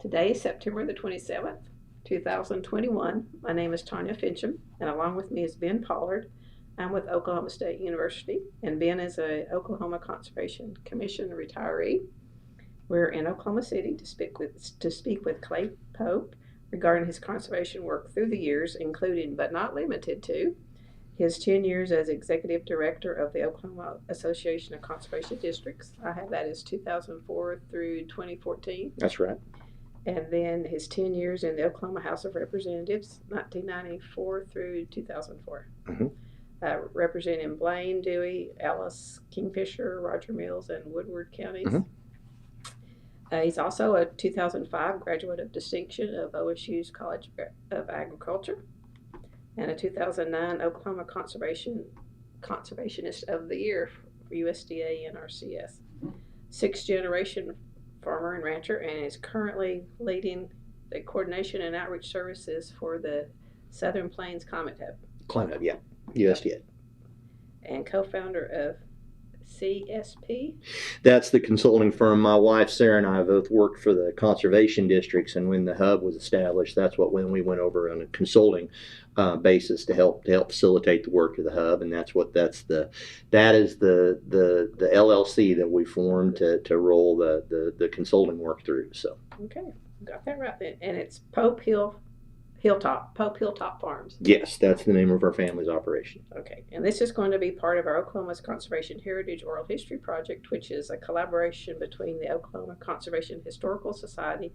Today is September the 27th, 2021. My name is Tanya Finchum, and along with me is Ben Pollard. I'm with Oklahoma State University, and Ben is a Oklahoma Conservation Commission retiree. We're in Oklahoma City to speak with Clay Pope regarding his conservation work through the years, including but not limited to his 10 years as Executive Director of the Oklahoma Association of Conservation Districts. I have that as 2004 through 2014. That's right. And then his 10 years in the Oklahoma House of Representatives, 1994 through 2004. Mm-hmm. Representing Blaine, Dewey, Ellis, Kingfisher, Roger Mills, and Woodward counties. Mm-hmm. He's also a 2005 graduate of distinction of OSU's College of Agriculture and a 2009 Oklahoma Conservationist of the Year for USDA NRCS. Sixth generation farmer and rancher, and is currently leading the coordination and outreach services for the Southern Plains Climate Hub. Yeah, USDA. And co-founder of CSP. That's the consulting firm. My wife Sarah and I both worked for the conservation districts, and when the hub was established, that's when we went over on a consulting basis to help facilitate the work of the hub, and that is the LLC that we formed to roll the consulting work through. So okay, got that right then. And it's Pope Hilltop Farms. Yes, that's the name of our family's operation. Okay, and this is going to be part of our Oklahoma's Conservation Heritage Oral History Project, which is a collaboration between the Oklahoma Conservation Historical Society,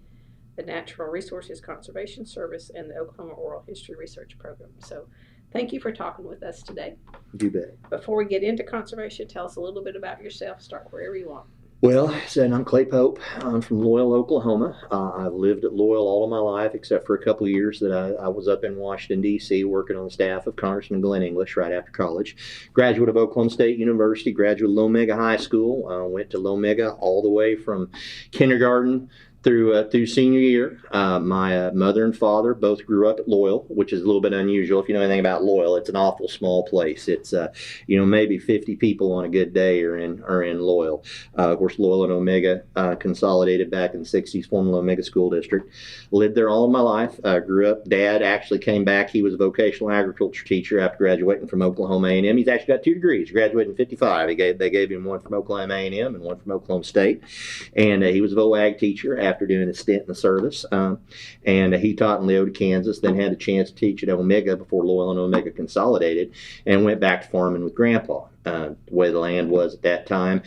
the Natural Resources Conservation Service, and the Oklahoma Oral History Research Program. So thank you for talking with us today. You bet. Before we get into conservation, tell us a little bit about yourself. Start wherever you want. Well, I'm Clay Pope. I'm from Loyal, Oklahoma. I've lived at Loyal all of my life, except for a couple of years that I was up in Washington, D.C., working on the staff of Congressman Glenn English right after college. Graduate of Oklahoma State University, graduate of Lomega High School. Went to Lomega all the way from kindergarten through senior year. My mother and father both grew up at Loyal, which is a little bit unusual. If you know anything about Loyal, it's an awful small place. It's maybe 50 people on a good day are in Loyal. Of course, Loyal and Omega consolidated back in the 60s, formed the Omega School District. Lived there all of my life. Grew up. Dad actually came back. He was a vocational agriculture teacher after graduating from Oklahoma A&M. He's actually got 2 degrees. He graduated in 55. They gave him one from Oklahoma A&M and one from Oklahoma State. And he was a VOAG teacher after doing a stint in the service, and he taught in Leota, Kansas, then had a chance to teach at Omega before Loyal and Omega consolidated, and went back to farming with Grandpa. The way the land was at that time,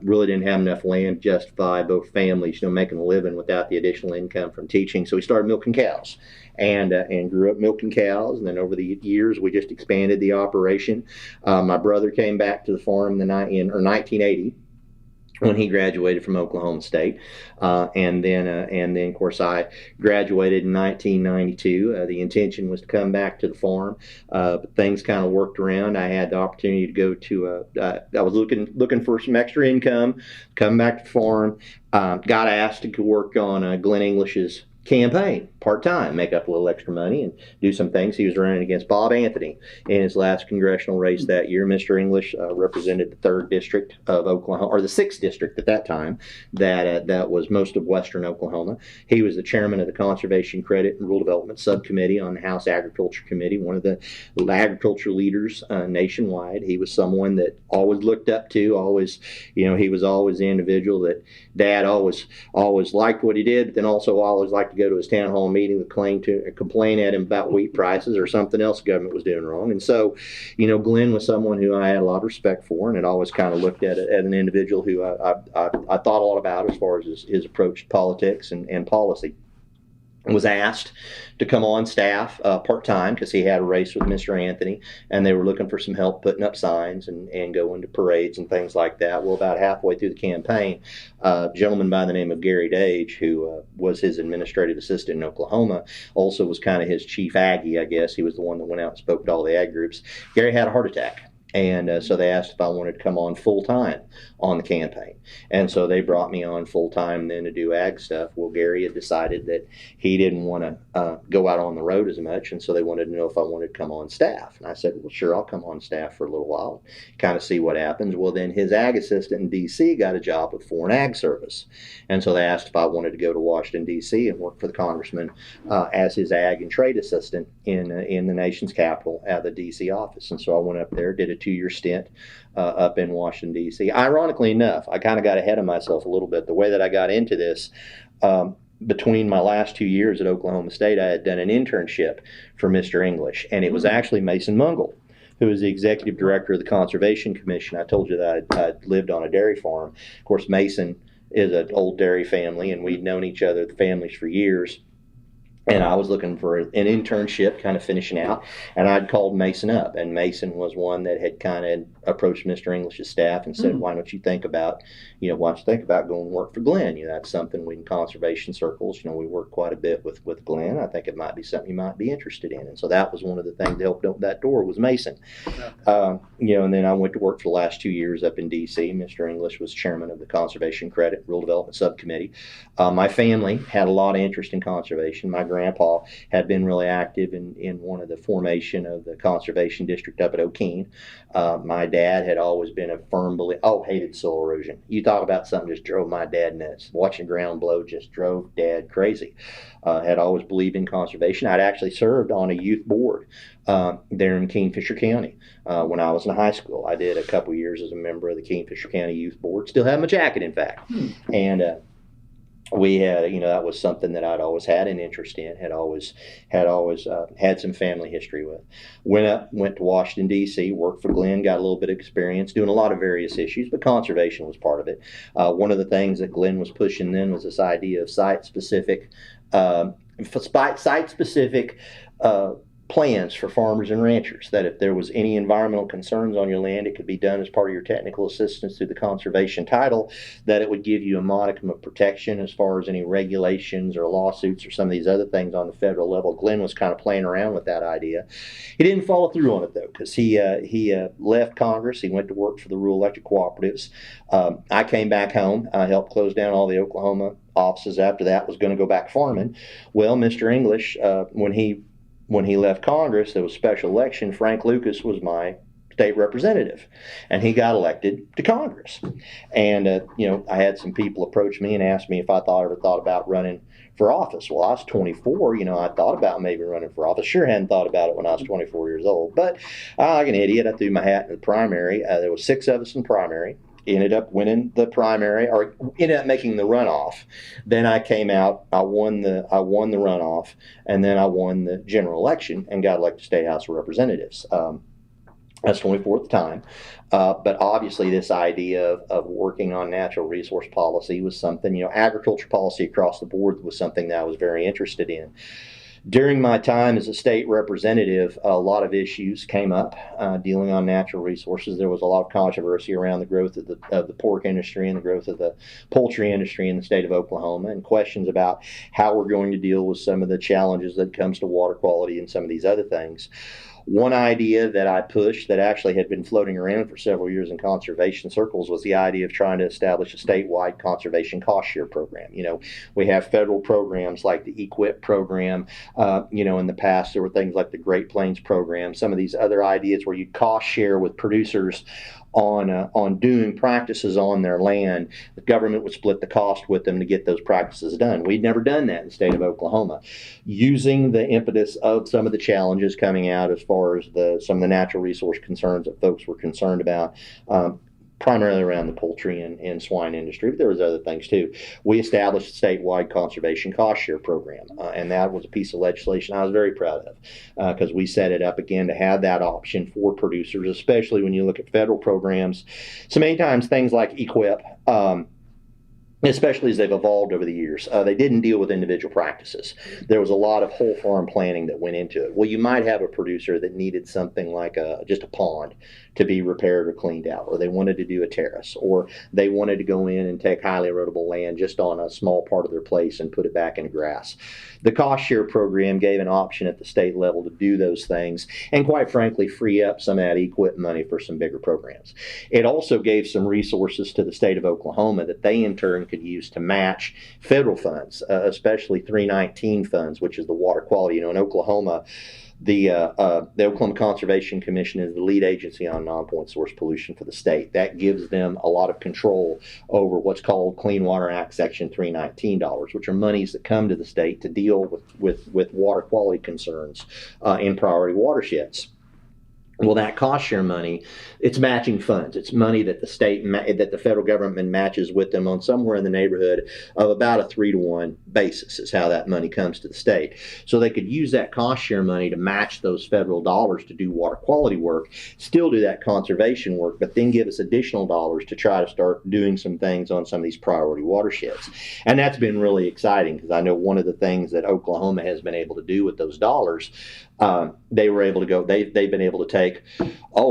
really didn't have enough land to justify both families, making a living without the additional income from teaching. So we started milking cows, and grew up milking cows. And then over the years, we just expanded the operation. My brother came back to the farm in 1980. When he graduated from Oklahoma State, and then of course I graduated in 1992. The intention was to come back to the farm, but things kind of worked around. I had the opportunity to go to I was looking for some extra income, come back to the farm. Got asked to work on Glenn English's campaign part-time, make up a little extra money and do some things. He was running against Bob Anthony in his last congressional race that year. Mr. English represented the 3rd district of Oklahoma, or the 6th district at that time, that was most of western Oklahoma. He was the chairman of the Conservation Credit and Rural Development Subcommittee on the House Agriculture Committee, one of the agriculture leaders nationwide. He was someone that always looked up to, always, he was always the individual that Dad always liked what he did, but then also always liked to go to his town hall meeting to complain at him about wheat prices or something else the government was doing wrong. And so, Glenn was someone who I had a lot of respect for, and had always kind of looked at an individual who I thought a lot about as far as his approach to politics and policy. Was asked to come on staff part-time because he had a race with Mr. Anthony, and they were looking for some help putting up signs and going to parades and things like that. Well, about halfway through the campaign, a gentleman by the name of Gary Dage, who was his administrative assistant in Oklahoma, also was kind of his chief Aggie, I guess. He was the one that went out and spoke to all the ag groups. Gary had a heart attack. And so they asked if I wanted to come on full time on the campaign. And so they brought me on full time then to do ag stuff. Well, Gary had decided that he didn't want to go out on the road as much. And so they wanted to know if I wanted to come on staff. And I said, well, sure, I'll come on staff for a little while, kind of see what happens. Well, then his ag assistant in D.C. got a job with Foreign Ag Service. And so they asked if I wanted to go to Washington, D.C. and work for the congressman as his ag and trade assistant in the nation's capital at the D.C. office. And so I went up there, did a 2-year stint up in Washington, D.C. Ironically enough, I kind of got ahead of myself a little bit. The way that I got into this, between my last 2 years at Oklahoma State, I had done an internship for Mr. English, and it was actually Mason Mungle, who is the executive director of the Conservation Commission. I told you that I'd lived on a dairy farm. Of course, Mason is an old dairy family, and we'd known each other, the families, for years. And I was looking for an internship, kind of finishing out, and I'd called Mason up, and Mason was one that had kind of approached Mr. English's staff and said, why don't you think about going to work for Glenn? That's something we in conservation circles, we work quite a bit with Glenn. I think it might be something you might be interested in. And so that was one of the things that helped open that door was Mason. And then I went to work for the last 2 years up in D.C. Mr. English was chairman of the Conservation Credit Rural Development Subcommittee. My family had a lot of interest in conservation. My grandpa had been really active in one of the formation of the conservation district up at O'Keene. My dad had always been a firm believer. Hated soil erosion. You talk about something just drove my dad nuts. Watching ground blow just drove Dad crazy. Had always believed in conservation. I'd actually served on a youth board there in Kingfisher County when I was in high school. I did a couple years as a member of the Kingfisher County Youth Board. Still have my jacket, in fact. And we had, that was something that I'd always had an interest in, had always had some family history with. Went to Washington, D.C., worked for Glenn, got a little bit of experience doing a lot of various issues, but conservation was part of it. One of the things that Glenn was pushing then was this idea of site-specific plans for farmers and ranchers, that if there was any environmental concerns on your land, it could be done as part of your technical assistance through the conservation title, that it would give you a modicum of protection as far as any regulations or lawsuits or some of these other things on the federal level. Glenn was kind of playing around with that idea. He didn't follow through on it, though, because he left Congress. He went to work for the rural electric cooperatives. I came back home. I helped close down all the Oklahoma offices. After that, was going to go back farming. Well, Mr. English, when he left Congress, there was a special election. Frank Lucas was my state representative, and he got elected to Congress. And I had some people approach me and ask me if I ever thought about running for office. Well, I was 24. I thought about maybe running for office. Sure hadn't thought about it when I was 24 years old. But like an idiot, I threw my hat in the primary. There was 6 of us in primary. Ended up winning the primary, or ended up making the runoff. Then I came out, I won the runoff, and then I won the general election and got elected to State House of Representatives. I was 24 at the time. But obviously this idea of working on natural resource policy was something, agriculture policy across the board was something that I was very interested in. During my time as a state representative, a lot of issues came up dealing on natural resources. There was a lot of controversy around the growth of the pork industry and the growth of the poultry industry in the state of Oklahoma, and questions about how we're going to deal with some of the challenges that comes to water quality and some of these other things. One idea that I pushed that actually had been floating around for several years in conservation circles was the idea of trying to establish a statewide conservation cost share program. We have federal programs like the EQIP program. In the past, there were things like the Great Plains program, some of these other ideas where you cost share with producers on doing practices on their land. The government would split the cost with them to get those practices done. We'd never done that in the state of Oklahoma. Using the impetus of some of the challenges coming out as far as some of the natural resource concerns that folks were concerned about, primarily around the poultry and swine industry, but there was other things too. We established a statewide conservation cost share program, and that was a piece of legislation I was very proud of, because we set it up again to have that option for producers, especially when you look at federal programs. So many times things like EQIP, especially as they've evolved over the years. They didn't deal with individual practices. There was a lot of whole farm planning that went into it. Well, you might have a producer that needed something like just a pond to be repaired or cleaned out, or they wanted to do a terrace, or they wanted to go in and take highly erodible land just on a small part of their place and put it back into grass. The cost share program gave an option at the state level to do those things, and quite frankly, free up some of that EQIP money for some bigger programs. It also gave some resources to the state of Oklahoma that they in turn could use to match federal funds, especially 319 funds, which is the water quality. In Oklahoma, the Oklahoma Conservation Commission is the lead agency on non-point source pollution for the state. That gives them a lot of control over what's called Clean Water Act Section 319 dollars, which are monies that come to the state to deal with water quality concerns in priority watersheds. Well, that cost share money, it's matching funds. It's money that that the federal government matches with them on somewhere in the neighborhood of about a 3-to-1 basis is how that money comes to the state. So they could use that cost share money to match those federal dollars to do water quality work, still do that conservation work, but then give us additional dollars to try to start doing some things on some of these priority watersheds. And that's been really exciting because I know one of the things that Oklahoma has been able to do with those dollars, they were able to go, they've been able to take,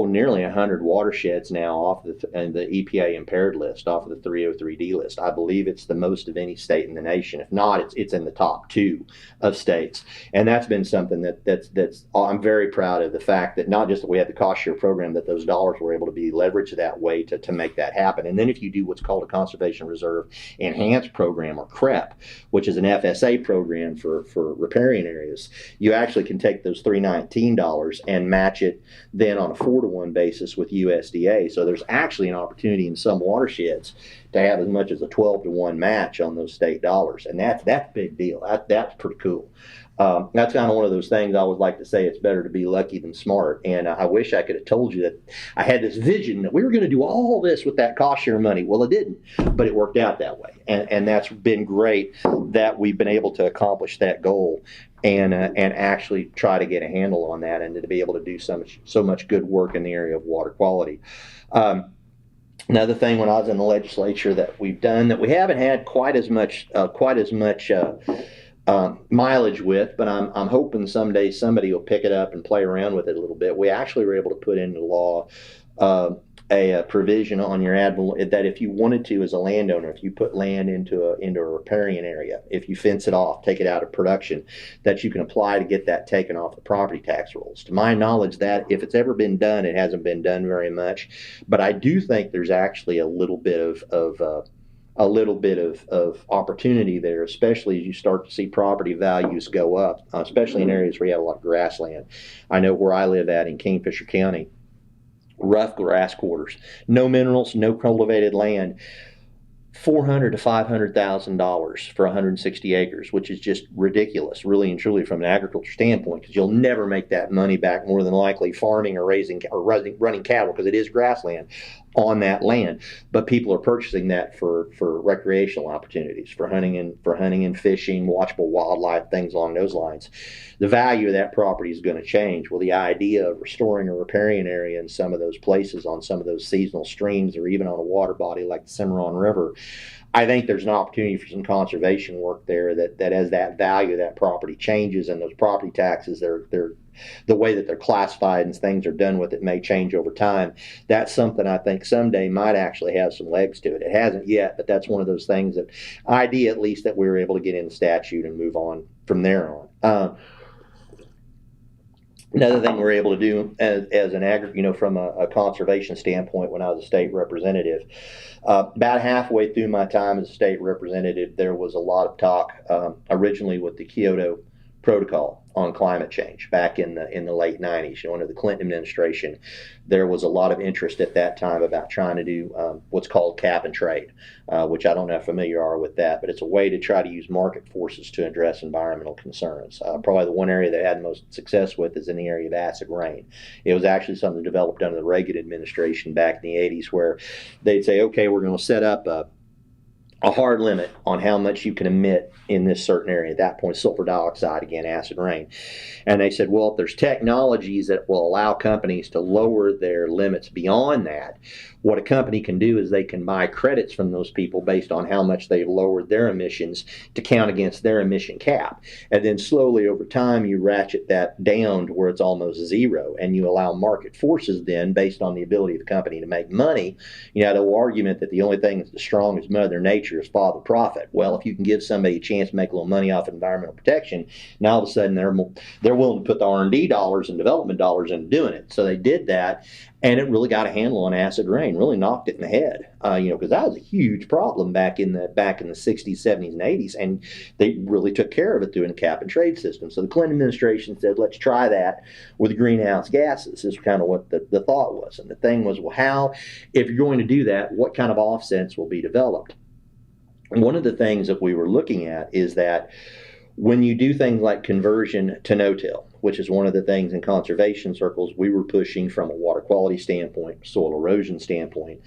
nearly 100 watersheds now off the EPA impaired list, off of the 303D list. I believe it's the most of any state in the nation. If not, it's in the top 2 of states. And that's been something that's I'm very proud of, the fact that not just that we had the cost share program, that those dollars were able to be leveraged that way to make that happen. And then if you do what's called a Conservation Reserve Enhanced Program, or CREP, which is an FSA program for riparian areas, you actually can take those $319 and match it then on a 4-to-1 basis with USDA. So there's actually an opportunity in some watersheds to have as much as a 12-to-1 match on those state dollars, and that's a big deal. That's pretty cool. That's kind of one of those things I always like to say, it's better to be lucky than smart. And I wish I could have told you that I had this vision that we were going to do all this with that cost share money. Well, it didn't, but it worked out that way. And that's been great that we've been able to accomplish that goal and actually try to get a handle on that, and to be able to do so much good work in the area of water quality. Another thing when I was in the legislature that we've done that we haven't had quite as much mileage with, but I'm hoping someday somebody will pick it up and play around with it a little bit. We actually were able to put into law a provision on your ad that if you wanted to, as a landowner, if you put land into a riparian area, if you fence it off, take it out of production, that you can apply to get that taken off the property tax rolls. To my knowledge, that if it's ever been done, it hasn't been done very much, but I do think there's actually a little bit of opportunity there, especially as you start to see property values go up, especially in areas where you have a lot of grassland. I know where I live at in Kingfisher County, rough grass quarters, no minerals, no cultivated land, $400,000 to $500,000 for 160 acres, which is just ridiculous, really and truly, from an agriculture standpoint, because you'll never make that money back, more than likely, farming or running cattle, because it is grassland on that land. But people are purchasing that for recreational opportunities, for hunting and fishing, watchable wildlife, things along those lines. The value of that property is going to change. Well, the idea of restoring a riparian area in some of those places, on some of those seasonal streams, or even on a water body like the Cimarron River, I think there's an opportunity for some conservation work there, that as that value of that property changes, and those property taxes, they're the way that they're classified and things are done with it may change over time. That's something I think someday might actually have some legs to it. It hasn't yet, but that's one of those things, that idea at least, that we were able to get in the statute and move on from there on. Another thing we're able to do as an from a conservation standpoint, when I was a state representative, about halfway through my time as a state representative, there was a lot of talk originally with the Kyoto Protocol on climate change back in the late 90s. Under the Clinton administration, there was a lot of interest at that time about trying to do what's called cap and trade, which I don't know how familiar you are with that, but it's a way to try to use market forces to address environmental concerns. Probably the one area that I had the most success with is in the area of acid rain. It was actually something developed under the Reagan administration back in the 80s, where they'd say, okay, we're going to set up a hard limit on how much you can emit in this certain area. At that point, sulfur dioxide, again, acid rain. And they said, well, if there's technologies that will allow companies to lower their limits beyond that, what a company can do is they can buy credits from those people based on how much they've lowered their emissions to count against their emission cap. And then slowly over time, you ratchet that down to where it's almost zero, and you allow market forces then, based on the ability of the company to make money. You know, the whole argument that the only thing that's as strong as Mother Nature is father profit. Well, if you can give somebody a chance to make a little money off environmental protection, now all of a sudden they're willing to put the R&D dollars and development dollars into doing it. So they did that, and it really got a handle on acid rain. Really knocked it in the head, because that was a huge problem back in the 60s, 70s, and 80s, and they really took care of it through a cap and trade system. So the Clinton administration said, let's try that with greenhouse gases. Is kind of what the thought was, and the thing was, well, how, if you're going to do that, what kind of offsets will be developed? And one of the things that we were looking at is that when you do things like conversion to no-till, which is one of the things in conservation circles we were pushing from a water quality standpoint, soil erosion standpoint,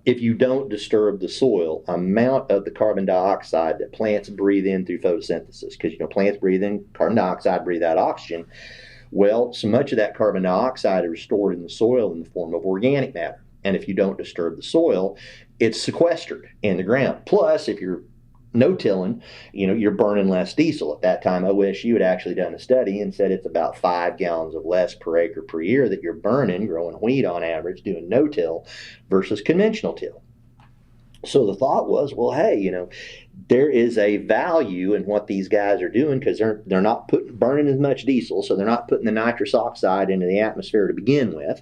if you don't disturb the soil, amount of the carbon dioxide that plants breathe in through photosynthesis, because plants breathe in carbon dioxide, breathe out oxygen. Well, so much of that carbon dioxide is stored in the soil in the form of organic matter. And if you don't disturb the soil, it's sequestered in the ground. Plus, if you're no-tilling, you're burning less diesel. At that time, OSU had actually done a study and said it's about 5 gallons of less per acre per year that you're burning growing wheat on average doing no-till versus conventional till. So the thought was, well, hey, there is a value in what these guys are doing, because they're not burning as much diesel, so they're not putting the nitrous oxide into the atmosphere to begin with,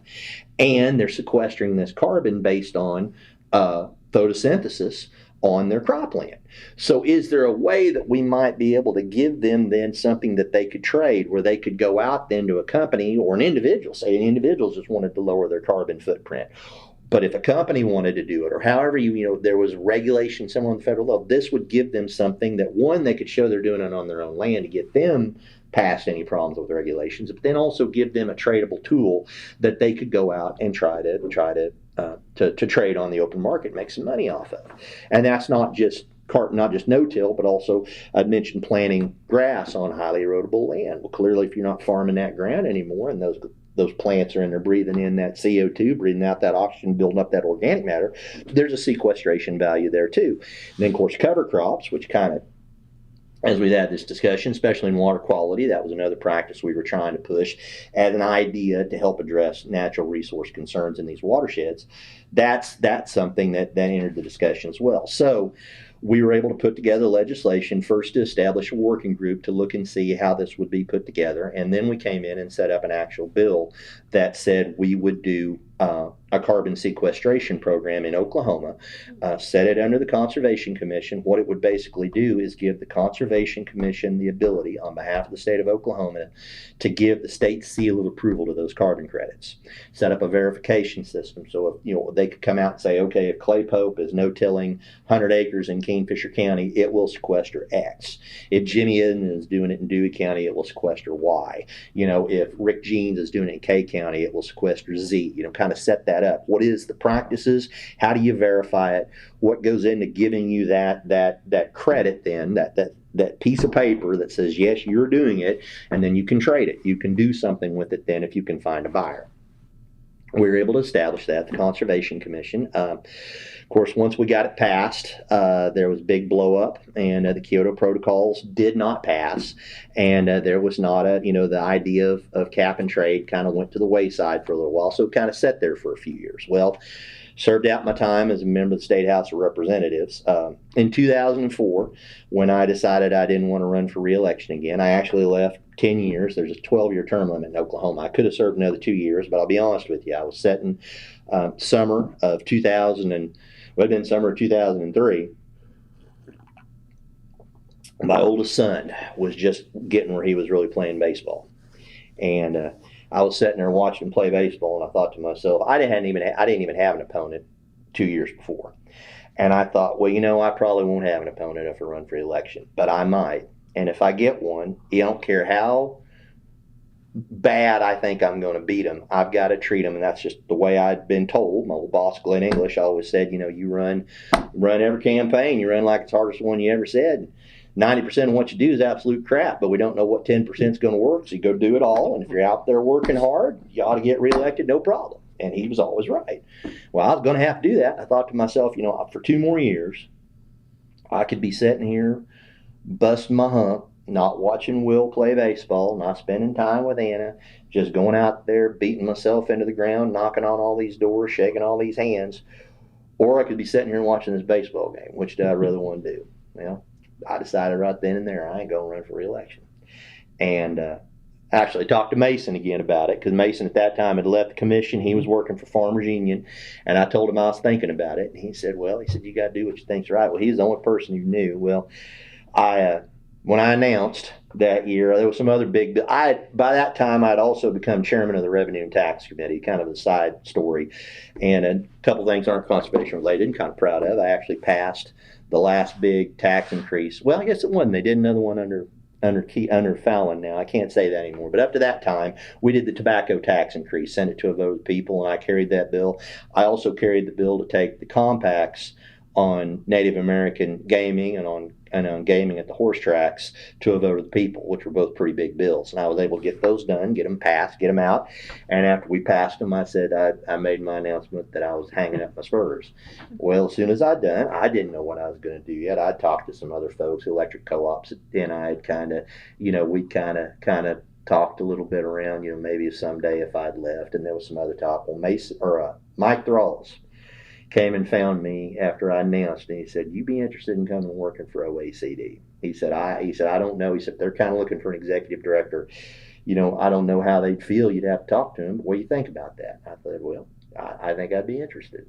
and they're sequestering this carbon based on photosynthesis on their cropland. So is there a way that we might be able to give them then something that they could trade, where they could go out then to a company or an individual, say an individual just wanted to lower their carbon footprint, but if a company wanted to do it, or however there was regulation somewhere on the federal level, this would give them something that, one, they could show they're doing it on their own land to get them past any problems with regulations, but then also give them a tradable tool that they could go out and try to trade on the open market, make some money off of. And that's not just no-till, but also I'd mentioned planting grass on highly erodible land. Well, clearly, if you're not farming that ground anymore, and those plants are in there breathing in that CO2, breathing out that oxygen, building up that organic matter, there's a sequestration value there too. And then, of course, cover crops, which kind of, as we've had this discussion, especially in water quality, that was another practice we were trying to push as an idea to help address natural resource concerns in these watersheds. That's something that entered the discussion as well. So we were able to put together legislation, first to establish a working group to look and see how this would be put together, and then we came in and set up an actual bill that said we would do a carbon sequestration program in Oklahoma, set it under the Conservation Commission. What it would basically do is give the Conservation Commission the ability, on behalf of the state of Oklahoma, to give the state seal of approval to those carbon credits. Set up a verification system, so if, they could come out and say, okay, if Clay Pope is no-tilling 100 acres in Kingfisher County, it will sequester X. If Jimmy Eden is doing it in Dewey County, it will sequester Y. If Rick Jeans is doing it in K County, it will sequester Z. Kind of set that up. What is the practices? How do you verify it? What goes into giving you that credit then, that piece of paper that says, yes, you're doing it, and then you can trade it. You can do something with it then if you can find a buyer. We were able to establish that, the Conservation Commission. Of course, once we got it passed, there was a big blow up, and the Kyoto protocols did not pass, and there was not the idea of cap and trade kind of went to the wayside for a little while, so it kind of sat there for a few years. Well, served out my time as a member of the State House of Representatives. In 2004, when I decided I didn't want to run for re-election again, I actually left 10 years. There's a 12-year term limit in Oklahoma. I could have served another 2 years, but I'll be honest with you, I was set in summer of 2003. My oldest son was just getting where he was really playing baseball. And I was sitting there watching him play baseball, and I thought to myself, I didn't even have an opponent 2 years before. And I thought, well, I probably won't have an opponent if I run for election, but I might. And if I get one, you don't care how bad I think I'm going to beat them, I've got to treat them, and that's just the way I'd been told. My old boss, Glenn English, always said, you run every campaign, you run like it's the hardest one you ever said. 90% of what you do is absolute crap, but we don't know what 10% is going to work, so you go do it all, and if you're out there working hard, you ought to get reelected, no problem. And he was always right. Well, I was going to have to do that. I thought to myself, for 2 more years, I could be sitting here busting my hump, not watching Will play baseball, not spending time with Anna, just going out there beating myself into the ground, knocking on all these doors, shaking all these hands, or I could be sitting here and watching this baseball game. Which do I really want to do? Well, I decided right then and there I ain't going to run for re-election. And actually talked to Mason again about it, because Mason at that time had left the commission. He was working for Farmers Union, and I told him I was thinking about it. And he said, you got to do what you think's right. Well, he's the only person who knew. Well, when I announced that year, there was some other big. By that time, I'd also become chairman of the Revenue and Tax Committee, kind of a side story, and a couple things aren't conservation related. I'm kind of proud of. I actually passed the last big tax increase. Well, I guess it wasn't. They did another one under Fallon now. I can't say that anymore. But up to that time, we did the tobacco tax increase, sent it to a vote of the people, and I carried that bill. I also carried the bill to take the compacts on Native American gaming and on gaming at the horse tracks to a vote of the people, which were both pretty big bills. And I was able to get those done, get them passed, get them out. And after we passed them, I said I made my announcement that I was hanging up my spurs. Well, as soon as I'd done, I didn't know what I was going to do yet. I'd talked to some other folks, electric co-ops, and I had kind of, we kind of talked a little bit around, maybe someday if I'd left. And there was some other talk. Well, Mike Thralls came and found me after I announced, and he said, "You be interested in coming and working for OACD?" He said, I don't know. He said, they're kind of looking for an executive director. I don't know how they'd feel. You'd have to talk to him. But what do you think about that? I said, well, I think I'd be interested.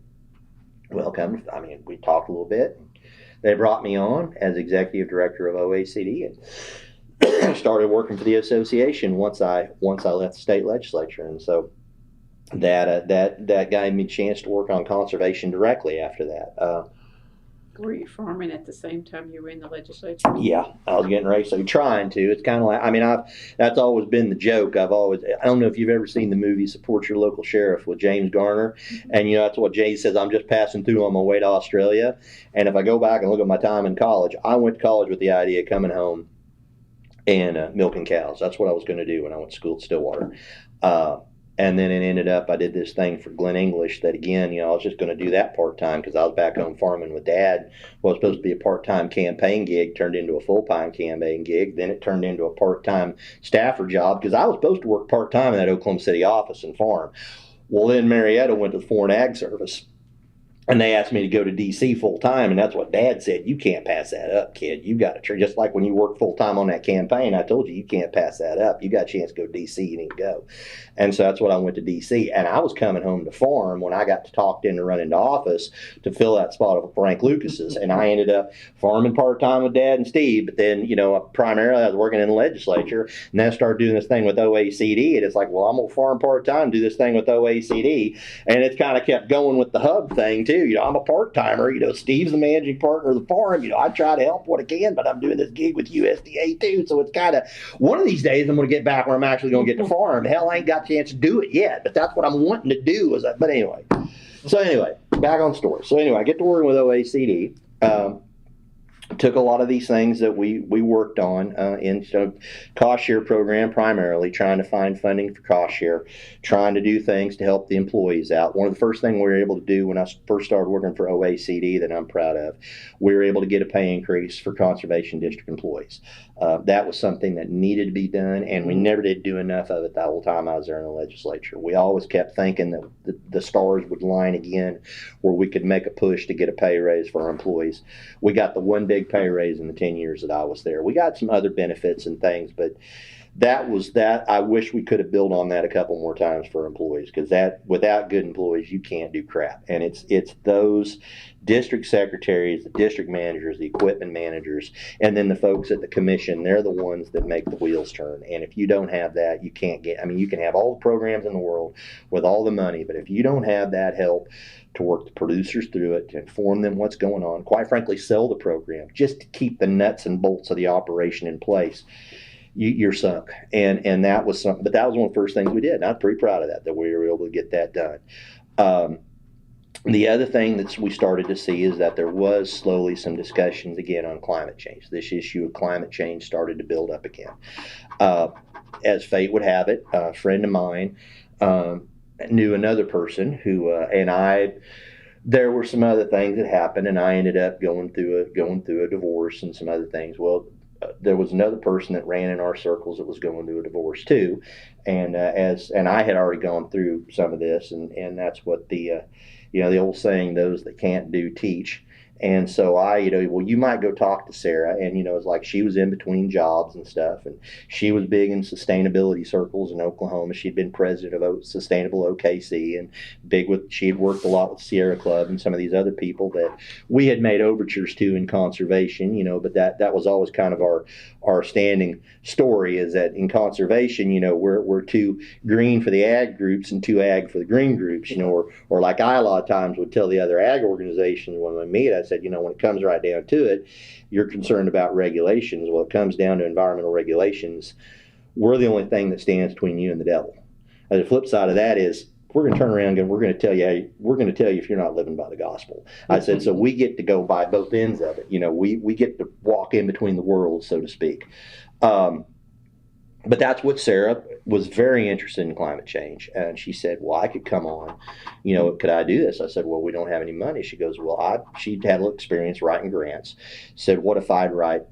Well, we talked a little bit. They brought me on as executive director of OACD, and started working for the association once I left the state legislature. And so that gave me a chance to work on conservation directly after that. Were you farming at the same time you were in the legislature? Yeah, I was getting ready. So trying to. It's kind of like, that's always been the joke. I don't know if you've ever seen the movie Support Your Local Sheriff with James Garner. And, that's what Jay says. I'm just passing through on my way to Australia. And if I go back and look at my time in college, I went to college with the idea of coming home and milking cows. That's what I was going to do when I went to school at Stillwater. And then it ended up, I did this thing for Glenn English that, again, I was just going to do that part-time because I was back home farming with Dad. Well, it was supposed to be a part-time campaign gig, turned into a full-time campaign gig. Then it turned into a part-time staffer job because I was supposed to work part-time in that Oklahoma City office and farm. Well, then Marietta went to the Foreign Ag Service. And they asked me to go to D.C. full time, and that's what Dad said. You can't pass that up, kid. You got to, just like when you work full time on that campaign, I told you can't pass that up. You got a chance to go to D.C., you need to go. And so that's what I went to D.C. And I was coming home to farm when I got talked into running to office to fill that spot of Frank Lucas's. And I ended up farming part time with Dad and Steve. But then, primarily I was working in the legislature, and then I started doing this thing with OACD. And it's like, well, I'm going to farm part time, do this thing with OACD. And it's kind of kept going with the hub thing, too. I'm a part-timer. Steve's the managing partner of the farm. I try to help what I can, but I'm doing this gig with USDA too. So it's kind of, one of these days I'm going to get back where I'm actually going to get to farm. Hell, I ain't got a chance to do it yet, but that's what I'm wanting to do. But anyway, back on story. So anyway, I get to working with OACD. Took a lot of these things that we worked on in cost share program, primarily trying to find funding for cost share, trying to do things to help the employees out. One of the first things we were able to do when I first started working for OACD that I'm proud of, we were able to get a pay increase for conservation district employees. That was something that needed to be done, and we never did do enough of it the whole time I was there in the legislature. We always kept thinking that the stars would line again where we could make a push to get a pay raise for our employees. We got the one big pay raise in the 10 years that I was there. We got some other benefits and things, but that was that. I wish we could have built on that a couple more times for employees, because that, without good employees, you can't do crap. And it's those district secretaries, the district managers, the equipment managers, and then the folks at the commission. They're the ones that make the wheels turn. And if you don't have that, you can't get, you can have all the programs in the world with all the money, but if you don't have that help to work the producers through it, to inform them what's going on, quite frankly, sell the program, just to keep the nuts and bolts of the operation in place, you're sunk. And that was something, but that was one of the first things we did. And I'm pretty proud of that we were able to get that done. The other thing that we started to see is that there was slowly some discussions again on climate change. This issue of climate change started to build up again. As fate would have it, a friend of mine knew another person who, there were some other things that happened, and I ended up going through a divorce and some other things. Well, there was another person that ran in our circles that was going through a divorce too, and I had already gone through some of this, and that's what the the old saying, those that can't do teach. And so well, you might go talk to Sarah. And, it's like she was in between jobs and stuff. And she was big in sustainability circles in Oklahoma. She'd been president of Sustainable OKC and she had worked a lot with Sierra Club and some of these other people that we had made overtures to in conservation, but that was always kind of our standing story, is that in conservation, we're too green for the ag groups and too ag for the green groups, or like I a lot of times would tell the other ag organizations when we meet, I said, when it comes right down to it, you're concerned about regulations. Well, it comes down to environmental regulations. We're the only thing that stands between you and the devil. And the flip side of that is we're going to turn around and we're going to tell you if you're not living by the gospel. I said, so we get to go by both ends of it. We get to walk in between the worlds, so to speak. But that's what Sarah was very interested in, climate change. And she said, well, I could come on, could I do this? I said, well, we don't have any money. She goes, well, she'd had a little experience writing grants. Said, what if I'd write,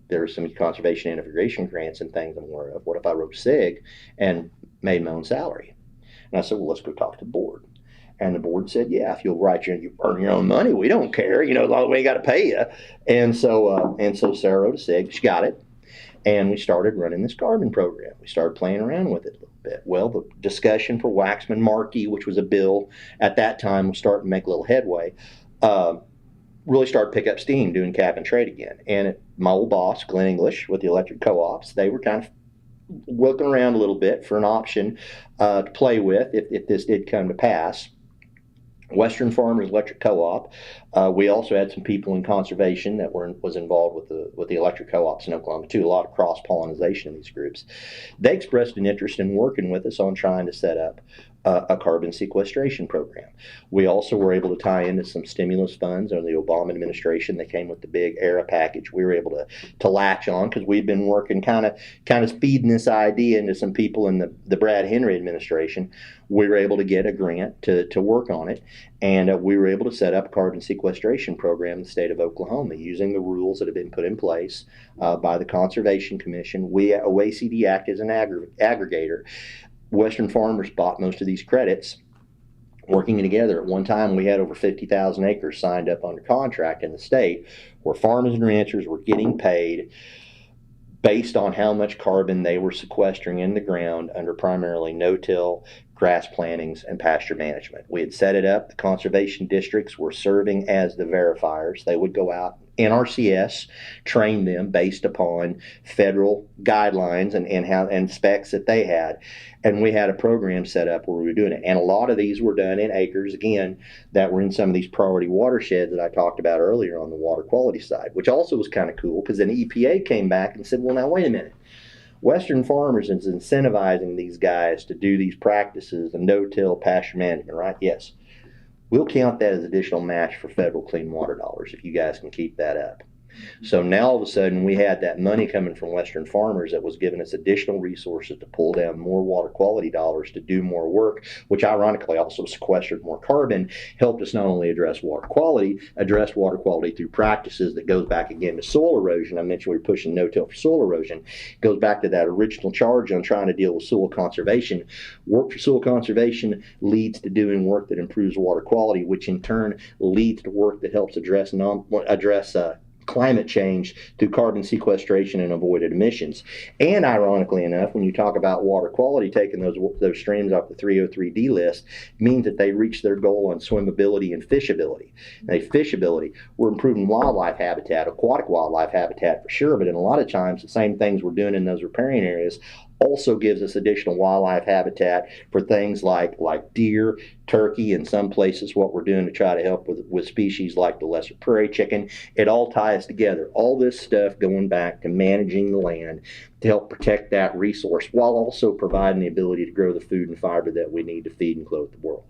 there's some conservation integration grants and things I'm aware of. What if I wrote SIG and made my own salary? And I said, well, let's go talk to the board. And the board said, yeah, if you'll you earn your own money, we don't care, as long as we ain't got to pay you. And so Sarah wrote a SIG. She got it. And we started running this carbon program. We started playing around with it a little bit. Well, the discussion for Waxman-Markey, which was a bill at that time, was starting to make a little headway, really started to pick up steam doing cap and trade again. And my old boss, Glenn English, with the electric co-ops, they were kind of looking around a little bit for an option to play with if this did come to pass. Western Farmers Electric Co-op. We also had some people in conservation that was involved with the electric co-ops in Oklahoma too. A lot of cross-pollination in these groups. They expressed an interest in working with us on trying to set up a carbon sequestration program. We also were able to tie into some stimulus funds under the Obama administration that came with the big ERA package. We were able to latch on because we'd been working kind of feeding this idea into some people in the Brad Henry administration. We were able to get a grant to work on it, and we were able to set up a carbon sequestration program in the state of Oklahoma using the rules that have been put in place by the Conservation Commission. We at OACD act as an aggregator. Western Farmers bought most of these credits working together. At one time, we had over 50,000 acres signed up under contract in the state where farmers and ranchers were getting paid based on how much carbon they were sequestering in the ground under primarily no-till, grass plantings, and pasture management. We had set it up. The conservation districts were serving as the verifiers. They would go out, NRCS trained them based upon federal guidelines and specs that they had. And we had a program set up where we were doing it. And a lot of these were done in acres, again, that were in some of these priority watersheds that I talked about earlier on the water quality side, which also was kind of cool because then EPA came back and said, well, now wait a minute. Western Farmers is incentivizing these guys to do these practices and no-till pasture management, right? Yes. We'll count that as additional match for federal clean water dollars if you guys can keep that up. So now all of a sudden we had that money coming from Western Farmers that was giving us additional resources to pull down more water quality dollars to do more work, which ironically also sequestered more carbon, helped us not only address water quality through practices that goes back again to soil erosion. I mentioned we were pushing no-till for soil erosion. It goes back to that original charge on trying to deal with soil conservation. Work for soil conservation leads to doing work that improves water quality, which in turn leads to work that helps address climate change through carbon sequestration and avoided emissions. And ironically enough, when you talk about water quality, taking those streams off the 303D list means that they reach their goal on swimmability and fishability. Now, fishability, we're improving wildlife habitat, aquatic wildlife habitat for sure, but in a lot of times the same things we're doing in those riparian areas also gives us additional wildlife habitat for things like deer, turkey, in some places what we're doing to try to help with species like the lesser prairie chicken. It all ties together. All this stuff going back to managing the land to help protect that resource while also providing the ability to grow the food and fiber that we need to feed and clothe the world.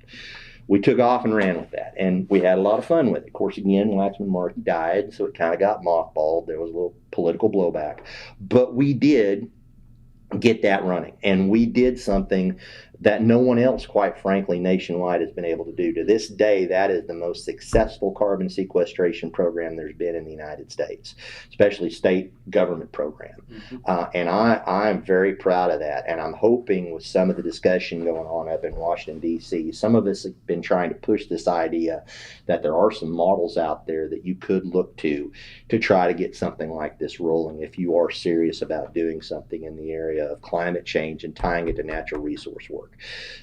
We took off and ran with that, and we had a lot of fun with it. Of course, again, Waxman Markey died, so it kind of got mothballed. There was a little political blowback, but we did get that running, and we did something that no one else, quite frankly, nationwide has been able to do. To this day, that is the most successful carbon sequestration program there's been in the United States, especially state government program. And I'm very proud of that, and I'm hoping with some of the discussion going on up in Washington, D.C., some of us have been trying to push this idea that there are some models out there that you could look to try to get something like this rolling if you are serious about doing something in the area of climate change and tying it to natural resource work.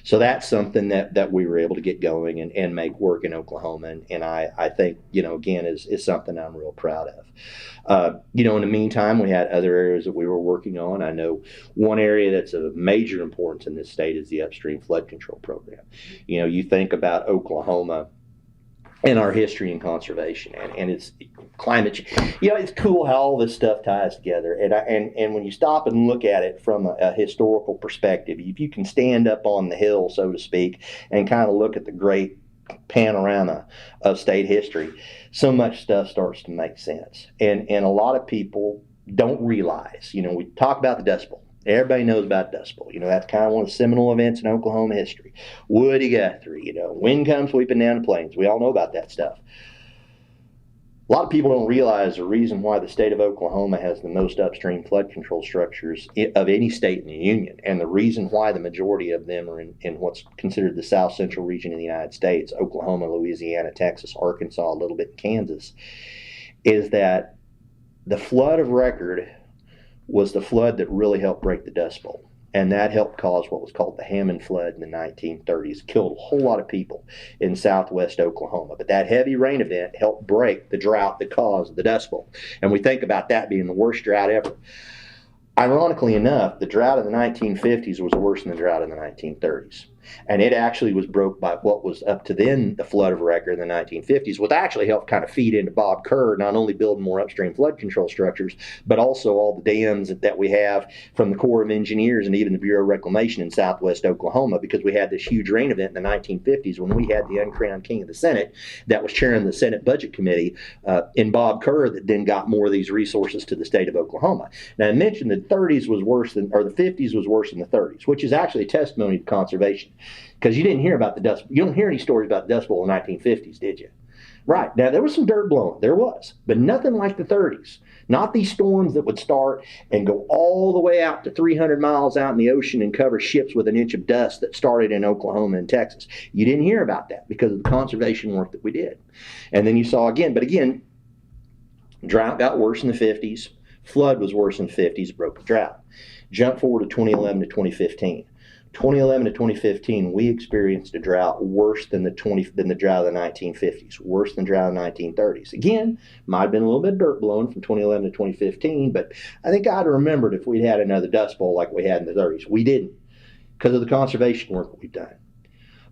So that's something that we were able to get going and make work in Oklahoma. And I think, again, is something I'm real proud of. In the meantime, we had other areas that we were working on. I know one area that's of major importance in this state is the upstream flood control program. You think about Oklahoma and our history in conservation and it's climate change. It's cool how all this stuff ties together. And when you stop and look at it from a historical perspective, if you can stand up on the hill, so to speak, and kind of look at the great panorama of state history, so much stuff starts to make sense. And a lot of people don't realize, we talk about the Dust Bowl. Everybody knows about Dust Bowl. That's kind of one of the seminal events in Oklahoma history. Woody Guthrie, wind comes sweeping down the plains. We all know about that stuff. A lot of people don't realize the reason why the state of Oklahoma has the most upstream flood control structures of any state in the union, and the reason why the majority of them are in what's considered the south central region of the United States, Oklahoma, Louisiana, Texas, Arkansas, a little bit in Kansas, is that the flood of record was the flood that really helped break the Dust Bowl. And that helped cause what was called the Hammond flood in the 1930s. Killed a whole lot of people in southwest Oklahoma. But that heavy rain event helped break the drought that caused the Dust Bowl. And we think about that being the worst drought ever. Ironically enough, the drought in the 1950s was worse than the drought in the 1930s. And it actually was broke by what was up to then the flood of record in the 1950s, which actually helped kind of feed into Bob Kerr, not only building more upstream flood control structures, but also all the dams that we have from the Corps of Engineers and even the Bureau of Reclamation in southwest Oklahoma, because we had this huge rain event in the 1950s when we had the uncrowned king of the Senate that was chairing the Senate Budget Committee in Bob Kerr, that then got more of these resources to the state of Oklahoma. Now, I mentioned the 30s was worse than, or the 50s was worse than the 30s, which is actually a testimony to conservation. Because you didn't hear about the Dust Bowl. You don't hear any stories about the Dust Bowl in the 1950s, did you? Right. Now, there was some dirt blowing. There was. But nothing like the 30s. Not these storms that would start and go all the way out to 300 miles out in the ocean and cover ships with an inch of dust that started in Oklahoma and Texas. You didn't hear about that because of the conservation work that we did. And then you saw again. But again, drought got worse in the 50s. Flood was worse in the 50s, broke the drought. Jump forward to 2011 to 2015. 2011 to 2015, we experienced a drought worse than the drought of the 1950s, worse than the drought of the 1930s. Again, might have been a little bit of dirt blowing from 2011 to 2015, but I think I'd have remembered if we'd had another Dust Bowl like we had in the 30s. We didn't, because of the conservation work we've done.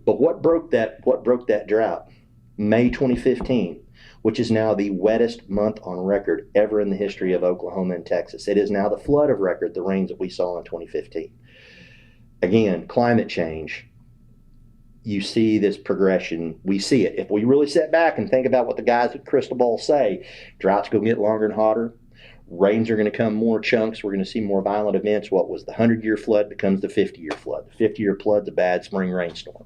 But what broke that drought? May 2015, which is now the wettest month on record ever in the history of Oklahoma and Texas. It is now the flood of record, the rains that we saw in 2015. Again, climate change, you see this progression. We see it. If we really sit back and think about what the guys at Crystal Ball say, droughts going to get longer and hotter. Rains are going to come more chunks. We're going to see more violent events. What was the 100-year flood becomes the 50-year flood. The 50-year flood's a bad spring rainstorm.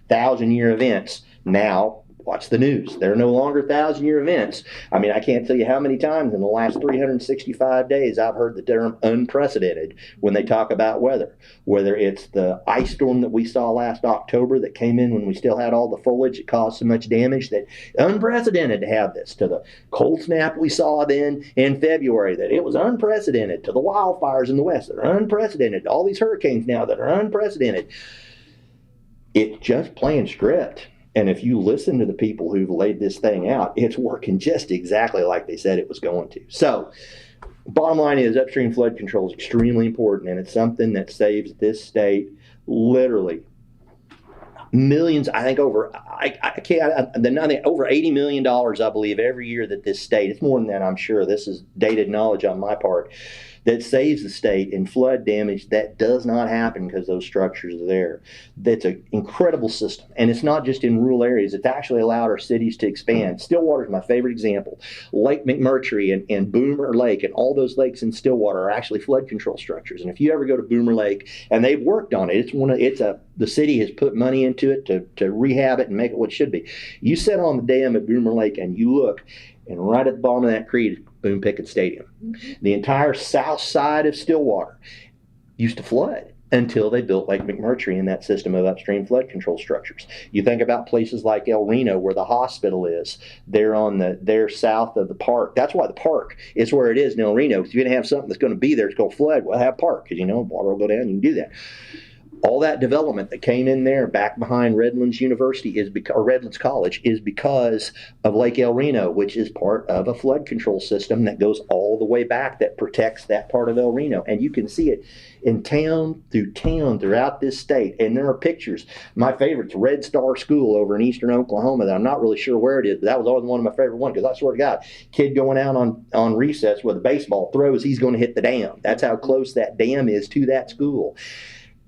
1,000-year events now. Watch the news. They're no longer 1,000-year events. I mean, I can't tell you how many times in the last 365 days I've heard the term unprecedented when they talk about weather. Whether it's the ice storm that we saw last October that came in when we still had all the foliage that caused so much damage, that unprecedented to have this, to the cold snap we saw then in February, that it was unprecedented, to the wildfires in the West that are unprecedented, to all these hurricanes now that are unprecedented. It's just playing script. And if you listen to the people who've laid this thing out, it's working just exactly like they said it was going to. So Bottom line is upstream flood control is extremely important, and it's something that saves this state literally millions. I think over over $80 million, I believe, every year that this state, it's more than that, I'm sure, this is dated knowledge on my part, that saves the state in flood damage that does not happen because those structures are there. That's an incredible system. And it's not just in rural areas. It's actually allowed our cities to expand. Stillwater is my favorite example. Lake McMurtry and Boomer Lake and all those lakes in Stillwater are actually flood control structures. And if you ever go to Boomer Lake, and they've worked on it, the city has put money into it to rehab it and make it what it should be. You sit on the dam at Boomer Lake and you look, and right at the bottom of that creek is Boone Pickett Stadium. The entire south side of Stillwater used to flood until they built Lake McMurtry and that system of upstream flood control structures. You think about places like El Reno, where the hospital is. They're south of the park. That's why the park is where it is in El Reno. If you're going to have something that's going to be there, it's going to flood. Well, have park, because water will go down. You can do that. All that development that came in there back behind Redlands University or Redlands College is because of Lake El Reno, which is part of a flood control system that goes all the way back that protects that part of El Reno. And you can see it in town throughout this state. And there are pictures. My favorite's Red Star School over in eastern Oklahoma that I'm not really sure where it is, but that was always one of my favorite ones, because I swear to God, kid going out on recess with a baseball throws, he's going to hit the dam. That's how close that dam is to that school.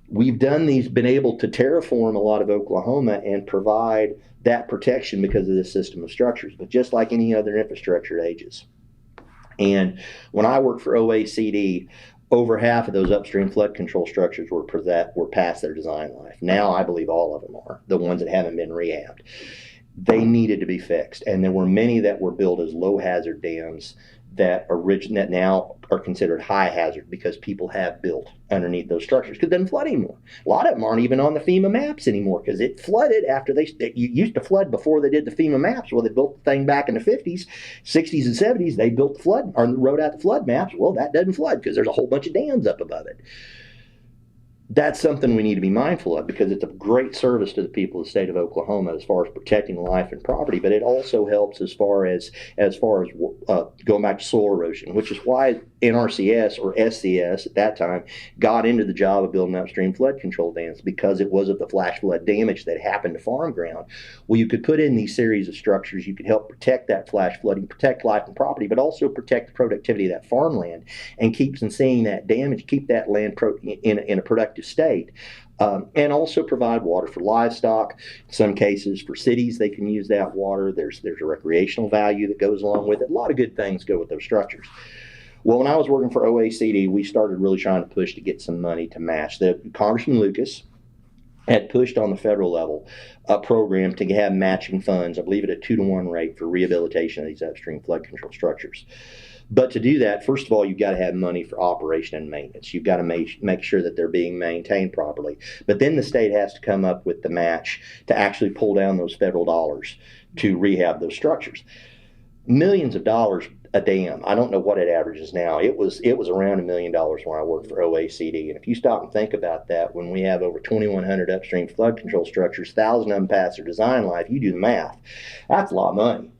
We've been able to terraform a lot of Oklahoma and provide that protection because of this system of structures. But just like any other infrastructure, it ages. And when I worked for OACD, over half of those upstream flood control structures were past their design life. Now I believe all of them are, the ones that haven't been rehabbed. They needed to be fixed. And there were many that were built as low hazard dams that now are considered high hazard because people have built underneath those structures, because it doesn't flood anymore. A lot of them aren't even on the FEMA maps anymore because it flooded after it used to flood before they did the FEMA maps. Well, they built the thing back in the 50s, 60s, and 70s. They built the flood or wrote out the flood maps. Well, that doesn't flood because there's a whole bunch of dams up above it. That's something we need to be mindful of, because it's a great service to the people of the state of Oklahoma as far as protecting life and property, but it also helps as far as going back to soil erosion, which is why NRCS or SCS at that time got into the job of building upstream flood control dams, because it was of the flash flood damage that happened to farm ground. Well, you could put in these series of structures. You could help protect that flash flooding, protect life and property, but also protect the productivity of that farmland and keep from seeing that damage, keep that land in a productive state. And also provide water for livestock. In some cases, for cities, they can use that water. There's a recreational value that goes along with it. A lot of good things go with those structures. Well, when I was working for OACD, we started really trying to push to get some money to match. Congressman Lucas had pushed on the federal level a program to have matching funds, I believe at a 2-to-1 rate, for rehabilitation of these upstream flood control structures. But to do that, first of all, you've got to have money for operation and maintenance. You've got to make sure that they're being maintained properly. But then the state has to come up with the match to actually pull down those federal dollars to rehab those structures. Millions of dollars a dam. I don't know what it averages now. It was around $1 million when I worked for OACD. And if you stop and think about that, when we have over 2,100 upstream flood control structures, 1,000 of them past their design life, you do the math. That's a lot of money.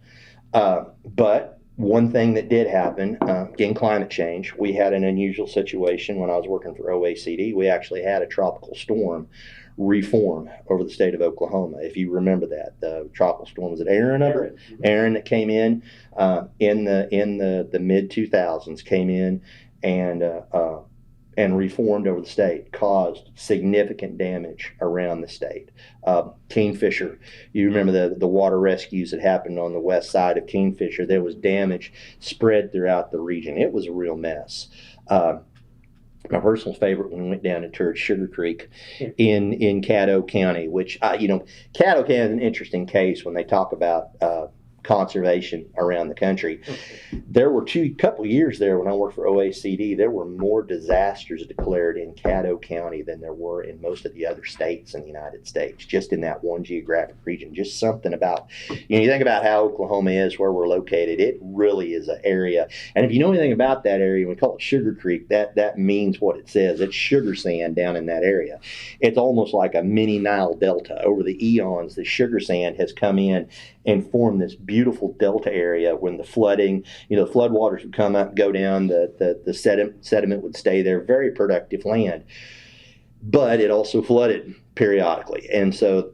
But one thing that did happen, again, climate change. We had an unusual situation when I was working for OACD. We actually had a tropical storm reform over the state of Oklahoma. If you remember that, the tropical storm, was it Aaron that came in the mid 2000s, came in and reformed over the state, caused significant damage around the state. Kingfisher, you remember the water rescues that happened on the west side of Kingfisher. There was damage spread throughout the region. It was a real mess. My personal favorite when we went down and toured Sugar Creek in Caddo County, which, Caddo County is an interesting case when they talk about conservation around the country. There were couple years there when I worked for OACD, there were more disasters declared in Caddo County than there were in most of the other states in the United States, just in that one geographic region. Just something about, you think about how Oklahoma is, where we're located, it really is an area. And if you know anything about that area, we call it Sugar Creek, that means what it says. It's sugar sand down in that area. It's almost like a mini Nile Delta. Over the eons, the sugar sand has come in and formed this beautiful delta area when the flooding, the floodwaters would come up, go down, the sediment would stay there, very productive land. But it also flooded periodically. And so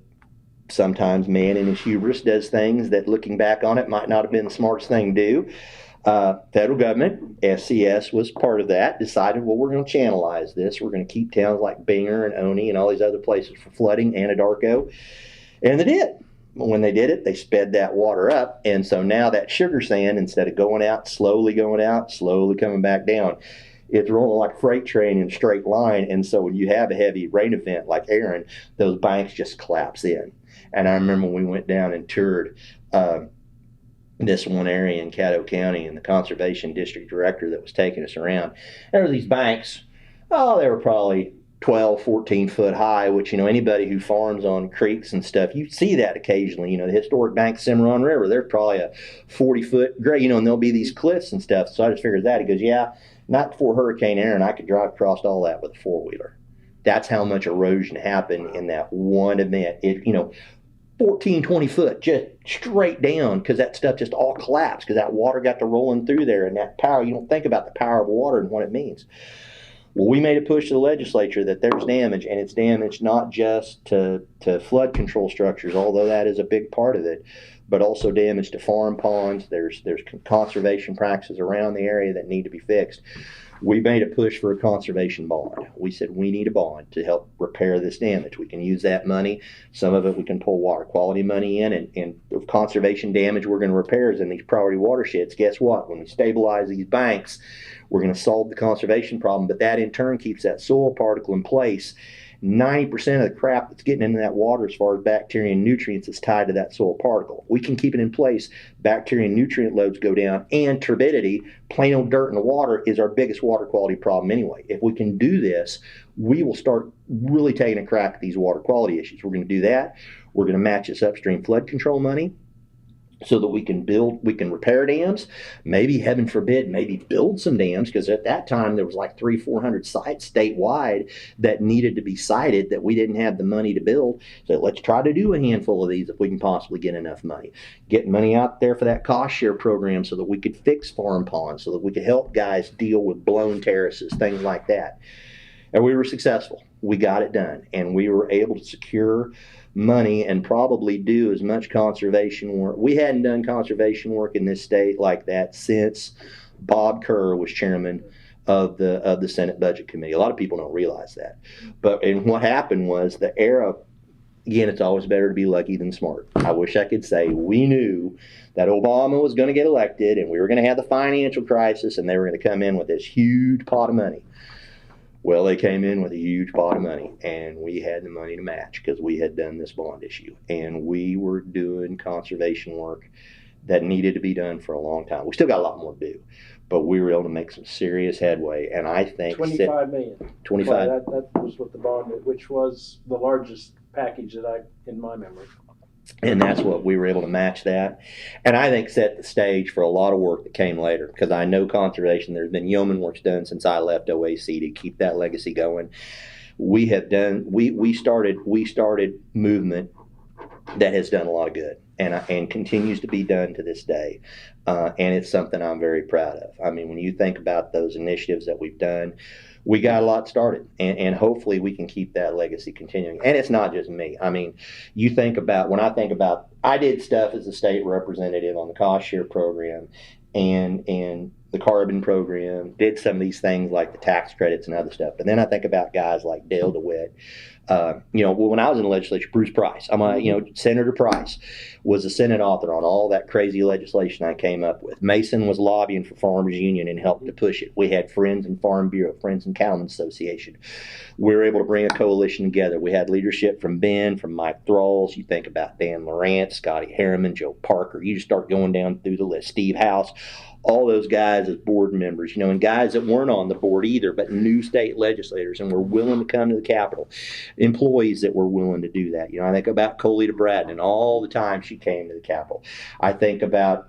sometimes man in his hubris does things that, looking back on it, might not have been the smartest thing to do. Federal government, SCS was part of that, decided, well, we're going to channelize this. We're going to keep towns like Binger and Oney and all these other places for flooding, Anadarko. And they did. When they did it, they sped that water up. And so now that sugar sand, instead of going out, slowly coming back down, it's rolling like a freight train in a straight line. And so when you have a heavy rain event like Aaron, those banks just collapse in. And I remember when we went down and toured this one area in Caddo County, and the conservation district director that was taking us around, there were these banks. Oh, they were probably 12, 14 foot high, which, anybody who farms on creeks and stuff, you see that occasionally. The historic bank, Cimarron River, they're probably a 40-foot grade, and there'll be these cliffs and stuff. So I just figured that. He goes, yeah, not before Hurricane Aaron, I could drive across all that with a four-wheeler. That's how much erosion happened in that one event. 14, 20 foot, just straight down, because that stuff just all collapsed, because that water got to rolling through there, and that power, you don't think about the power of water and what it means. Well, we made a push to the legislature that there's damage, and it's damage not just to flood control structures, although that is a big part of it, but also damage to farm ponds. There's conservation practices around the area that need to be fixed. We made a push for a conservation bond. We said we need a bond to help repair this damage. We can use that money. Some of it we can pull water quality money in, and if conservation damage we're going to repair is in these priority watersheds. Guess what? When we stabilize these banks, we're going to solve the conservation problem, but that in turn keeps that soil particle in place. 90% of the crap that's getting into that water as far as bacteria and nutrients is tied to that soil particle. We can keep it in place, bacteria and nutrient loads go down, and turbidity, plain old dirt in the water, is our biggest water quality problem anyway. If we can do this, we will start really taking a crack at these water quality issues. We're going to do that. We're going to match this upstream flood control money so that we can repair dams, maybe, heaven forbid, maybe build some dams, because at that time there was like 300-400 sites statewide that needed to be sited that we didn't have the money to build. So let's try to do a handful of these if we can possibly get enough money. Get money out there for that cost share program so that we could fix farm ponds, so that we could help guys deal with blown terraces, things like that. And we were successful. We got it done, and we were able to secure money and probably do as much conservation work. We hadn't done conservation work in this state like that since Bob Kerr was chairman of the Senate Budget Committee. A lot of people don't realize that. And what happened was the era, again, it's always better to be lucky than smart. I wish I could say we knew that Obama was going to get elected and we were going to have the financial crisis and they were going to come in with this huge pot of money. Well, they came in with a huge pot of money, and we had the money to match because we had done this bond issue, and we were doing conservation work that needed to be done for a long time. We still got a lot more to do, but we were able to make some serious headway, and I think $25 million. 25. Well, that was what the bond, which was the largest package in my memory. And that's what we were able to match that. And I think set the stage for a lot of work that came later, because I know conservation, there's been yeoman works done since I left OAC to keep that legacy going. We have done, we started movement that has done a lot of good and continues to be done to this day. And it's something I'm very proud of. I mean, when you think about those initiatives that we've done, we got a lot started, and hopefully we can keep that legacy continuing. And it's not just me. I mean, you think about, when I think about, I did stuff as a state representative on the cost share program and the carbon program, did some of these things like the tax credits and other stuff. But then I think about guys like Dale DeWitt. When I was in the legislature, Bruce Price, Senator Price was a Senate author on all that crazy legislation I came up with. Mason was lobbying for Farmers Union and helped to push it. We had friends in Farm Bureau, friends in Cattlemen's Association. We were able to bring a coalition together. We had leadership from Ben, from Mike Thralls. You think about Dan Lorance, Scotty Harriman, Joe Parker. You just start going down through the list. Steve House. All those guys as board members, and guys that weren't on the board either, but new state legislators and were willing to come to the Capitol. Employees that were willing to do that. I think about Colita Bratton and all the time she came to the Capitol. I think about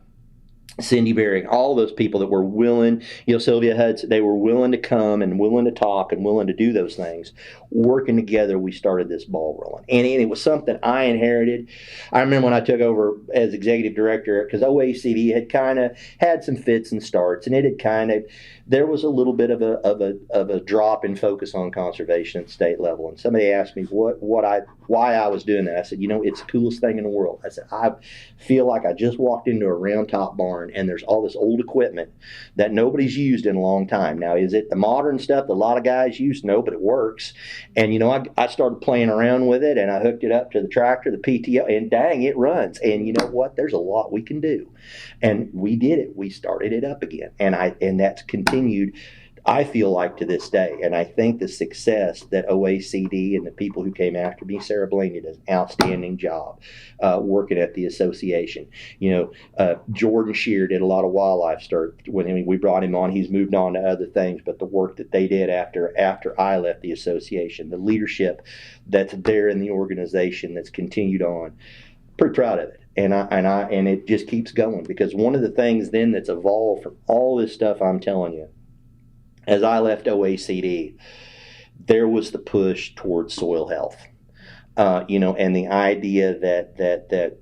Cindy Bering, all those people that were willing, Sylvia Hudson, they were willing to come and willing to talk and willing to do those things. Working together, we started this ball rolling. And it was something I inherited. I remember when I took over as executive director, because OECD had kind of had some fits and starts, and it had kind of, there was a little bit of a drop in focus on conservation at the state level. And somebody asked me why I was doing that. I said, it's the coolest thing in the world. I said, I feel like I just walked into a round top barn and there's all this old equipment that nobody's used in a long time. Now, is it the modern stuff that a lot of guys use? No, but it works. And, I started playing around with it, and I hooked it up to the tractor, the PTO, and dang, it runs. And you know what? There's a lot we can do. And we did it. We started it up again. And that's continued, I feel like, to this day. And I think the success that OECD and the people who came after me, Sarah Blaney, does an outstanding job working at the association. Jordan Shear did a lot of wildlife stuff. When we brought him on, he's moved on to other things, but the work that they did after I left the association, the leadership that's there in the organization that's continued on, pretty proud of it. And it just keeps going, because one of the things then that's evolved from all this stuff I'm telling you, as I left OECD, there was the push towards soil health, and the idea that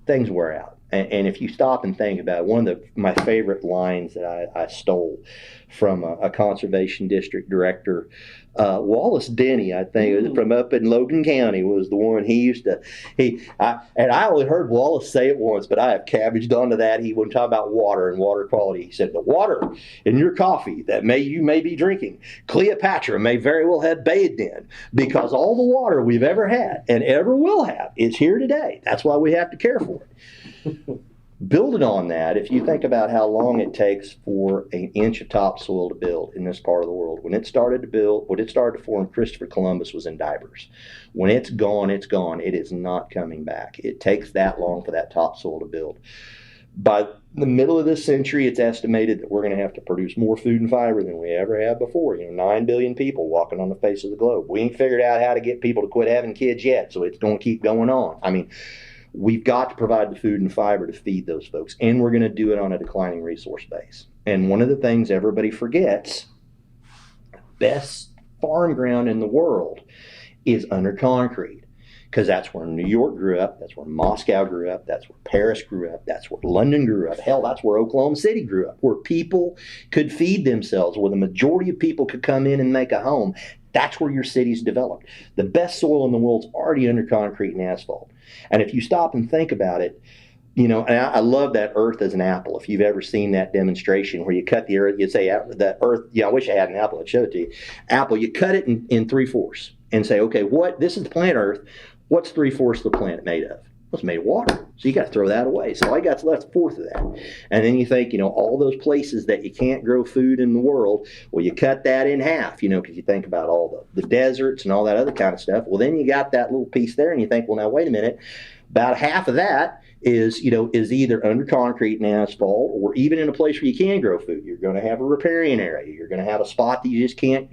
things wear out. And if you stop and think about it, one of my favorite lines that I stole from a conservation district director, Wallace Denny, I think, from up in Logan County, was the one he used to, and I only heard Wallace say it once, but I have cabbaged onto that. He would talk about water and water quality. He said, the water in your coffee that you may be drinking, Cleopatra may very well have bathed in, because all the water we've ever had and ever will have is here today. That's why we have to care for it. Building on that, if you think about how long it takes for an inch of topsoil to build in this part of the world, when it started to form, Christopher Columbus was in diapers. When it's gone, it's gone. It is not coming back. It takes that long for that topsoil to build. By the middle of this century, it's estimated that we're going to have to produce more food and fiber than we ever have before. 9 billion people walking on the face of the globe. We ain't figured out how to get people to quit having kids yet, so it's going to keep going on. We've got to provide the food and fiber to feed those folks, and we're going to do it on a declining resource base. And one of the things everybody forgets, best farm ground in the world is under concrete, because that's where New York grew up, that's where Moscow grew up, that's where Paris grew up, that's where London grew up, hell, that's where Oklahoma City grew up, where people could feed themselves, where the majority of people could come in and make a home. That's where your city's developed. The best soil in the world's already under concrete and asphalt. And if you stop and think about it, and I love that earth as an apple. If you've ever seen that demonstration where you cut the earth, you say the earth, I wish I had an apple, I'd show it to you. Apple, you cut it in 3/4 and say, okay, this is the planet Earth. What's 3/4 of the planet made of? Well, it's made of water. So you got to throw that away. So all you got's left 1/4 of that. And then you think, all those places that you can't grow food in the world, well, you cut that in half, because you think about all the deserts and all that other kind of stuff. Well, then you got that little piece there, and you think, well, now wait a minute, about half of that is either under concrete and asphalt, or even in a place where you can grow food. You're going to have a riparian area. You're going to have a spot that you just can't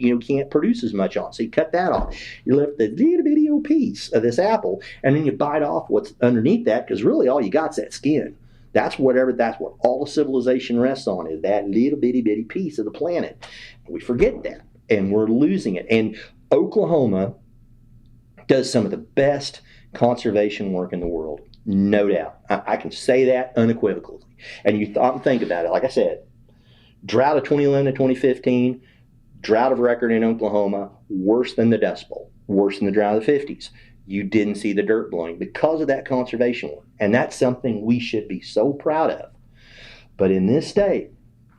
produce as much on. So you cut that off. You lift the little bitty old piece of this apple, and then you bite off what's underneath that, because really all you got's that skin. That's what all civilization rests on, is that little bitty piece of the planet. We forget that, and we're losing it. And Oklahoma does some of the best conservation work in the world. No doubt. I can say that unequivocally. And you thought and think about it. Like I said, drought of 2011 to 2015, drought of record in Oklahoma, worse than the Dust Bowl, worse than the drought of the 50s. You didn't see the dirt blowing because of that conservation work. And that's something we should be so proud of. But in this state,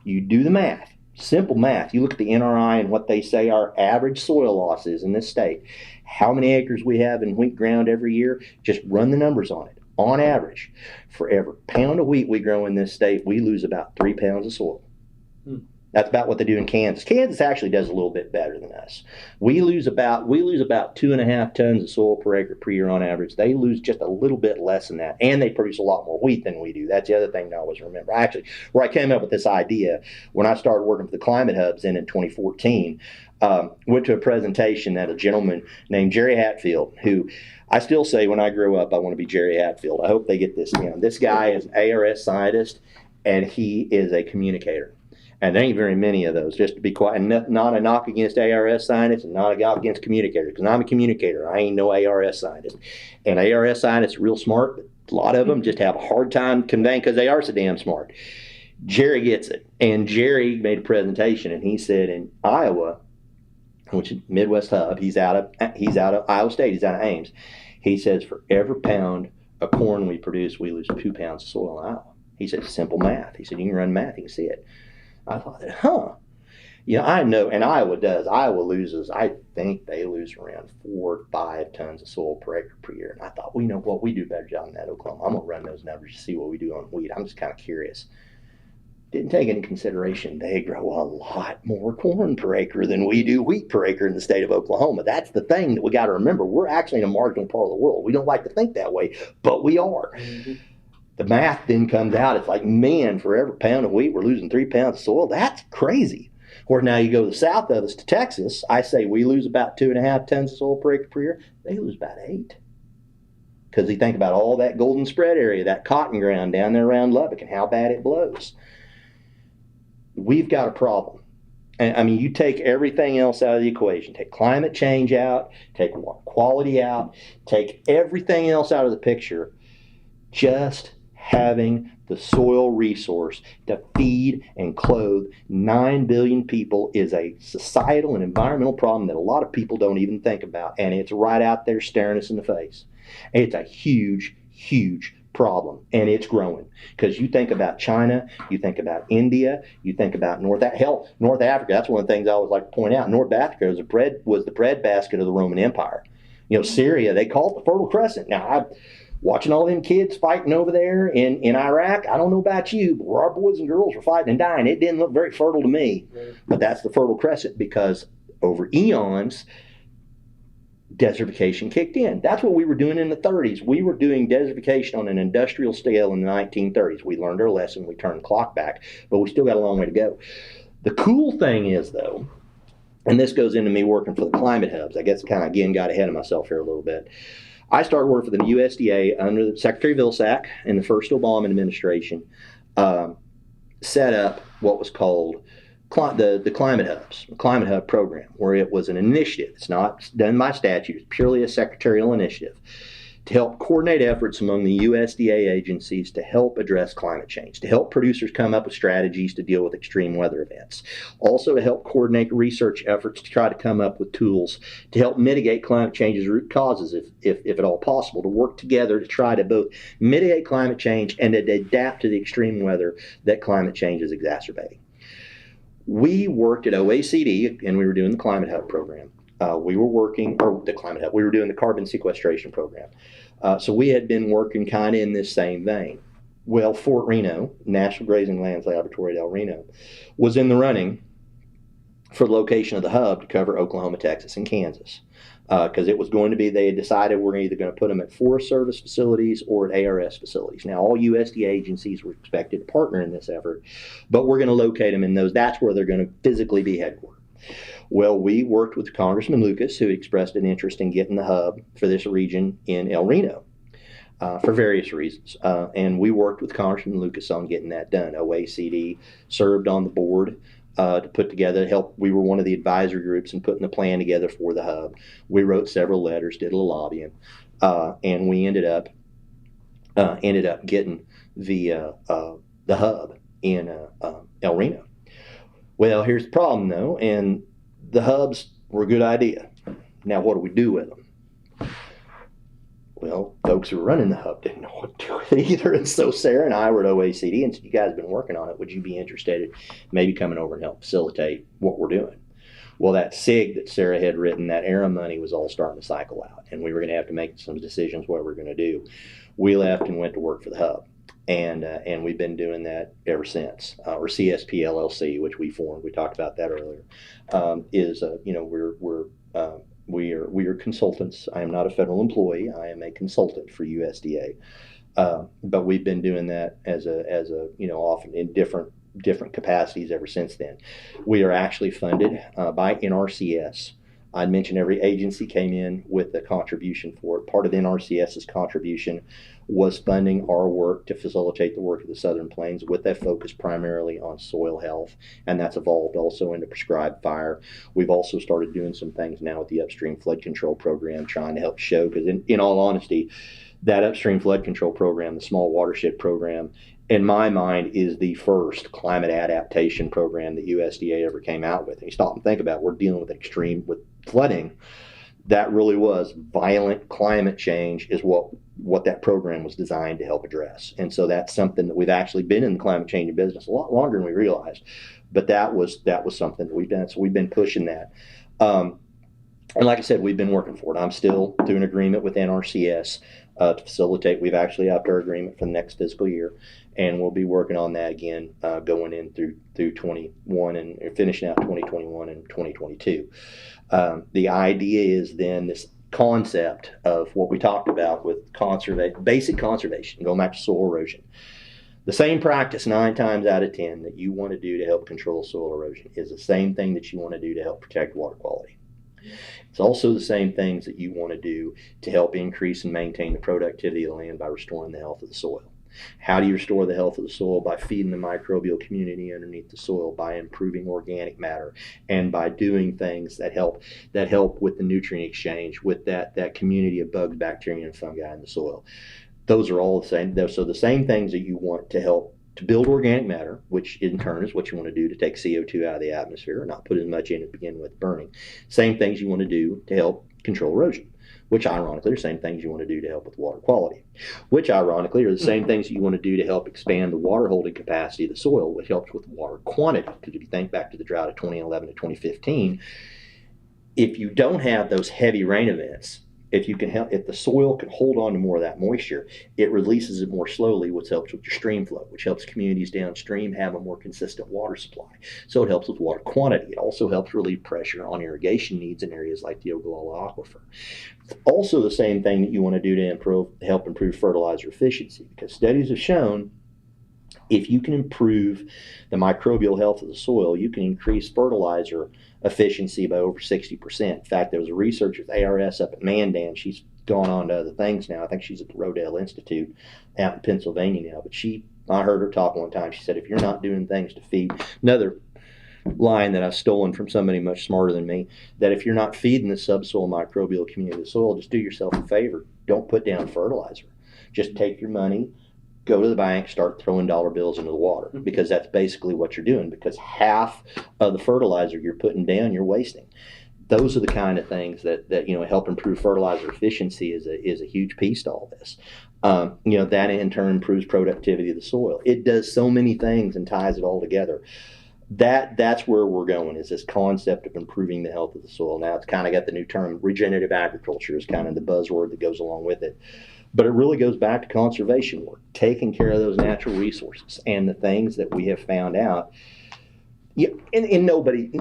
you do the math, simple math. You look at the NRI and what they say our average soil loss is in this state, how many acres we have in wheat ground every year, just run the numbers on it. On average, for every pound of wheat we grow in this state, we lose about 3 pounds of soil. That's about what they do in Kansas. Kansas actually does a little bit better than us. We lose about 2.5 tons of soil per acre per year on average. They lose just a little bit less than that, and they produce a lot more wheat than we do. That's the other thing to always remember. Actually, where I came up with this idea when I started working for the Climate Hubs in 2014, went to a presentation at a gentleman named Jerry Hatfield, who I still say when I grow up, I want to be Jerry Hatfield. I hope they get this down. This guy is an ARS scientist, and he is a communicator. And there ain't very many of those, just to be quiet. And not a knock against ARS scientists and not a knock against communicators, because I'm a communicator. I ain't no ARS scientist. And ARS scientists are real smart, but a lot of them just have a hard time conveying because they are so damn smart. Jerry gets it. And Jerry made a presentation, and he said in Iowa, which is Midwest Hub, he's out of Iowa State, he's out of Ames. He says for every pound of corn we produce, we lose 2 pounds of soil in Iowa. He said simple math. He said you can run math, you can see it. I thought, I know, and Iowa does. Iowa loses, I think they lose around 4 or 5 tons of soil per acre per year. And I thought, you know what, we do a better job than that, Oklahoma. I'm going to run those numbers to see what we do on wheat. I'm just kind of curious. Didn't take into consideration they grow a lot more corn per acre than we do wheat per acre in the state of Oklahoma. That's the thing that we got to remember. We're actually in a marginal part of the world. We don't like to think that way, but we are. Mm-hmm. The math then comes out. It's like, man, for every pound of wheat, we're losing 3 pounds of soil. That's crazy. Or now you go to the south of us to Texas. I say we lose about 2.5 tons of soil per acre per year. They lose about 8. Because you think about all that golden spread area, that cotton ground down there around Lubbock and how bad it blows. We've got a problem. And I mean, you take everything else out of the equation. Take climate change out, take water quality out, take everything else out of the picture. Just having the soil resource to feed and clothe 9 billion people is a societal and environmental problem that a lot of people don't even think about. And it's right out there staring us in the face. It's a huge, huge problem, and it's growing. Because you think about China, you think about India, you think about North Africa. That's one of the things I always like to point out. North Africa was the bread basket of the Roman Empire. Syria, they call it the Fertile Crescent. Now, watching all them kids fighting over there in Iraq, I don't know about you, but where our boys and girls were fighting and dying, it didn't look very fertile to me. But that's the Fertile Crescent, because over eons, desertification kicked in. That's what we were doing in the 30s. We were doing desertification on an industrial scale in the 1930s. We learned our lesson. We turned the clock back, but we still got a long way to go. The cool thing is, though, and this goes into me working for the climate hubs. I guess kind of, again, got ahead of myself here a little bit. I started working for the USDA under Secretary Vilsack in the first Obama administration, set up what was called the Climate Hubs, the Climate Hub program, where it was an initiative. It's not done by statute. It's purely a secretarial initiative to help coordinate efforts among the USDA agencies to help address climate change, to help producers come up with strategies to deal with extreme weather events. Also to help coordinate research efforts to try to come up with tools to help mitigate climate change's root causes, if at all possible, to work together to try to both mitigate climate change and to adapt to the extreme weather that climate change is exacerbating. We worked at OECD, and we were doing the Climate Hub program. We were doing the carbon sequestration program. So we had been working kind of in this same vein. Well, Fort Reno, National Grazing Lands Laboratory at El Reno, was in the running for the location of the hub to cover Oklahoma, Texas, and Kansas. Because it was going to be, they had decided we're either going to put them at Forest Service facilities or at ARS facilities. Now, all USDA agencies were expected to partner in this effort, but we're going to locate them in those. That's where they're going to physically be headquartered. Well, we worked with Congressman Lucas, who expressed an interest in getting the hub for this region in El Reno for various reasons. And we worked with Congressman Lucas on getting that done. OECD served on the board to put together, we were one of the advisory groups in putting the plan together for the hub. We wrote several letters, did a little lobbying, and we ended up getting the hub in El Reno. Well, here's the problem, though, and the hubs were a good idea. Now, what do we do with them? Well, folks who were running the hub didn't know what to do with it either. And so Sarah and I were at OECD and said, you guys have been working on it. Would you be interested in maybe coming over and help facilitate what we're doing? Well, that SIG that Sarah had written, that ERA money was all starting to cycle out. And we were going to have to make some decisions what we're going to do. We left and went to work for the hub. And we've been doing that ever since. Or CSP LLC, which we formed. We talked about that earlier. We are consultants. I am not a federal employee. I am a consultant for USDA. But we've been doing that as a often in different capacities ever since then. We are actually funded by NRCS I mentioned every agency came in with a contribution for it. Part of NRCS's contribution was funding our work to facilitate the work of the Southern Plains with that focus primarily on soil health, and that's evolved also into prescribed fire. We've also started doing some things now with the upstream flood control program, trying to help show, because in all honesty, that upstream flood control program, the small watershed program, in my mind, is the first climate adaptation program that USDA ever came out with. And you stop and think about it, we're dealing with with flooding. That really was violent climate change is what that program was designed to help address. And so that's something that we've actually been in the climate change business a lot longer than we realized. But that was something that we've done. So we've been pushing that. And like I said, we've been working for it. I'm still doing an agreement with NRCS to facilitate. We've actually upped our agreement for the next fiscal year, and we'll be working on that again going in through 21 and finishing out 2021 and 2022. The idea is then this concept of what we talked about with basic conservation, going back to soil erosion. The same practice 9 times out of 10 that you want to do to help control soil erosion is the same thing that you want to do to help protect water quality. It's also the same things that you want to do to help increase and maintain the productivity of the land by restoring the health of the soil. How do you restore the health of the soil? By feeding the microbial community underneath the soil, by improving organic matter, and by doing things that help with the nutrient exchange with that community of bugs, bacteria, and fungi in the soil. Those are all the same. So the same things that you want to help to build organic matter, which in turn is what you want to do to take CO2 out of the atmosphere and not put as much in to begin with burning. Same things you want to do to help control erosion, which ironically are the same things you want to do to help with water quality, which ironically are the same things that you want to do to help expand the water holding capacity of the soil, which helps with water quantity. Because if you think back to the drought of 2011 to 2015, if you don't have those heavy rain events, if the soil can hold on to more of that moisture, it releases it more slowly, which helps with your stream flow, which helps communities downstream have a more consistent water supply. So it helps with water quantity. It also helps relieve pressure on irrigation needs in areas like the Ogallala Aquifer. It's also the same thing that you want to do to help improve fertilizer efficiency, because studies have shown if you can improve the microbial health of the soil, you can increase fertilizer efficiency by over 60%. In fact, there was a researcher with ARS up at Mandan. She's gone on to other things now. I think she's at the Rodale Institute out in Pennsylvania now. But I heard her talk one time. She said, if you're not doing things to feed, another line that I've stolen from somebody much smarter than me, that if you're not feeding the subsoil microbial community of the soil, just do yourself a favor. Don't put down fertilizer. Just take your money, go to the bank, start throwing dollar bills into the water, because that's basically what you're doing, because half of the fertilizer you're putting down, you're wasting. Those are the kind of things that help improve fertilizer efficiency is a huge piece to all this. That in turn improves productivity of the soil. It does so many things and ties it all together. That's where we're going, is this concept of improving the health of the soil. Now it's kind of got the new term, regenerative agriculture is kind of the buzzword that goes along with it. But it really goes back to conservation work, taking care of those natural resources and the things that we have found out. And nobody,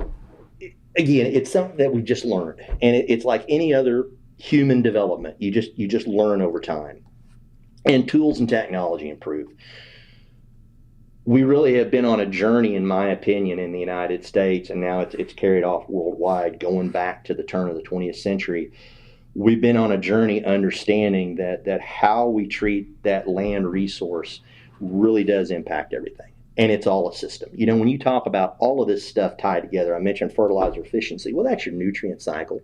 again, it's something that we just learned. And it's like any other human development. You just learn over time. And tools and technology improve. We really have been on a journey, in my opinion, in the United States, and now it's carried off worldwide, going back to the turn of the 20th century. We've been on a journey understanding that how we treat that land resource really does impact everything. And it's all a system. When you talk about all of this stuff tied together, I mentioned fertilizer efficiency. Well, that's your nutrient cycle.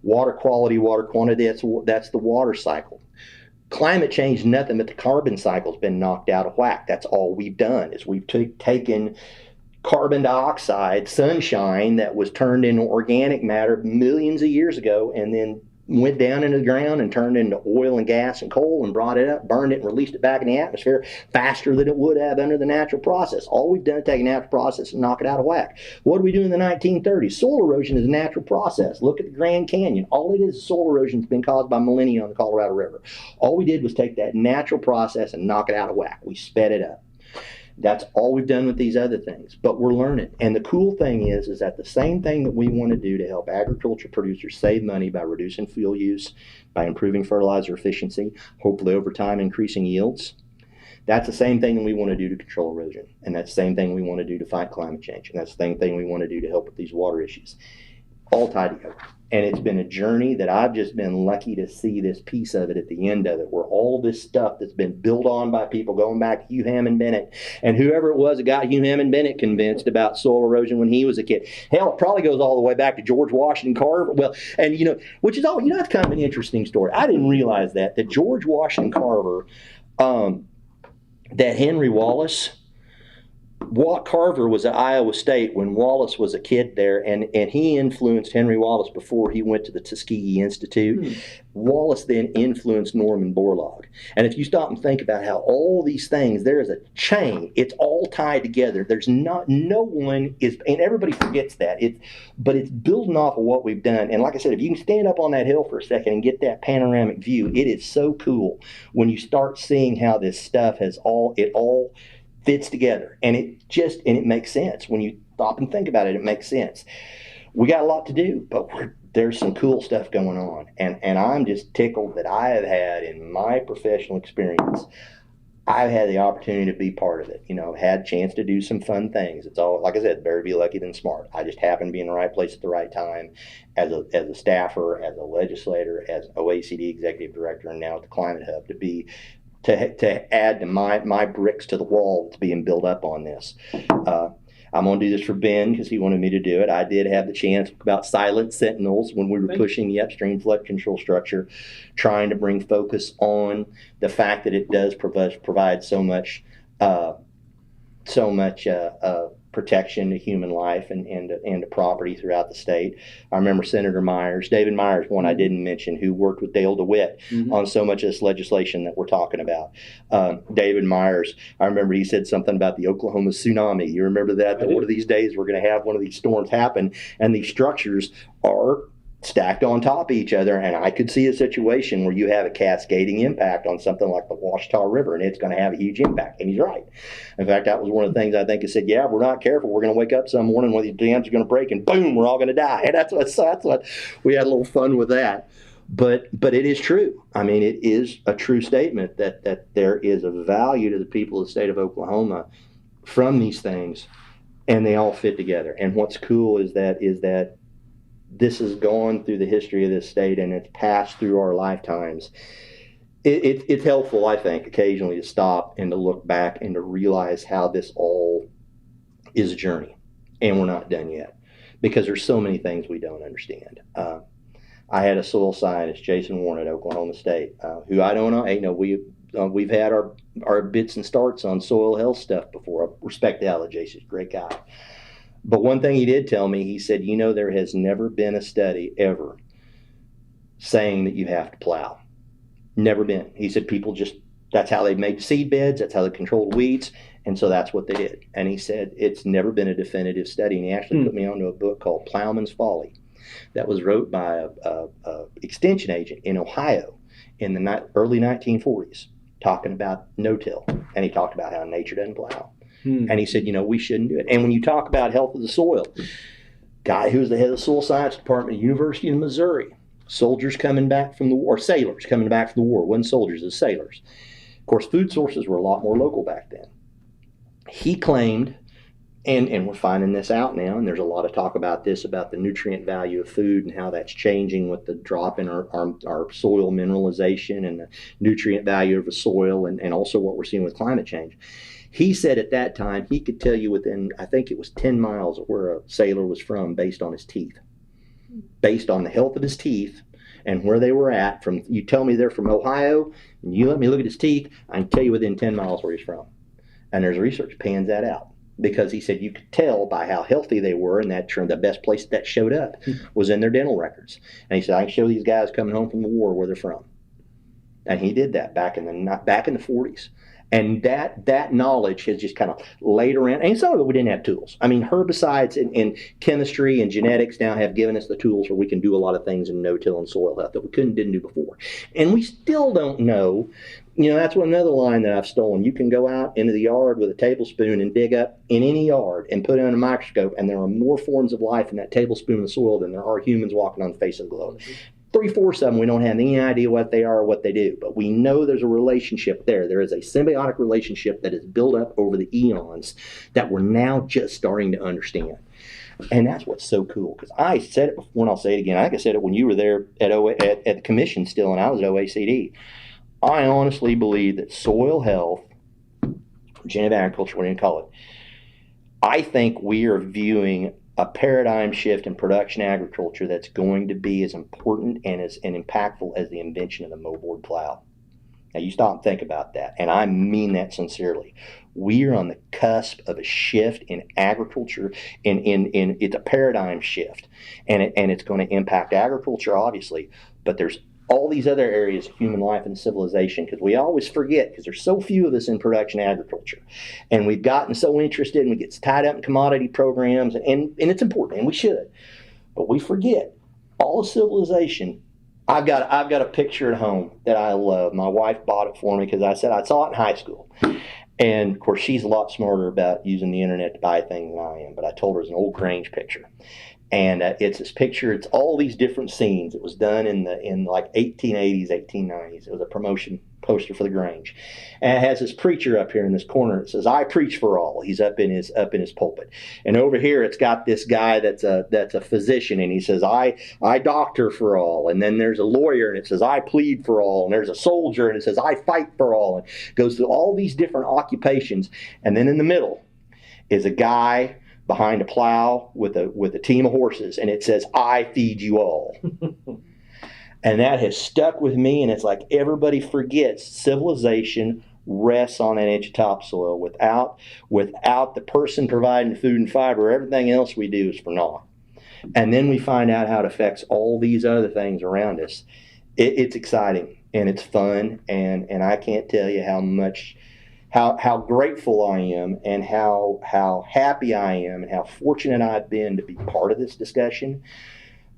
Water quality, water quantity, that's the water cycle. Climate change, nothing but the carbon cycle's been knocked out of whack. That's all we've done is we've taken carbon dioxide, sunshine that was turned into organic matter millions of years ago, and then went down into the ground and turned into oil and gas and coal and brought it up, burned it, and released it back in the atmosphere faster than it would have under the natural process. All we've done is take a natural process and knock it out of whack. What did we do in the 1930s? Soil erosion is a natural process. Look at the Grand Canyon. All it is soil erosion has been caused by millennia on the Colorado River. All we did was take that natural process and knock it out of whack. We sped it up. That's all we've done with these other things, but we're learning. And the cool thing is that the same thing that we want to do to help agriculture producers save money by reducing fuel use, by improving fertilizer efficiency, hopefully over time increasing yields, that's the same thing that we want to do to control erosion. And that's the same thing we want to do to fight climate change. And that's the same thing we want to do to help with these water issues. All tied together. And it's been a journey that I've just been lucky to see this piece of it at the end of it, where all this stuff that's been built on by people going back to Hugh Hammond Bennett and whoever it was that got Hugh Hammond Bennett convinced about soil erosion when he was a kid. Hell, it probably goes all the way back to George Washington Carver. Well, and which is all, that's kind of an interesting story. I didn't realize that George Washington Carver, that Henry Wallace, Carver was at Iowa State when Wallace was a kid there, and he influenced Henry Wallace before he went to the Tuskegee Institute. Wallace then influenced Norman Borlaug. And if you stop and think about how all these things, there is a chain. It's all tied together. There's no one is, and everybody forgets that. But it's building off of what we've done. And like I said, if you can stand up on that hill for a second and get that panoramic view, it is so cool when you start seeing how this stuff it all fits together, and it makes sense. When you stop and think about it, it makes sense. We got a lot to do, but there's some cool stuff going on, and I'm just tickled that I have had, in my professional experience, I've had the opportunity to be part of it. I've had a chance to do some fun things. It's all, like I said, better be lucky than smart. I just happened to be in the right place at the right time as a staffer, as a legislator, as an OECD executive director, and now at the Climate Hub to add to my bricks to the wall that's being built up on this. I'm going to do this for Ben because he wanted me to do it. I did have the chance about silent sentinels when we were pushing the upstream flood control structure, trying to bring focus on the fact that it does provide so much protection to human life and to property throughout the state. I remember Senator David Myers, one I didn't mention, who worked with Dale DeWitt on so much of this legislation that we're talking about. David Myers, I remember he said something about the Oklahoma tsunami. You remember that one of these days we're going to have one of these storms happen, and these structures are stacked on top of each other, and I could see a situation where you have a cascading impact on something like the Ouachita River, and it's going to have a huge impact. And he's right. In fact, that was one of the things I think he said, yeah, if we're not careful, we're going to wake up some morning when these dams are going to break, and boom, we're all going to die. And that's what we had a little fun with that. But it is true. I mean, it is a true statement that there is a value to the people of the state of Oklahoma from these things, and they all fit together. And what's cool is that this has gone through the history of this state, and it's passed through our lifetimes. It's helpful, I think, occasionally to stop and to look back and to realize how this all is a journey, and we're not done yet, because there's so many things we don't understand. I had a soil scientist, Jason Warren at Oklahoma State, who I don't know. We've had our bits and starts on soil health stuff before. I respect Ella. Jason's a great guy. But one thing he did tell me, he said, there has never been a study ever saying that you have to plow. Never been. He said that's how they made seed beds, that's how they controlled weeds, and so that's what they did. And he said it's never been a definitive study, and he actually put me onto a book called Plowman's Folly that was wrote by a extension agent in Ohio in the early 1940s, talking about no-till, and he talked about how nature doesn't plow. And he said, we shouldn't do it. And when you talk about health of the soil, guy who was the head of the soil science department at University of Missouri, sailors coming back from the war, wasn't soldiers, it was sailors. Of course, food sources were a lot more local back then. He claimed, and we're finding this out now, and there's a lot of talk about this, about the nutrient value of food and how that's changing with the drop in our soil mineralization and the nutrient value of the soil, and also what we're seeing with climate change. He said at that time he could tell you within, I think it was 10 miles of where a sailor was from based on his teeth. Based on the health of his teeth and where they were at. You tell me they're from Ohio, and you let me look at his teeth, I can tell you within 10 miles where he's from. And there's research pans that out. Because he said you could tell by how healthy they were, and the best place that showed up was in their dental records. And he said, I can show these guys coming home from the war where they're from. And he did that back in the 40s. And that knowledge has just kind of laid around. And some of it we didn't have tools. I mean, herbicides and chemistry and genetics now have given us the tools where we can do a lot of things in no-till and soil health that we didn't do before. And we still don't know. That's another line that I've stolen. You can go out into the yard with a tablespoon and dig up in any yard and put it under a microscope, and there are more forms of life in that tablespoon of soil than there are humans walking on the face of the globe. 3/4 of them, we don't have any idea what they are or what they do, but we know there's a relationship there. There is a symbiotic relationship that is built up over the eons that we're now just starting to understand. And that's what's so cool, because I said it before and I'll say it again. I think I said it when you were there at the commission still, and I was at OECD. I honestly believe that soil health, regenerative agriculture, whatever you call it, I think we are viewing a paradigm shift in production agriculture that's going to be as important and as impactful as the invention of the moldboard plow. Now you stop and think about that, and I mean that sincerely. We are on the cusp of a shift in agriculture, in it's a paradigm shift, and it's going to impact agriculture, obviously, but there's all these other areas of human life and civilization, because we always forget, because there's so few of us in production agriculture, and we've gotten so interested and we get tied up in commodity programs, and it's important, and we should, but we forget all of civilization. I've got a picture at home that I love. My wife bought it for me because I said I saw it in high school. And of course, she's a lot smarter about using the internet to buy things than I am. But I told her it's an old Grange picture. And it's this picture. It's all these different scenes. It was done in like 1880s, 1890s. It was a promotion poster for the Grange, and it has this preacher up here in this corner. It says, "I preach for all." He's up in his pulpit, and over here it's got this guy that's a physician, and he says, "I doctor for all." And then there's a lawyer, and it says, "I plead for all." And there's a soldier, and it says, "I fight for all." And it goes through all these different occupations, and then in the middle is a guy behind a plow with a team of horses, and it says, "I feed you all." And that has stuck with me, and it's like everybody forgets civilization rests on an inch of topsoil. Without the person providing food and fiber, everything else we do is for naught. And then we find out how it affects all these other things around us. It's exciting, and it's fun, and I can't tell you how grateful I am, and how happy I am, and how fortunate I've been to be part of this discussion.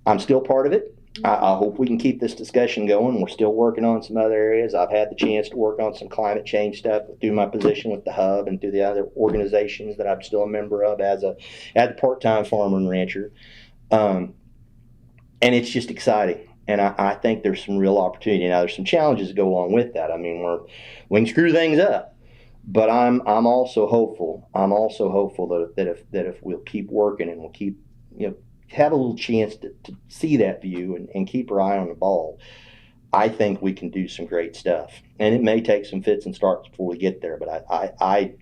I'm still part of it. I hope we can keep this discussion going. We're still working on some other areas. I've had the chance to work on some climate change stuff through my position with the Hub and through the other organizations that I'm still a member of as a part-time farmer and rancher. And it's just exciting. And I think there's some real opportunity. Now, there's some challenges that go along with that. I mean, we can screw things up. But I'm also hopeful. I'm also hopeful that if we'll keep working and we'll keep, have a little chance to see that view and keep our eye on the ball, I think we can do some great stuff. And it may take some fits and starts before we get there, but I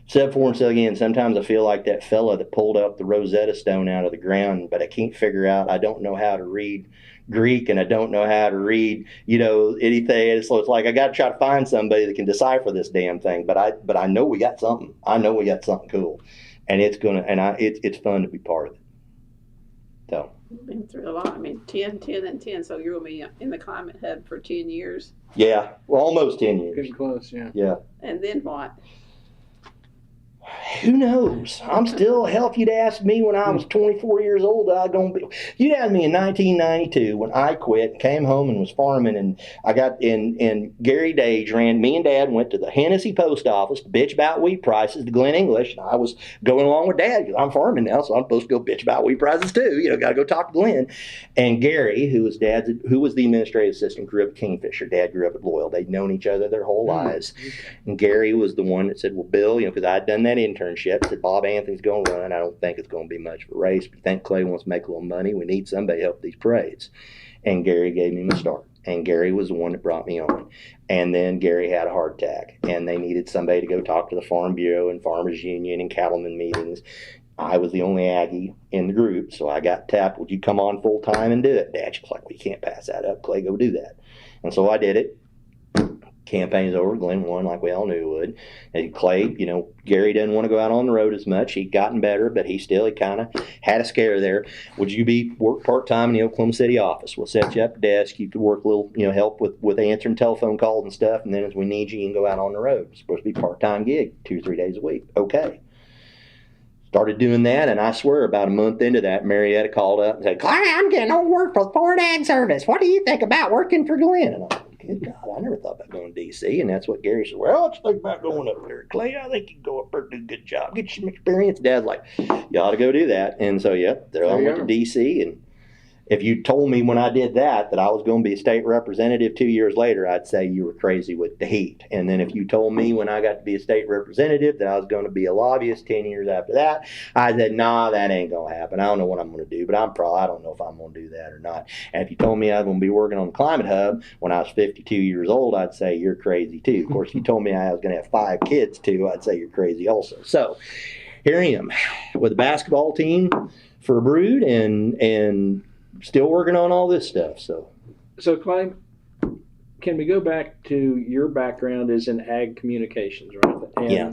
said before and said again, sometimes I feel like that fella that pulled up the Rosetta Stone out of the ground, but I can't figure out, I don't know how to read Greek, and I don't know how to read, anything. So it's like I got to try to find somebody that can decipher this damn thing. But I know we got something. I know we got something cool, and it's fun to be part of it. So you've been through a lot. I mean, 10, and 10. So you're gonna be in the climate hub for 10 years. Yeah, well, almost 10 years. Getting close, yeah. Yeah. And then what? Who knows? I'm still, hell, if you'd asked me when I was 24 years old, you'd asked me in 1992 when I quit and came home and was farming, and I got in Gary Dage me and Dad went to the Hennessy post office to bitch about wheat prices to Glenn English, and I was going along with Dad because I'm farming now, so I'm supposed to go bitch about wheat prices too. Got to go talk to Glenn. And Gary, who was the administrative assistant, grew up at Kingfisher. Dad grew up at Loyal. They'd known each other their whole lives. And Gary was the one that said, "Well, Bill, because I'd done that internship, said Bob Anthony's going to run. I don't think it's going to be much of a race, but I think Clay wants to make a little money. We need somebody to help these parades." And Gary gave me my start. And Gary was the one that brought me on. And then Gary had a heart attack, and they needed somebody to go talk to the Farm Bureau and Farmers Union and cattlemen meetings. I was the only Aggie in the group, so I got tapped. "Would you come on full time and do it?" Dad was like, "We can't pass that up, Clay. Go do that." And so I did it. Campaign's over. Glenn won, like we all knew he would. And Clay, Gary didn't want to go out on the road as much. He'd gotten better, but he kind of had a scare there. "Would you work part-time in the Oklahoma City office? We'll set you up a desk. You could work a little, help with answering telephone calls and stuff. And then as we need you can go out on the road." It's supposed to be a part-time gig, 2 or 3 days a week. Okay. Started doing that, and I swear about a month into that, Marietta called up and said, "Clay, I'm getting on work for the Foreign Ag Service. What do you think about working for Glenn?" And I'm like, "Good God, I never thought about going to D.C. And that's what Gary said. "Well, let's think about going up there, Clay. I think you can go up there and do a good job. Get you some experience." Dad's like, "You ought to go do that." And so, there I went to D.C. and If you told me when I did that I was going to be a state representative 2 years later, I'd say you were crazy with the heat. And then if you told me when I got to be a state representative that I was going to be a lobbyist 10 years after that, I said, nah, that ain't going to happen. I don't know what I'm going to do, but I don't know if I'm going to do that or not. And if you told me I was going to be working on the Climate Hub when I was 52 years old, I'd say you're crazy too. Of course, if you told me I was going to have 5 kids too, I'd say you're crazy also. So here I am with a basketball team for a brood and still working on all this stuff. So Clay, can we go back to your background is in ag communications, right? And, yeah.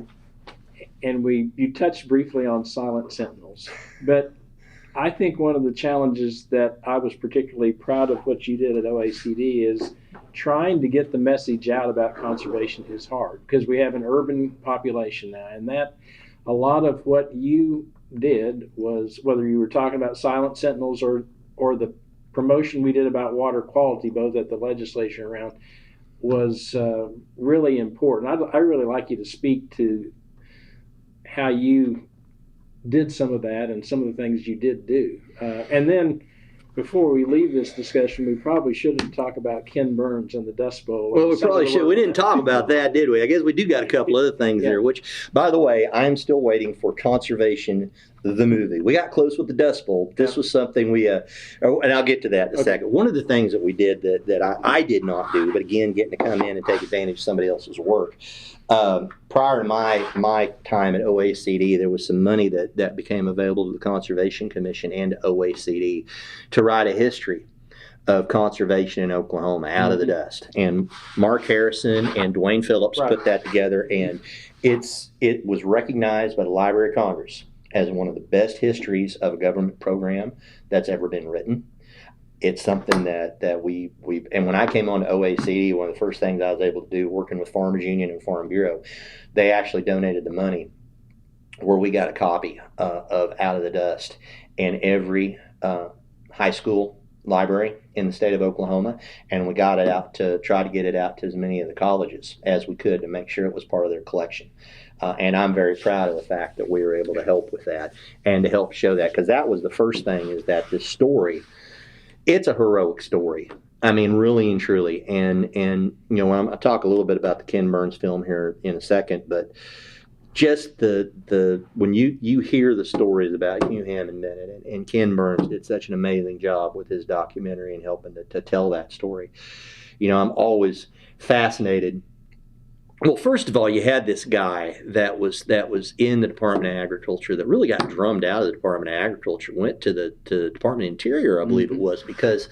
And you touched briefly on silent sentinels, but I think one of the challenges that I was particularly proud of what you did at OACD is trying to get the message out about conservation is hard because we have an urban population now, and that a lot of what you did was, whether you were talking about silent sentinels or the promotion we did about water quality, both at the legislature around, was really important. I really like you to speak to how you did some of that and some of the things you did do. And then before we leave this discussion, we probably shouldn't talk about Ken Burns and the Dust Bowl. Well, we probably should. We didn't talk about that, did we? I guess we do got a couple other things there, which, by the way, I'm still waiting for Conservation, the movie. We got close with the Dust Bowl. This was something we, and I'll get to that in a second. One of the things that we did that I did not do, but again, getting to come in and take advantage of somebody else's work. Prior to my time at OACD, there was some money that became available to the Conservation Commission and to OACD to write a history of conservation in Oklahoma out of the dust. And Mark Harrison and Dwayne Phillips put that together, and it was recognized by the Library of Congress as one of the best histories of a government program that's ever been written. It's something that we and when I came on to OACD, one of the first things I was able to do, working with Farmers Union and Farm Bureau, they actually donated the money where we got a copy of Out of the Dust in every high school library in the state of Oklahoma, and we got it out to try to get it out to as many of the colleges as we could to make sure it was part of their collection. And I'm very proud of the fact that we were able to help with that and to help show that, because that was the first thing, is that this story, it's a heroic story. I mean, really and truly. And you know, I'll talk a little bit about the Ken Burns film here in a second, but just the when you hear the stories about Hugh Hammond Bennett and Ken Burns did such an amazing job with his documentary and helping to tell that story. You know, I'm always fascinated. Well, first of all, you had this guy that was in the Department of Agriculture that really got drummed out of the Department of Agriculture, went to the Department of Interior, I believe it was, because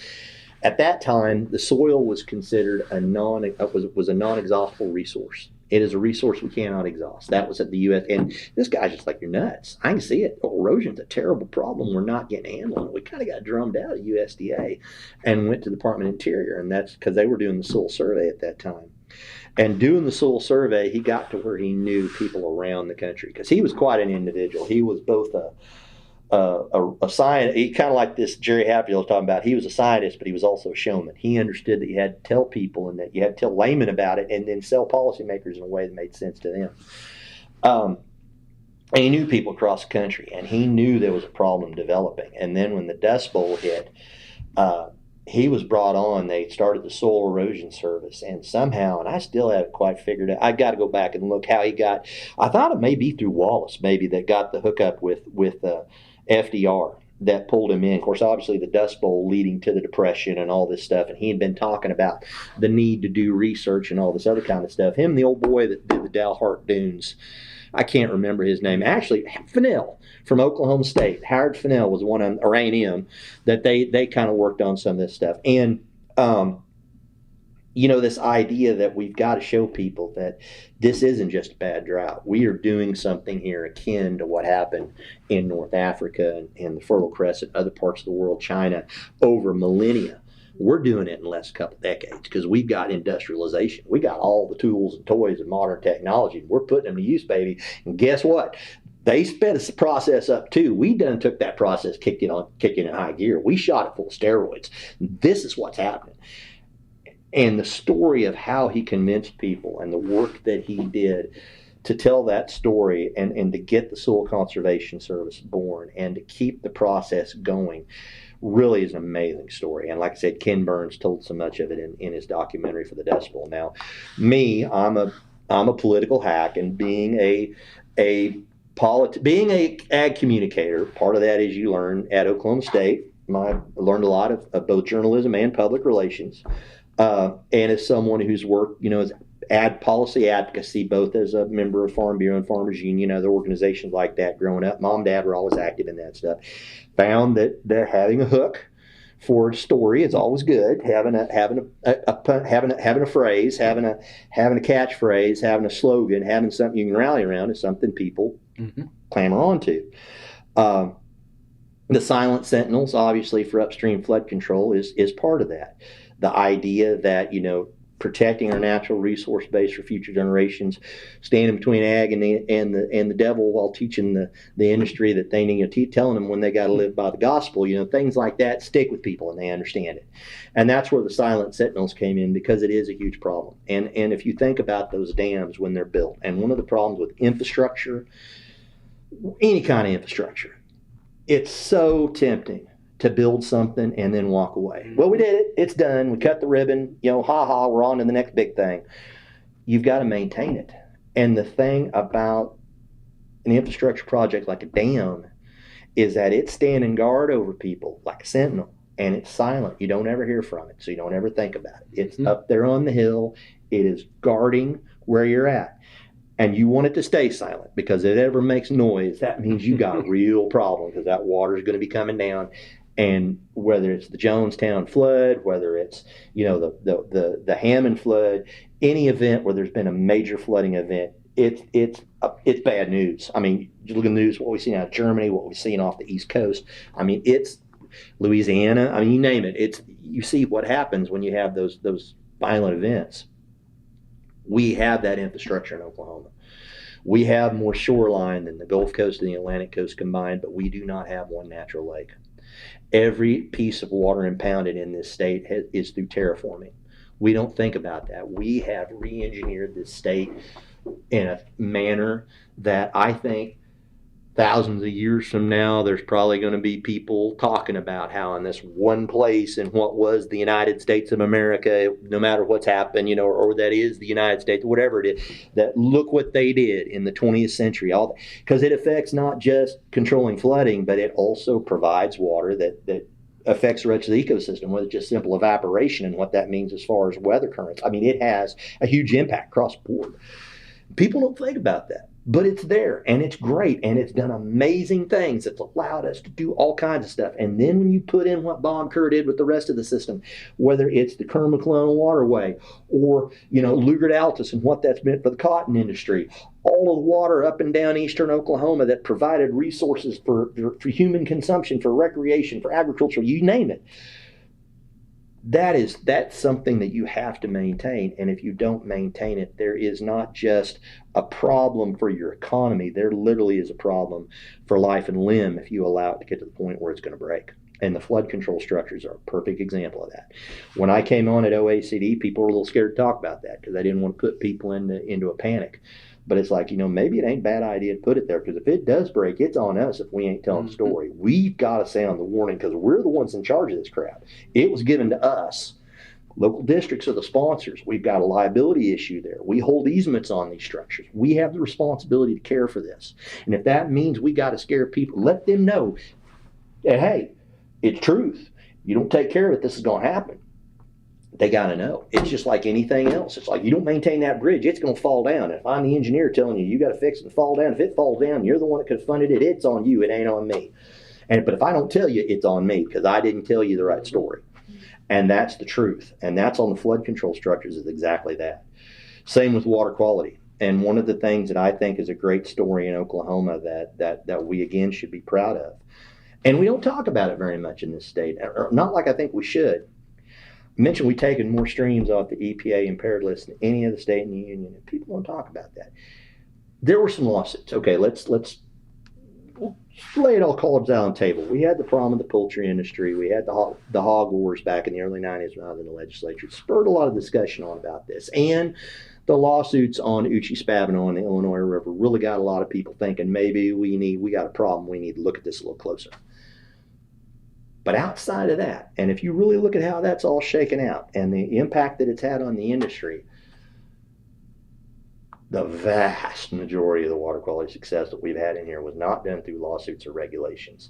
at that time the soil was considered a non-exhaustible resource. It is a resource we cannot exhaust. That was at the U.S. And this guy's just like, you're nuts. I can see it. Erosion's a terrible problem. We're not getting a handle on it. We kind of got drummed out of USDA and went to the Department of Interior, and that's because they were doing the soil survey at that time. And doing the soil survey, he got to where he knew people around the country, because he was quite an individual. He was both a scientist. He kind of like this Jerry Hatfield was talking about. He was a scientist, but he was also a showman. He understood that you had to tell people and that you had to tell laymen about it, and then sell policymakers in a way that made sense to them. And he knew people across the country, and he knew there was a problem developing. And then when the Dust Bowl hit, he was brought on. They started the Soil Erosion Service, and somehow, and I still haven't quite figured out, I got to go back and look how he got. I thought it may be through Wallace, maybe, that got the hookup with FDR that pulled him in. Of course, obviously the Dust Bowl leading to the Depression and all this stuff, and he had been talking about the need to do research and all this other kind of stuff. Him and the old boy that did the Dalhart Dunes, I can't remember his name. Actually, Fennell from Oklahoma State, Howard Fennell was one of them, or A&M, that they kind of worked on some of this stuff. And you know, this idea that we've got to show people that this isn't just a bad drought. We are doing something here akin to what happened in North Africa and the Fertile Crescent, other parts of the world, China, over millennia. We're doing it in the last couple of decades because we've got industrialization. We got all the tools and toys and modern technology. We're putting them to use, baby. And guess what? They sped the process up too. We done took that process, kicked it in high gear. We shot it full of steroids. This is what's happening. And the story of how he convinced people and the work that he did to tell that story and to get the Soil Conservation Service born and to keep the process going really is an amazing story. And like I said, Ken Burns told so much of it in his documentary for the Decibel. Now, me, I'm a political hack, and being being a ag communicator, part of that is you learn at Oklahoma State. I learned a lot of both journalism and public relations. And as someone who's worked, as ad policy advocacy, both as a member of Farm Bureau and Farmers Union, other organizations like that growing up, mom and dad were always active in that stuff. Found that having a hook for a story is always good. Having a phrase, having a catchphrase, having a slogan, having something you can rally around is something people clamor onto. The silent sentinels, obviously, for upstream flood control is part of that. The idea that, protecting our natural resource base for future generations, standing between ag and the devil while teaching the industry that they need, telling them when they got to live by the gospel, things like that stick with people and they understand it. And that's where the silent sentinels came in, because it is a huge problem. And if you think about those dams when they're built, and one of the problems with infrastructure, any kind of infrastructure, it's so tempting to build something and then walk away. Well, we did it. It's done. We cut the ribbon. We're on to the next big thing. You've got to maintain it. And the thing about an infrastructure project like a dam is that it's standing guard over people like a sentinel, and it's silent. You don't ever hear from it, so you don't ever think about it. It's up there on the hill. It is guarding where you're at. And you want it to stay silent, because if it ever makes noise, that means you got a real problem, because that water is going to be coming down. And whether it's the Jonestown flood, whether it's the Hammond flood, any event where there's been a major flooding event, it's bad news. I mean, you look at the news, what we've seen out of Germany, what we've seen off the East Coast. I mean, it's Louisiana. I mean, you name it. You see what happens when you have those violent events. We have that infrastructure in Oklahoma. We have more shoreline than the Gulf Coast and the Atlantic Coast combined, but we do not have one natural lake. Every piece of water impounded in this state is through terraforming. We don't think about that. We have re-engineered this state in a manner that I think thousands of years from now, there's probably going to be people talking about how in this one place in what was the United States of America, no matter what's happened, or that is the United States, whatever it is, that look what they did in the 20th century. Because it affects not just controlling flooding, but it also provides water that affects the rest of the ecosystem, whether it's just simple evaporation and what that means as far as weather currents. I mean, it has a huge impact across the board. People don't think about that. But it's there, and it's great, and it's done amazing things. It's allowed us to do all kinds of stuff. And then when you put in what Bob Kerr did with the rest of the system, whether it's the Kerr-McClellan Waterway or, Lugard-Altus and what that's meant for the cotton industry, all of the water up and down eastern Oklahoma that provided resources for human consumption, for recreation, for agriculture, you name it. That's something that you have to maintain. And if you don't maintain it, there is not just a problem for your economy. There literally is a problem for life and limb if you allow it to get to the point where it's going to break. And the flood control structures are a perfect example of that. When I came on at OACD, people were a little scared to talk about that because they didn't want to put people into a panic. But it's like, maybe it ain't a bad idea to put it there, because if it does break, it's on us if we ain't telling the story. We've got to sound the warning, because we're the ones in charge of this crap. It was given to us. Local districts are the sponsors. We've got a liability issue there. We hold easements on these structures. We have the responsibility to care for this. And if that means we got to scare people, let them know that, hey, it's truth. You don't take care of it, this is going to happen. They got to know. It's just like anything else. It's like, you don't maintain that bridge, it's going to fall down. If I'm the engineer telling you got to fix it and fall down, if it falls down, you're the one that could have funded it, it's on you, it ain't on me. But if I don't tell you, it's on me, because I didn't tell you the right story. And that's the truth. And that's on the flood control structures, is exactly that. Same with water quality. And one of the things that I think is a great story in Oklahoma that we, again, should be proud of. And we don't talk about it very much in this state, or not like I think we should. I mentioned we've taken more streams off the EPA impaired list than any other state in the union, and people don't talk about that. There were some lawsuits. Okay, let's lay it all cards out on the table. We had the problem with the poultry industry. We had the hog wars back in the early 90s when I was in the legislature. It spurred a lot of discussion about this. And the lawsuits on Uchi-Spavano and the Illinois River really got a lot of people thinking maybe we got a problem. We need to look at this a little closer. But outside of that, and if you really look at how that's all shaken out and the impact that it's had on the industry, the vast majority of the water quality success that we've had in here was not done through lawsuits or regulations.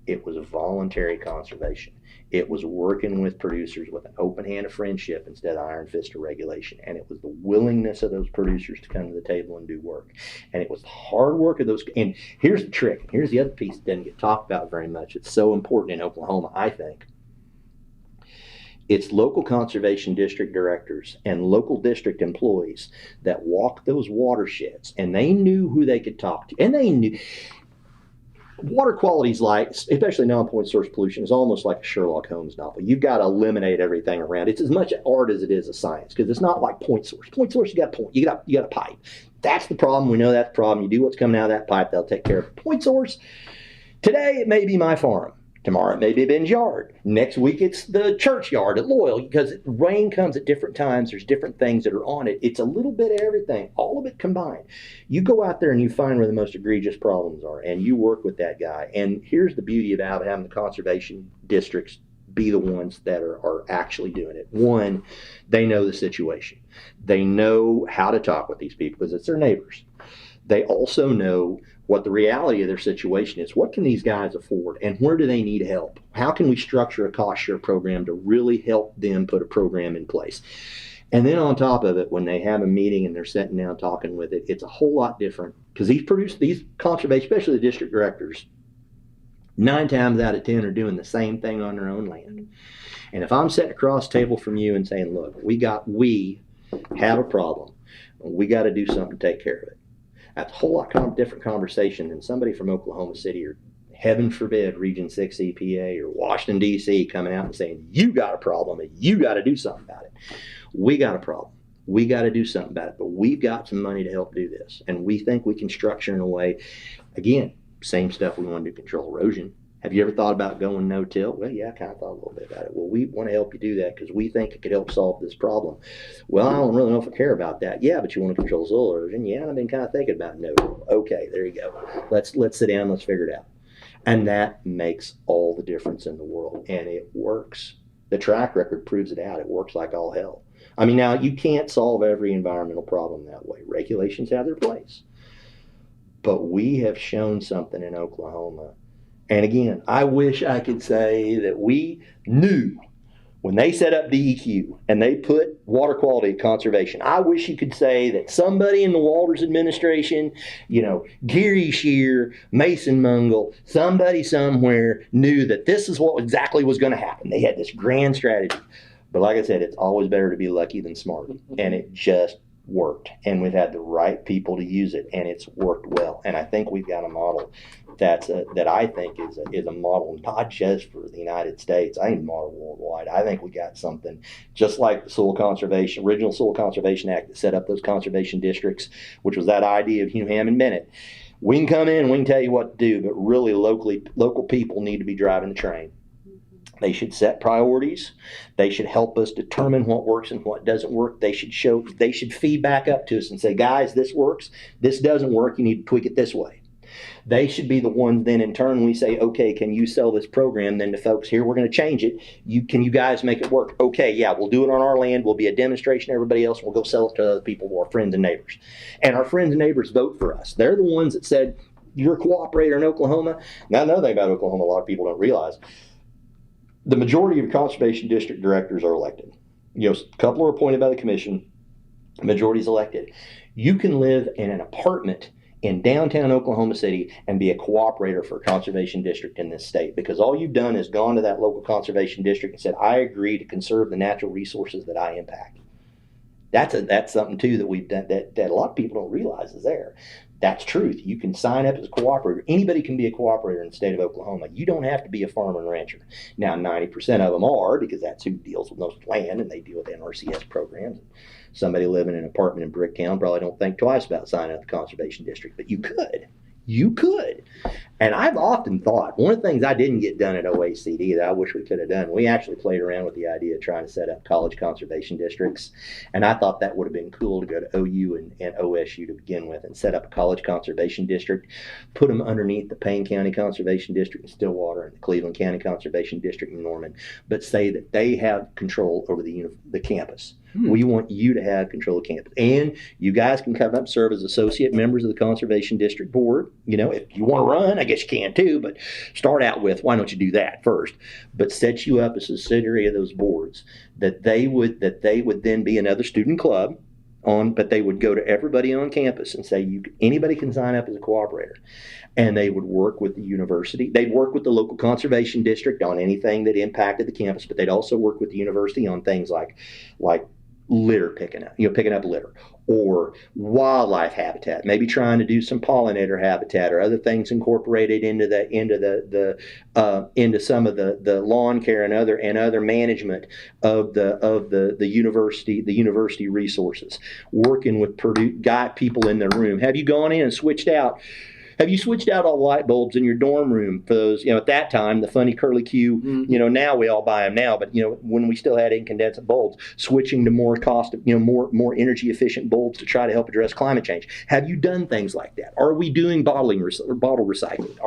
It was voluntary conservation. It was working with producers with an open hand of friendship instead of iron fist of regulation. And it was the willingness of those producers to come to the table and do work. And it was the hard work of those. And here's the trick. Here's the other piece that doesn't get talked about very much. It's so important in Oklahoma, I think. It's local conservation district directors and local district employees that walked those watersheds, and they knew who they could talk to. And they knew water quality is like, especially non-point source pollution, is almost like a Sherlock Holmes novel. You've got to eliminate everything around. It's as much art as it is a science, because it's not like point source. Point source, you got a point. You got a pipe. That's the problem. We know that's the problem. You do what's coming out of that pipe, they'll take care of it. Point source, today it may be my farm. Tomorrow it may be Ben's yard. Next week it's the churchyard at Loyal, because rain comes at different times. There's different things that are on it. It's a little bit of everything, all of it combined. You go out there and you find where the most egregious problems are, and you work with that guy. And here's the beauty about having the conservation districts be the ones that are actually doing it. One, they know the situation. They know how to talk with these people because it's their neighbors. They also know what the reality of their situation is. What can these guys afford, and where do they need help? How can we structure a cost share program to really help them put a program in place? And then on top of it, when they have a meeting and they're sitting down talking with it, it's a whole lot different, because these conservation, especially the district directors, 9 times out of 10 are doing the same thing on their own land. And if I'm sitting across the table from you and saying, look, we have a problem, we got to do something to take care of it, that's a whole lot different conversation than somebody from Oklahoma City or, heaven forbid, Region 6 EPA or Washington, D.C. coming out and saying, you got a problem and you got to do something about it. We got a problem. We got to do something about it, but we've got some money to help do this. And we think we can structure in a way, again, same stuff we want to do, control erosion. Have you ever thought about going no-till? Well, yeah, I kind of thought a little bit about it. Well, we want to help you do that because we think it could help solve this problem. Well, I don't really know if I care about that. Yeah, but you want to control soil erosion? Yeah, and I've been kind of thinking about no-till. Okay, there you go. Let's sit down, let's figure it out. And that makes all the difference in the world, and it works. The track record proves it out. It works like all hell. I mean, now, you can't solve every environmental problem that way. Regulations have their place. But we have shown something in Oklahoma. And again, I wish I could say that we knew when they set up DEQ and they put water quality conservation. I wish you could say that somebody in the Walters administration, Geary Shear, Mason Mungle, somebody somewhere knew that this is what exactly was going to happen. They had this grand strategy. But like I said, it's always better to be lucky than smart. And it just worked. And we've had the right people to use it, and it's worked well. And I think we've got a model that I think is a model not just for the United States. I think a model worldwide. I think we got something just like the original Soil Conservation Act that set up those conservation districts, which was that idea of Hugh Hammond Bennett. We can come in, we can tell you what to do, but really local people need to be driving the train. They should set priorities. They should help us determine what works and what doesn't work. They should feed back up to us and say, guys, this works. This doesn't work. You need to tweak it this way. They should be the ones then in turn we say, okay, can you sell this program then to folks here? We're going to change it. Can you guys make it work? Okay, yeah, we'll do it on our land. We'll be a demonstration to everybody else. We'll go sell it to other people, our friends and neighbors. And our friends and neighbors vote for us. They're the ones that said, you're a cooperator in Oklahoma. Now, another thing about Oklahoma a lot of people don't realize, the majority of conservation district directors are elected. A couple are appointed by the commission. The majority is elected. You can live in an apartment in downtown Oklahoma City and be a cooperator for a conservation district in this state, because all you've done is gone to that local conservation district and said, I agree to conserve the natural resources that I impact. That's something too that we've done that a lot of people don't realize is there. That's truth. You can sign up as a cooperator. Anybody can be a cooperator in the state of Oklahoma. You don't have to be a farmer and rancher. Now, 90% of them are, because that's who deals with most land, and they deal with NRCS programs. Somebody living in an apartment in Bricktown probably don't think twice about signing up the conservation district, but you could. You could. And I've often thought, one of the things I didn't get done at OACD that I wish we could have done, we actually played around with the idea of trying to set up college conservation districts. And I thought that would have been cool to go to OU and OSU to begin with and set up a college conservation district, put them underneath the Payne County Conservation District in Stillwater and the Cleveland County Conservation District in Norman, but say that they have control over the campus. We want you to have control of campus. And you guys can come up, serve as associate members of the Conservation District Board. You know, if you want to run, I guess you can too, but start out with, why don't you do that first? But set you up as a subsidiary of those boards, that they would then be another student club but they would go to everybody on campus and say, anybody can sign up as a cooperator. And they would work with the university. They'd work with the local conservation district on anything that impacted the campus, but they'd also work with the university on things like litter picking up litter, or wildlife habitat, maybe trying to do some pollinator habitat or other things incorporated into some of the lawn care and other management of the university resources. Working with people in the room. Have you gone in and switched out all the light bulbs in your dorm room for those, at that time, the funny curly Q, now we all buy them now, but, when we still had incandescent bulbs, switching to more more energy efficient bulbs to try to help address climate change. Have you done things like that? Are we doing bottle recycling?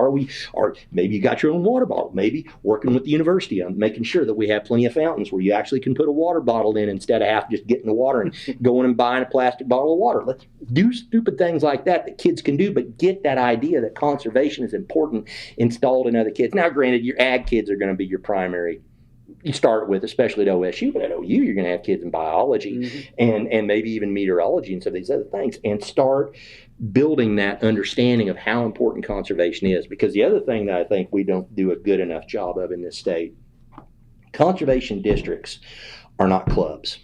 Or maybe you got your own water bottle, maybe working with the university on making sure that we have plenty of fountains where you actually can put a water bottle in instead of just getting the water and going and buying a plastic bottle of water. Let's do stupid things like that kids can do, but get that idea that conservation is important installed in other kids. Now, granted, your ag kids are going to be your primary. You start with, especially at OSU, but at OU, you're going to have kids in biology and maybe even meteorology and some of these other things, and start building that understanding of how important conservation is. Because the other thing that I think we don't do a good enough job of in this state, conservation districts are not clubs.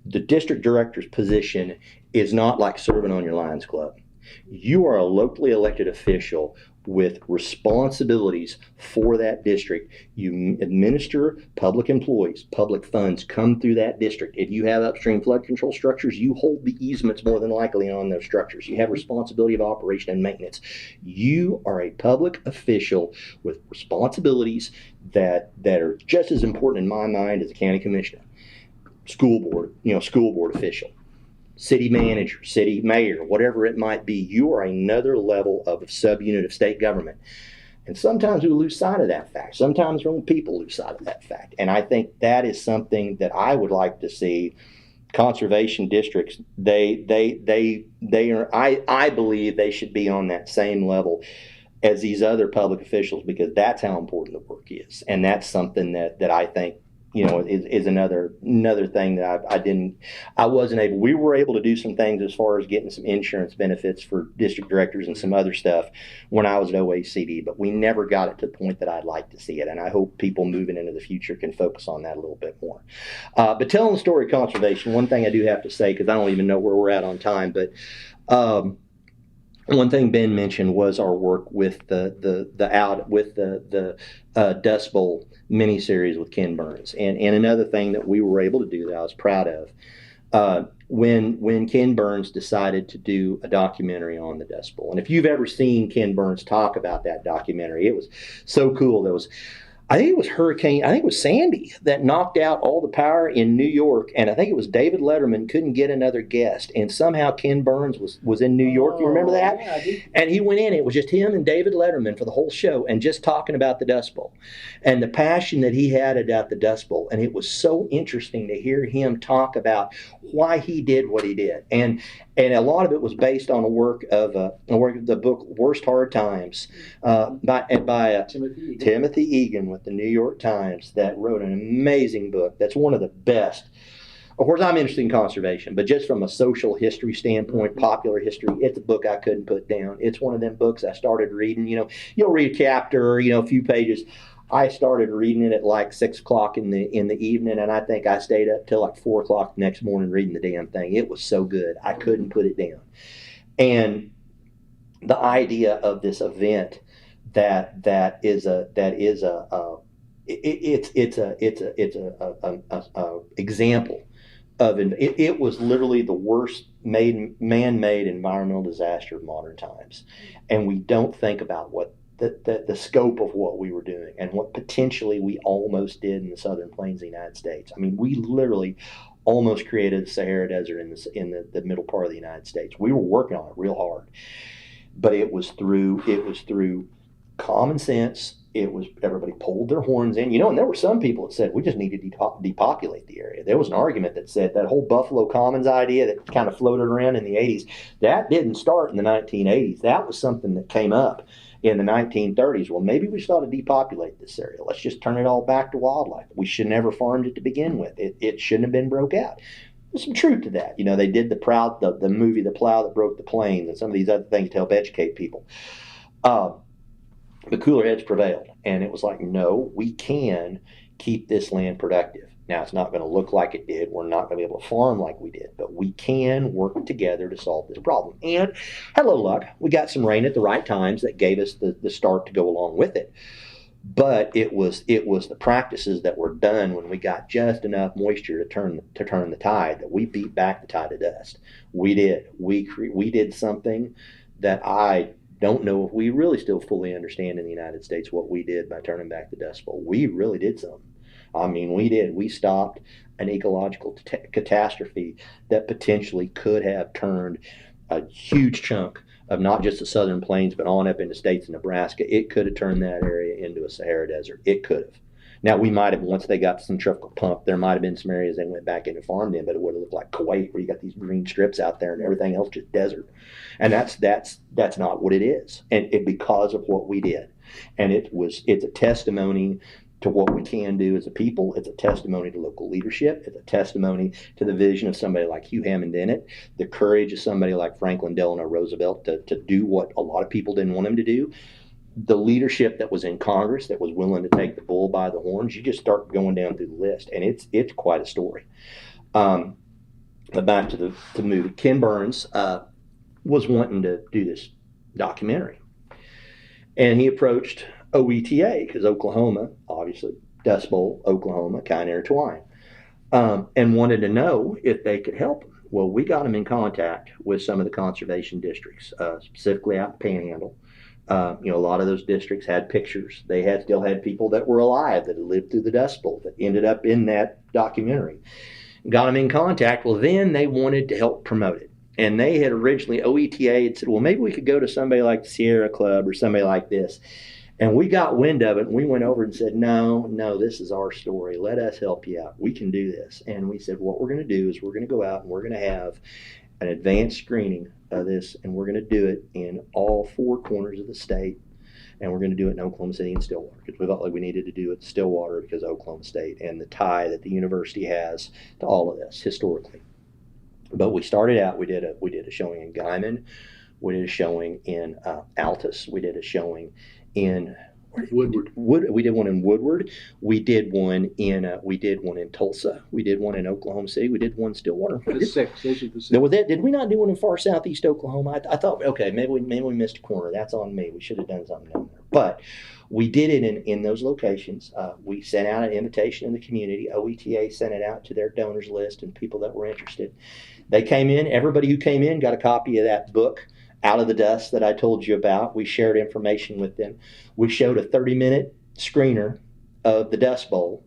The district director's position is not like serving on your Lions Club. You are a locally elected official with responsibilities for that district. You administer public employees, public funds come through that district. If you have upstream flood control structures, you hold the easements more than likely on those structures. You have responsibility of operation and maintenance. You are a public official with responsibilities that are just as important in my mind as a county commissioner, school board official, city manager, city mayor, whatever it might be. You are another level of subunit of state government. And sometimes we lose sight of that fact. Sometimes wrong people lose sight of that fact. And I think that is something that I would like to see. Conservation districts, I believe they should be on that same level as these other public officials, because that's how important the work is. And that's something that I think is another thing that we were able to do some things as far as getting some insurance benefits for district directors and some other stuff when I was at OACD, but we never got it to the point that I'd like to see it. And I hope people moving into the future can focus on that a little bit more. But telling the story of conservation, one thing I do have to say, because I don't even know where we're at on time, but one thing Ben mentioned was our work with the Dust Bowl miniseries with Ken Burns, and another thing that we were able to do that I was proud of, when Ken Burns decided to do a documentary on the Dust Bowl. And if you've ever seen Ken Burns talk about that documentary, it was so cool. I think it was Sandy that knocked out all the power in New York, and I think it was David Letterman couldn't get another guest, and somehow Ken Burns was in New York. You remember that? Yeah, I do. And he went in. It was just him and David Letterman for the whole show, and just talking about the Dust Bowl and the passion that he had about the Dust Bowl. And it was so interesting to hear him talk about why he did what he did, and a lot of it was based on the work of the book Worst Hard Times by Timothy Egan with the New York Times, that wrote an amazing book. That's one of the best. Of course, I'm interested in conservation, but just from a social history standpoint, popular history, it's a book I couldn't put down. It's one of them books I started reading. You'll read a chapter, a few pages. I started reading it at like 6 o'clock in the evening, and I think I stayed up till like 4 o'clock the next morning reading the damn thing. It was so good. I couldn't put it down. And the idea of this event it's a example it was literally the worst man-made environmental disaster of modern times, and we don't think about what the scope of what we were doing and what potentially we almost did in the southern plains of the United States. I mean, we literally almost created the Sahara Desert in the middle part of the United States. We were working on it real hard, but it was through common sense. It was everybody pulled their horns in, and there were some people that said we just need to depopulate the area. There was an argument that said that whole Buffalo Commons idea that kind of floated around in the 80s, that didn't start in the 1980s. That was something that came up in the 1930s. Well, maybe we should ought to depopulate this area. Let's just turn it all back to wildlife. We should never farmed it to begin with. It shouldn't have been broke out. There's some truth to that. They did the movie The Plow That Broke the Plains and some of these other things to help educate people. The cooler heads prevailed, and it was like, no, we can keep this land productive. Now, it's not going to look like it did. We're not going to be able to farm like we did, but we can work together to solve this problem. And had a little luck. We got some rain at the right times that gave us the start to go along with it. But it was the practices that were done when we got just enough moisture to turn the tide that we beat back the tide of dust. We did. We did something that I don't know if we really still fully understand in the United States what we did by turning back the Dust Bowl. We really did something. I mean, we did. We stopped an ecological catastrophe that potentially could have turned a huge chunk of not just the southern plains, but on up into states of Nebraska. It could have turned that area into a Sahara Desert. It could have. Now, we might have, once they got the centrifugal pump, there might have been some areas they went back in and farmed in, but it would have looked like Kuwait, where you got these green strips out there and everything else just desert. And that's not what it is. And because of what we did. And it's a testimony to what we can do as a people. It's a testimony to local leadership. It's a testimony to the vision of somebody like Hugh Hammond Dennett, the courage of somebody like Franklin Delano Roosevelt to do what a lot of people didn't want him to do. The leadership that was in Congress that was willing to take the bull by the horns. You just start going down through the list, and it's quite a story. But back to the movie. Ken Burns was wanting to do this documentary, and he approached OETA, because Oklahoma, obviously, Dust Bowl, Oklahoma, kind of intertwined, and wanted to know if they could help him. Well, we got him in contact with some of the conservation districts, specifically out in Panhandle. A lot of those districts had pictures. They still had people that were alive that had lived through the Dust Bowl that ended up in that documentary. Got them in contact. Well, then they wanted to help promote it. And they had originally, OETA had said, well, maybe we could go to somebody like the Sierra Club or somebody like this. And we got wind of it, and we went over and said, no, this is our story. Let us help you out. We can do this. And we said, what we're going to do is we're going to go out and we're going to have an advanced screening of this, and we're going to do it in all four corners of the state, and we're going to do it in Oklahoma City and Stillwater, because we felt like we needed to do it in Stillwater because of Oklahoma State and the tie that the university has to all of this historically. But we started out, we did a showing in Guyman, we did a showing in Altus, we did a showing in Woodward. We did one in Woodward. We did one in Tulsa. We did one in Oklahoma City. We did one in Stillwater. Those are the six. Did we not do one in far southeast Oklahoma? I thought, okay, maybe we missed a corner. That's on me. We should have done something down there. But we did it in those locations. We sent out an invitation in the community. OETA sent it out to their donors list and people that were interested. They came in. Everybody who came in got a copy of that book, Out of the Dust, that I told you about. We shared information with them. We showed a 30-minute screener of the Dust Bowl.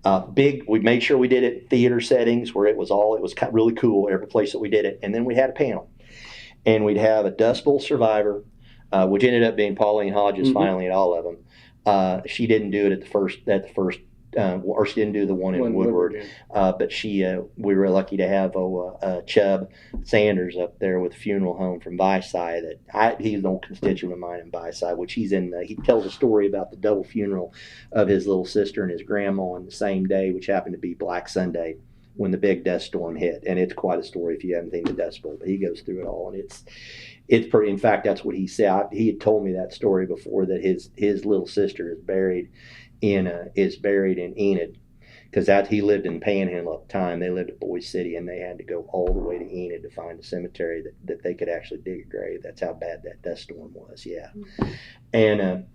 We made sure we did it in theater settings where it was really cool, every place that we did it. And then we had a panel. And we'd have a Dust Bowl survivor, which ended up being Pauline Hodges finally at all of them. She didn't do it at the first, or she didn't do the one in Woodward. But we were lucky to have Chubb Sanders up there with Funeral Home from Visay. He's an old constituent of mine in Visay, which he tells a story about the double funeral of his little sister and his grandma on the same day, which happened to be Black Sunday when the big dust storm hit. And it's quite a story if you haven't seen the Dust Bowl, but he goes through it all, and it's pretty. In fact, that's what he said. He had told me that story before, that his little sister is buried in Enid, because he lived in Panhandle at the time. They lived at Boise City, and they had to go all the way to Enid to find a cemetery that they could actually dig a grave. That's how bad that dust storm was. Yeah. And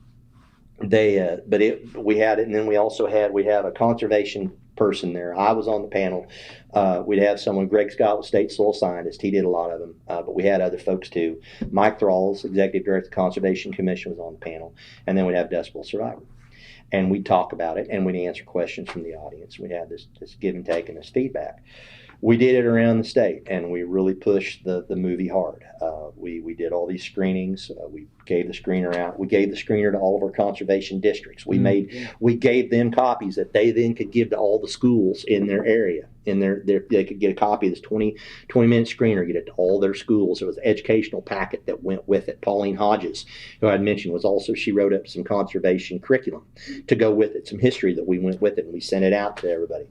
we had it, and then we have a conservation person there. I was on the panel. We'd have someone, Greg Scott was state soil scientist. He did a lot of them, but we had other folks too. Mike Thralls, executive director of the Conservation Commission, was on the panel, and then we'd have Dust Bowl survivor. And we'd talk about it, and we'd answer questions from the audience. We'd have this give and take and this feedback. We did it around the state, and we really pushed the movie hard. We did all these screenings. We gave the screener out. We gave the screener to all of our conservation districts. We gave them copies that they then could give to all the schools in their area. They could get a copy of this 20-minute screener, get it to all their schools. There was an educational packet that went with it. Pauline Hodges, who I mentioned, she wrote up some conservation curriculum to go with it, some history that we went with it, and we sent it out to everybody.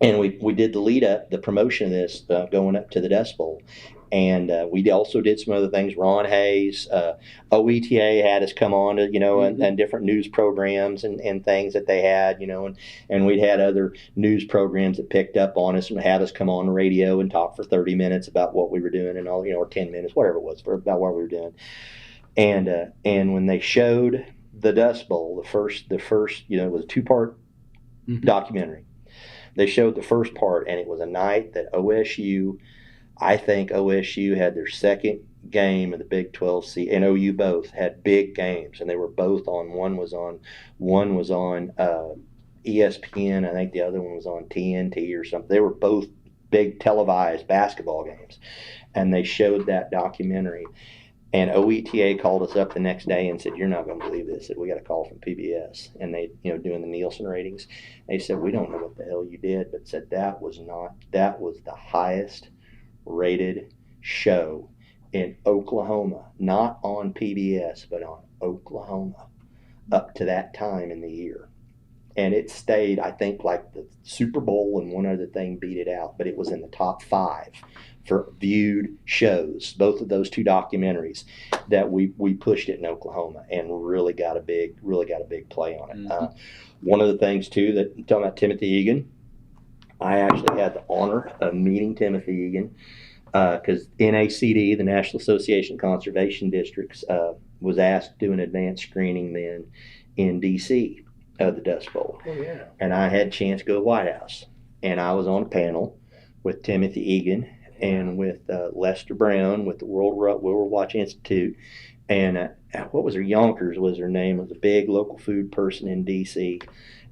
And we did the lead up, the promotion of this going up to the Dust Bowl. And we also did some other things. Ron Hayes, OETA had us come on to, and different news programs and things that they had, and we'd had other news programs that picked up on us and have us come on the radio and talk for 30 minutes about what we were doing and all, or 10 minutes, whatever it was, about what we were doing. And when they showed the Dust Bowl, the first, it was a 2-part documentary. They showed the first part, and it was a night that I think OSU had their second game of the Big 12 and OU both had big games, and they were both on. One was on ESPN. I think the other one was on TNT or something. They were both big televised basketball games, and they showed that documentary. And OETA called us up the next day and said, "You're not going to believe this. We got a call from PBS." And they, doing the Nielsen ratings. They said, "We don't know what the hell you did," but said that was the highest rated show in Oklahoma, not on PBS, but on Oklahoma up to that time in the year. And it stayed, I think, like the Super Bowl and one other thing beat it out, but it was in the top 5 for viewed shows, both of those 2 documentaries that we pushed it in Oklahoma and really got a big play on it. One of the things too, that talking about Timothy Egan, I actually had the honor of meeting Timothy Egan because NACD, the National Association of Conservation Districts, was asked to do an advanced screening then in DC of the Dust Bowl. Oh, yeah. And I had a chance to go to the White House, and I was on a panel with Timothy Egan and with Lester Brown with the World Watch Institute, and what was her, Yonkers was her name, was a big local food person in D.C.,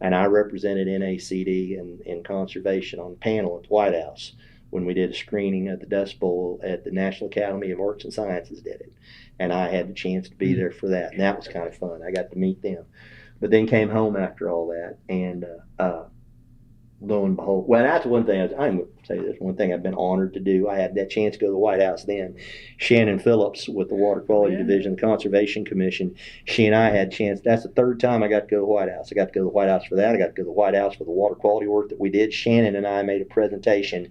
and I represented NACD and conservation on the panel at the White House when we did a screening of the Dust Bowl at the National Academy of Arts and Sciences did it, and I had the chance to be there for that, and that was kind of fun. I got to meet them, but then came home after all that, and lo and behold, well, that's one thing, I'm going to say this, one thing I've been honored to do. I had that chance to go to the White House then. Shannon Phillips with the Water Quality Division, the Conservation Commission, she and I had a chance. That's the 3rd time I got to go to the White House. I got to go to the White House for that. I got to go to the White House for the water quality work that we did. Shannon and I made a presentation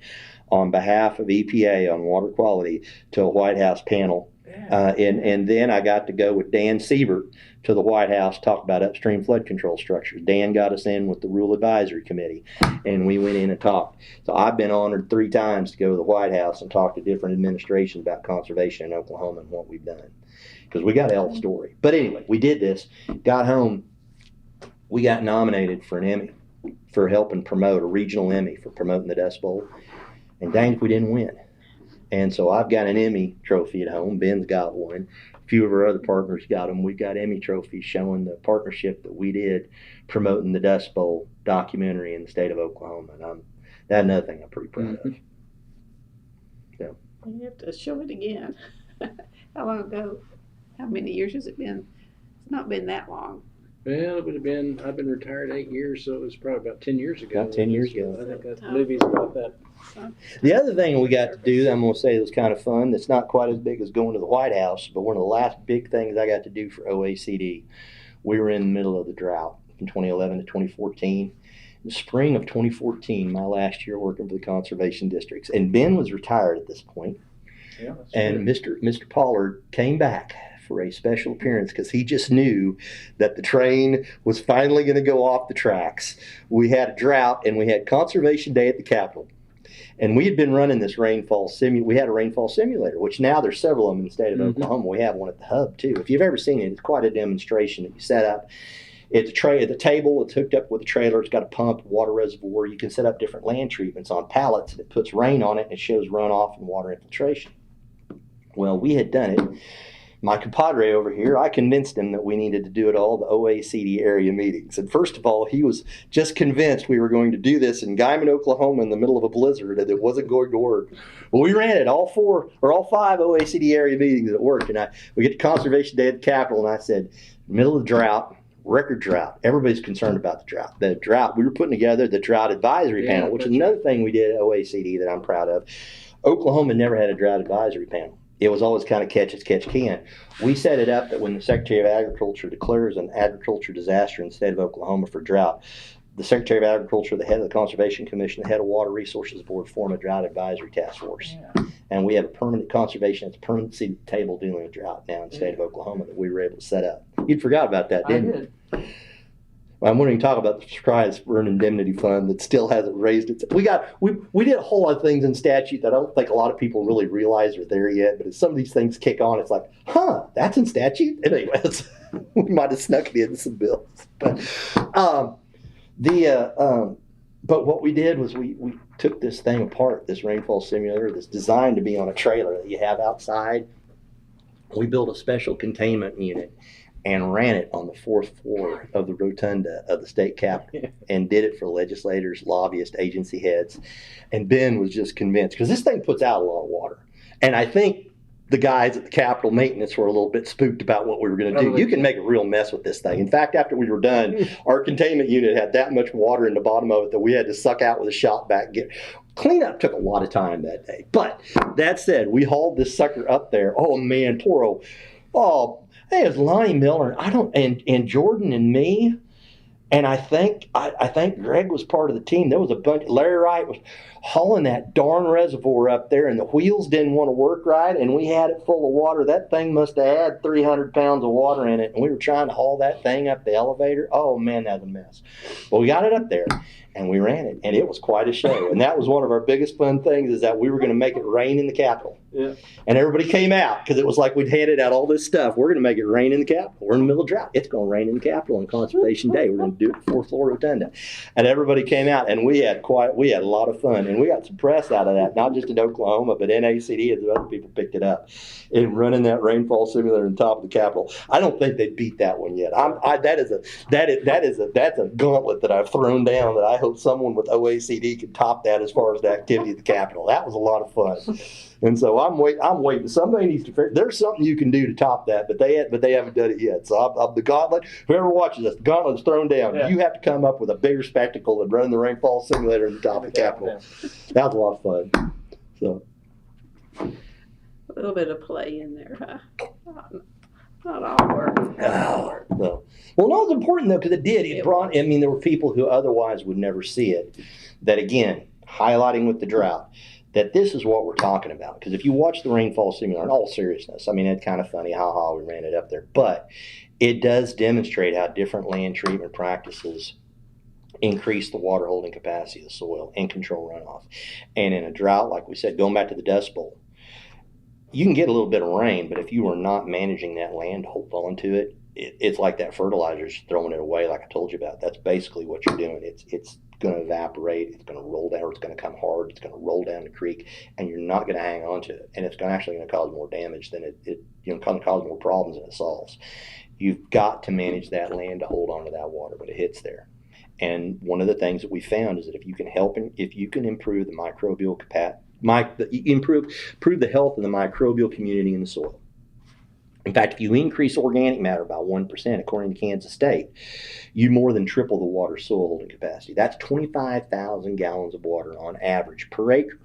on behalf of EPA on water quality to a White House panel. And then I got to go with Dan Siebert to the White House, talk about upstream flood control structures. Dan got us in with the Rural Advisory Committee, and we went in and talked. So I've been honored 3 times to go to the White House and talk to different administrations about conservation in Oklahoma and what we've done, because we got a hell of a story. But anyway, we did this, got home, we got nominated for an Emmy for helping promote, a regional Emmy for promoting the Dust Bowl, and dang if we didn't win. And so I've got an Emmy trophy at home. Ben's got one. A few of our other partners got them. We got Emmy trophies showing the partnership that we did promoting the Dust Bowl documentary in the state of Oklahoma. And that's another thing I'm pretty proud of. So. You have to show it again. How long ago? How many years has it been? It's not been that long. Well, it would have been, I've been retired 8 years, so it was probably about 10 years ago. About 10 years ago. I think that movie's about that. The other thing we got to do, I'm going to say, that was kind of fun, that's not quite as big as going to the White House, but one of the last big things I got to do for OACD, we were in the middle of the drought from 2011 to 2014. In the spring of 2014, my last year working for the conservation districts, and Ben was retired at this point, and Mr. Pollard came back for a special appearance because he just knew that the train was finally going to go off the tracks. We had a drought, and we had Conservation Day at the Capitol. And we had been running this rainfall simulator. We had a rainfall simulator, which now there's several of them in the state of Oklahoma. We have one at the hub too. If you've ever seen it, it's quite a demonstration that you set up. It's a tray at the table. It's hooked up with a trailer. It's got a pump, water reservoir. You can set up different land treatments on pallets. It puts rain on it, and it shows runoff and water infiltration. Well, we had done it. My compadre over here, I convinced him that we needed to do it all the OECD area meetings. And first of all, he was just convinced we were going to do this in Guyman, Oklahoma, in the middle of a blizzard, and it wasn't going to work. Well, we ran it all 5 OECD area meetings. It worked. And we get to Conservation Day at the Capitol, and I said, middle of the drought. Record drought. Everybody's concerned about the drought. The drought, we were putting together the drought advisory panel, which is another thing we did at OECD that I'm proud of. Oklahoma never had a drought advisory panel. It was always kind of catch as catch can. We set it up that when the Secretary of Agriculture declares an agriculture disaster in the state of Oklahoma for drought, the Secretary of Agriculture, the head of the Conservation Commission, the head of Water Resources Board form a drought advisory task force. Yeah. And we have a permanent conservation, it's a permanent seat at the table dealing with drought now in the state of Oklahoma that we were able to set up. You'd forgot about that, didn't you? I did. I'm wondering, talk about the surprise for an indemnity fund that still hasn't raised its. We did a whole lot of things in statute that I don't think a lot of people really realize are there yet. But as some of these things kick on, it's like, that's in statute. Anyways, we might have snuck it in some bills. But what we did was we took this thing apart, this rainfall simulator that's designed to be on a trailer that you have outside. We built a special containment unit and ran it on the 4th floor of the rotunda of the state capitol and did it for legislators, lobbyists, agency heads. And Ben was just convinced, because this thing puts out a lot of water. And I think the guys at the Capitol maintenance were a little bit spooked about what we were going to do. You can make a real mess with this thing. In fact, after we were done, our containment unit had that much water in the bottom of it that we had to suck out with a shop vac. Cleanup took a lot of time that day. But that said, we hauled this sucker up there. Oh man, poor old, hey, it was Lonnie Miller, and Jordan and me, and I think Greg was part of the team. There was a bunch. Larry Wright was hauling that darn reservoir up there, and the wheels didn't want to work right, and we had it full of water. That thing must have had 300 pounds of water in it, and we were trying to haul that thing up the elevator. Oh man, that was a mess. Well, we got it up there, and we ran it, and it was quite a show. And that was one of our biggest fun things, is that we were going to make it rain in the Capitol. Yeah. And everybody came out, because it was like we'd handed out all this stuff. We're going to make it rain in the Capitol. We're in the middle of drought. It's going to rain in the Capitol on Conservation Day. We're going to do it at 4th floor rotunda. And everybody came out, and we had a lot of fun. And we got some press out of that, not just in Oklahoma, but NACD and other people picked it up. And running that rainfall simulator on top of the Capitol. I don't think they beat that one yet. That's a gauntlet that I've thrown down that I hope someone with OECD can top that as far as the activity at the Capitol. That was a lot of fun. And so I'm waiting. Somebody needs to figure. There's something you can do to top that, but they haven't done it yet. So I'm the gauntlet. Whoever watches this, the gauntlet's thrown down. Yeah. You have to come up with a bigger spectacle than running the rainfall simulator on the top of the Capitol. That was a lot of fun. So a little bit of play in there, huh? Not all work. No. Well, no, it's important though, because it brought. I mean, there were people who otherwise would never see it. That again, highlighting with the drought, that this is what we're talking about. Because if you watch the rainfall simulator, in all seriousness, I mean, it's kind of funny, we ran it up there. But it does demonstrate how different land treatment practices increase the water holding capacity of the soil and control runoff. And in a drought, like we said, going back to the Dust Bowl, you can get a little bit of rain, but if you are not managing that land to hold on to it, it's like that fertilizer, just throwing it away like I told you about. That's basically what you're doing. It's going to evaporate, it's going to roll down, or it's going to come hard, it's going to roll down the creek, and you're not going to hang on to it. And it's actually going to cause more damage than it going to cause more problems than it solves. You've got to manage that land to hold on to that water when it hits there. And one of the things that we found is that if you can improve the microbial capacity, improve the health of the microbial community in the soil. In fact, if you increase organic matter by 1%, according to Kansas State, you more than triple the water soil holding capacity. That's 25,000 gallons of water on average per acre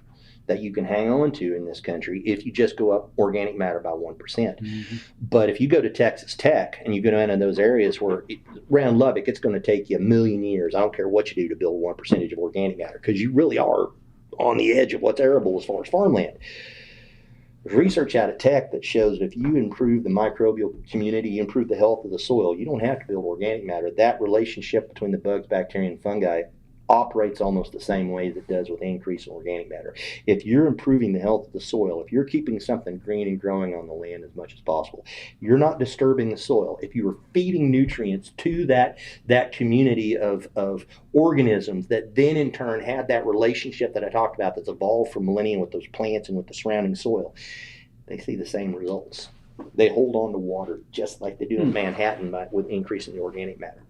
that you can hang on to in this country if you just go up organic matter by 1%. Mm-hmm. But if you go to Texas Tech and you go down in those areas where around Lubbock, it's going to take you 1,000,000 years. I don't care what you do to build 1% of organic matter, because you really are on the edge of what's arable as far as farmland. There's research out of Tech that shows that if you improve the microbial community, you improve the health of the soil, you don't have to build organic matter. That relationship between the bugs, bacteria, and fungi operates almost the same way that it does with increase in organic matter. If you're improving the health of the soil, if you're keeping something green and growing on the land as much as possible, you're not disturbing the soil. If you are feeding nutrients to that community of organisms that then in turn have that relationship that I talked about that's evolved for millennia with those plants and with the surrounding soil, they see the same results. They hold on to water just like they do in Manhattan with increasing the organic matter.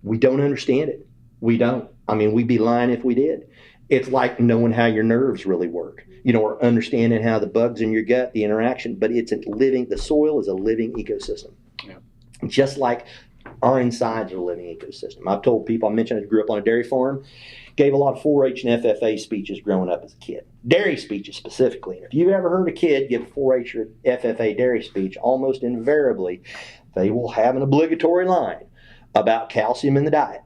We don't understand it. We don't. I mean, we'd be lying if we did. It's like knowing how your nerves really work, or understanding how the bugs in your gut, the interaction, but the soil is a living ecosystem. Yeah. Just like our insides are a living ecosystem. I've told people, I mentioned I grew up on a dairy farm, gave a lot of 4-H and FFA speeches growing up as a kid. Dairy speeches specifically. If you've ever heard a kid give a 4-H or FFA dairy speech, almost invariably, they will have an obligatory line about calcium in the diet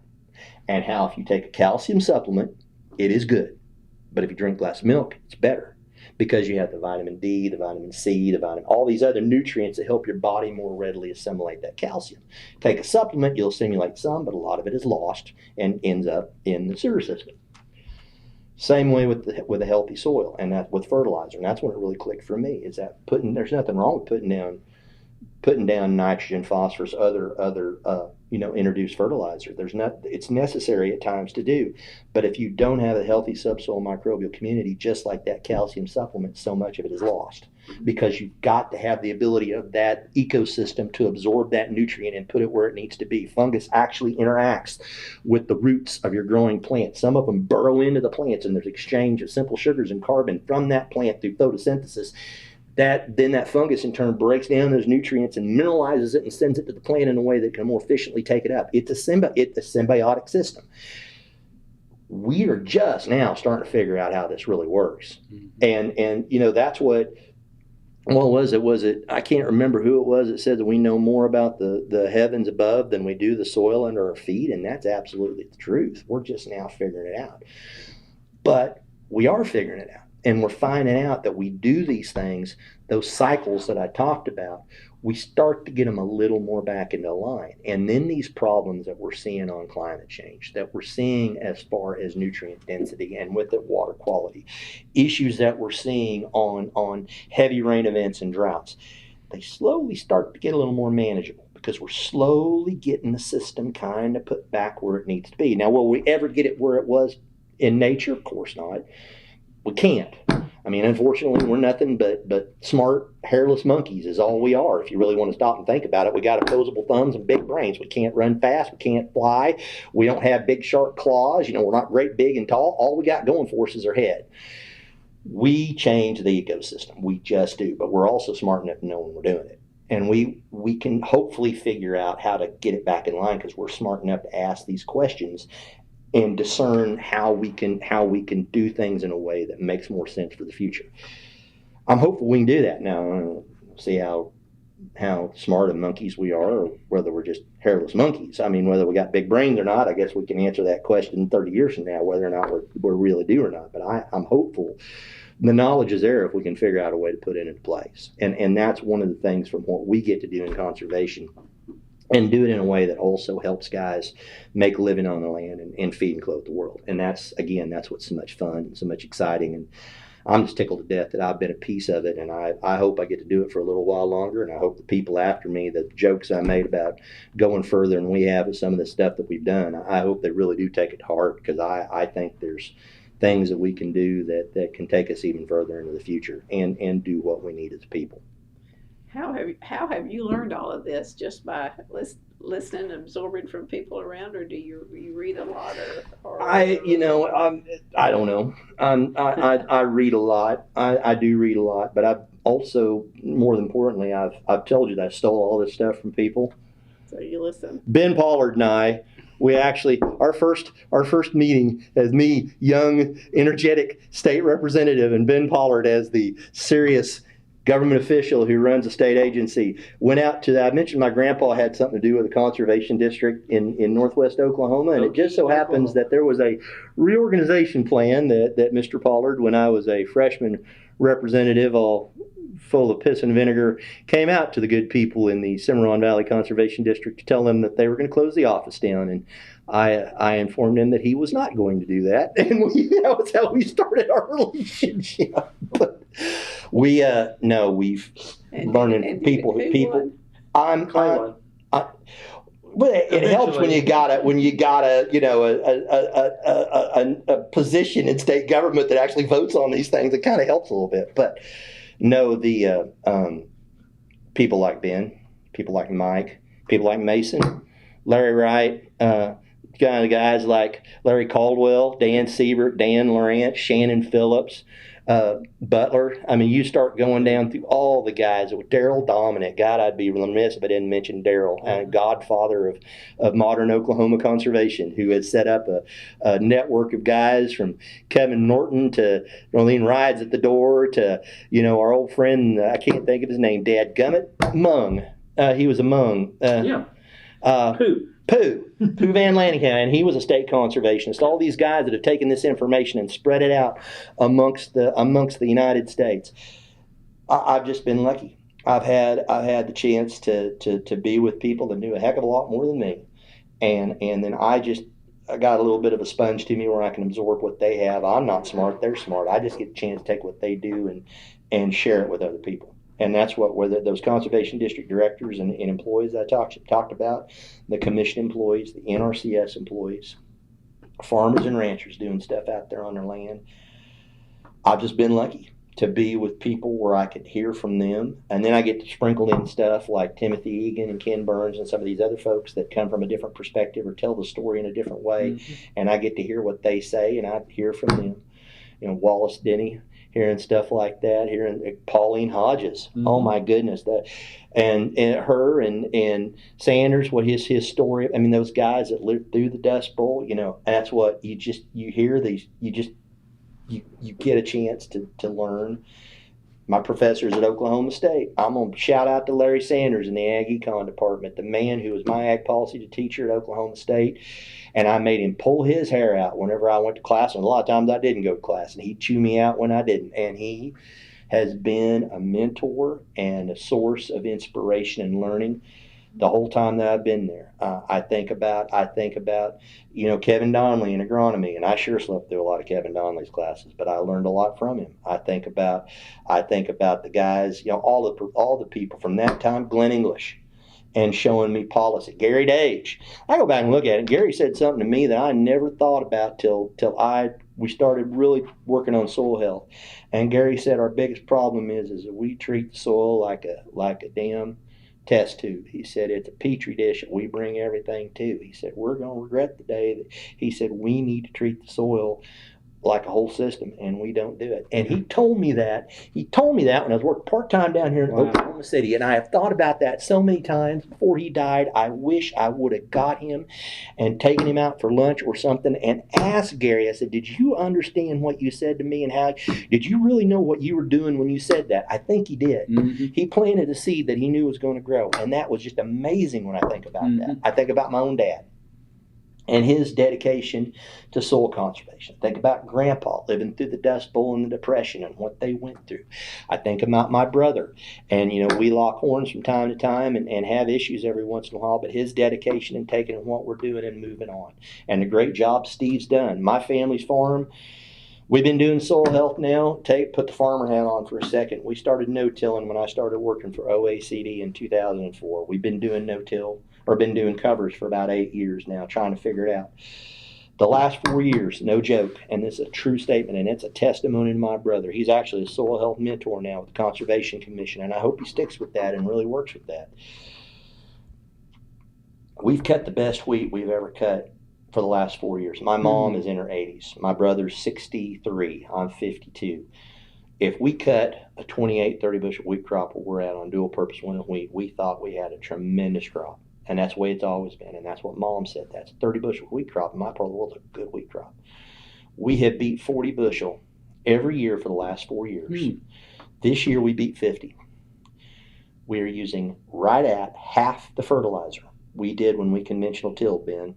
and how if you take a calcium supplement, it is good. But if you drink a glass of milk, it's better because you have the vitamin D, the vitamin C, all these other nutrients that help your body more readily assimilate that calcium. Take a supplement, you'll assimilate some, but a lot of it is lost and ends up in the sewer system. Same way with a healthy soil and that with fertilizer. And that's when it really clicked for me, is that there's nothing wrong with putting down nitrogen, phosphorus, other introduced fertilizer. It's necessary at times to do, but if you don't have a healthy subsoil microbial community, just like that calcium supplement, so much of it is lost because you've got to have the ability of that ecosystem to absorb that nutrient and put it where it needs to be. Fungus actually interacts with the roots of your growing plant. Some of them burrow into the plants, and there's exchange of simple sugars and carbon from that plant through photosynthesis. Then that fungus in turn breaks down those nutrients and mineralizes it and sends it to the plant in a way that can more efficiently take it up. It's a symbiotic system. We are just now starting to figure out how this really works. And that's what was it? I can't remember who it was that said that we know more about the heavens above than we do the soil under our feet, and that's absolutely the truth. We're just now figuring it out. But we are figuring it out. And we're finding out that we do these things, those cycles that I talked about, we start to get them a little more back into line. And then these problems that we're seeing on climate change, that we're seeing as far as nutrient density and with it water quality, issues that we're seeing on heavy rain events and droughts, they slowly start to get a little more manageable because we're slowly getting the system kind of put back where it needs to be. Now, will we ever get it where it was in nature? Of course not. We can't. I mean, unfortunately, we're nothing but smart, hairless monkeys is all we are. If you really want to stop and think about it, we got opposable thumbs and big brains. We can't run fast. We can't fly. We don't have big, sharp claws. We're not great, big, and tall. All we got going for us is our head. We change the ecosystem. We just do. But we're also smart enough to know when we're doing it. And we can hopefully figure out how to get it back in line because we're smart enough to ask these questions and discern how we can do things in a way that makes more sense for the future. I'm hopeful we can do that now. See how smart of monkeys we are, or whether we're just hairless monkeys. I mean, whether we got big brains or not, I guess we can answer that question 30 years from now, whether or not we really do or not. But I'm hopeful. The knowledge is there if we can figure out a way to put it into place. And that's one of the things from what we get to do in conservation, and do it in a way that also helps guys make a living on the land and feed and clothe the world. And that's what's so much fun and so much exciting. And I'm just tickled to death that I've been a piece of it. And I hope I get to do it for a little while longer. And I hope the people after me, the jokes I made about going further than we have with some of the stuff that we've done, I hope they really do take it to heart, because I think there's things that we can do that can take us even further into the future and do what we need as people. How have you learned all of this? Just by listening and absorbing from people around, or do you read a lot? I don't know. I read a lot. I do read a lot, but I've also, more importantly, I've told you that I stole all this stuff from people. So you listen. Ben Pollard and I, we actually, our first meeting as me, young, energetic state representative, and Ben Pollard as the serious government official who runs a state agency, went out to I mentioned my grandpa had something to do with a conservation district in northwest Oklahoma, and it just so happens that there was a reorganization plan that Mr. Pollard, when I was a freshman representative, all full of piss and vinegar, came out to the good people in the Cimarron Valley Conservation District to tell them that they were going to close the office down. And I informed him that he was not going to do that, and that was how we started our relationship. But we've learning people. Won? Well, it helps when you got a a position in state government that actually votes on these things. It kind of helps a little bit. But no, the people like Ben, people like Mike, people like Mason, Larry Wright, kind of guys like Larry Caldwell, Dan Siebert, Dan Lawrence, Shannon Phillips, Butler. I mean, you start going down through all the guys. Daryl Dominic. God, I'd be remiss if I didn't mention Daryl, godfather of modern Oklahoma conservation, who has set up a network of guys from Kevin Norton to Rolene Rides at the Door to, our old friend, I can't think of his name, Dad Gummit Mung. He was a Mung. Pooh Van Lanningham, and he was a state conservationist. All these guys that have taken this information and spread it out amongst the United States. I've just been lucky. I've had the chance to be with people that knew a heck of a lot more than me, and then I got a little bit of a sponge to me where I can absorb what they have. I'm not smart; they're smart. I just get a chance to take what they do and share it with other people. And that's whether those conservation district directors and employees I talked about, the commission employees, the NRCS employees, farmers and ranchers doing stuff out there on their land. I've just been lucky to be with people where I could hear from them. And then I get to sprinkle in stuff like Timothy Egan and Ken Burns and some of these other folks that come from a different perspective or tell the story in a different way. Mm-hmm. And I get to hear what they say and I hear from them. Wallace Denny, hearing stuff like that, hearing Pauline Hodges. Mm-hmm. Oh my goodness, and her and Sanders, what his story. I mean, those guys that lived through the Dust Bowl. And that's what you hear these. You get a chance to learn. My professors at Oklahoma State. I'm gonna shout out to Larry Sanders in the Ag Econ department, the man who was my ag policy teacher at Oklahoma State. And I made him pull his hair out whenever I went to class. And a lot of times I didn't go to class. And he'd chew me out when I didn't. And he has been a mentor and a source of inspiration and learning the whole time that I've been there. I think about Kevin Donnelly in agronomy. And I sure slept through a lot of Kevin Donnelly's classes. But I learned a lot from him. I think about the guys, all the people from that time, Glenn English. And showing me policy. Gary Dage. I go back and look at it. Gary said something to me that I never thought about till we started really working on soil health. And Gary said our biggest problem is that we treat the soil like a damn test tube. He said it's a petri dish that we bring everything to. He said we're going to regret the day that he said we need to treat the soil like a whole system, and we don't do it. And he told me that when I was working part-time down here in Oklahoma City, and I have thought about that so many times before he died. I wish I would have got him and taken him out for lunch or something and asked Gary, I said, did you understand what you said to me, and how did you really know what you were doing when you said that? I think he did. Mm-hmm. He planted a seed that he knew was going to grow, and that was just amazing when I think about that. I think about my own dad and his dedication to soil conservation. Think about Grandpa living through the Dust Bowl and the Depression and what they went through. I think about my brother. And, we lock horns from time to time and have issues every once in a while, but his dedication in taking what we're doing and moving on. And the great job Steve's done. My family's farm, we've been doing soil health now. Put the farmer hat on for a second. We started no-tilling when I started working for OACD in 2004. We've been doing no-till. Or been doing covers for about 8 years now, trying to figure it out. The last 4 years, no joke, and this is a true statement, and it's a testimony to my brother. He's actually a soil health mentor now with the Conservation Commission, and I hope he sticks with that and really works with that. We've cut the best wheat we've ever cut for the last 4 years. My mom is in her 80s. My brother's 63. I'm 52. If we cut a 28, 30 bushel wheat crop where we're at on dual purpose winter wheat, we thought we had a tremendous crop. And that's the way it's always been. And that's what Mom said. That's 30 bushel wheat crop. In my part of the world, it's a good wheat crop. We have beat 40 bushel every year for the last 4 years. This year we beat 50. We are using right at half the fertilizer we did when we conventional tilled, Ben.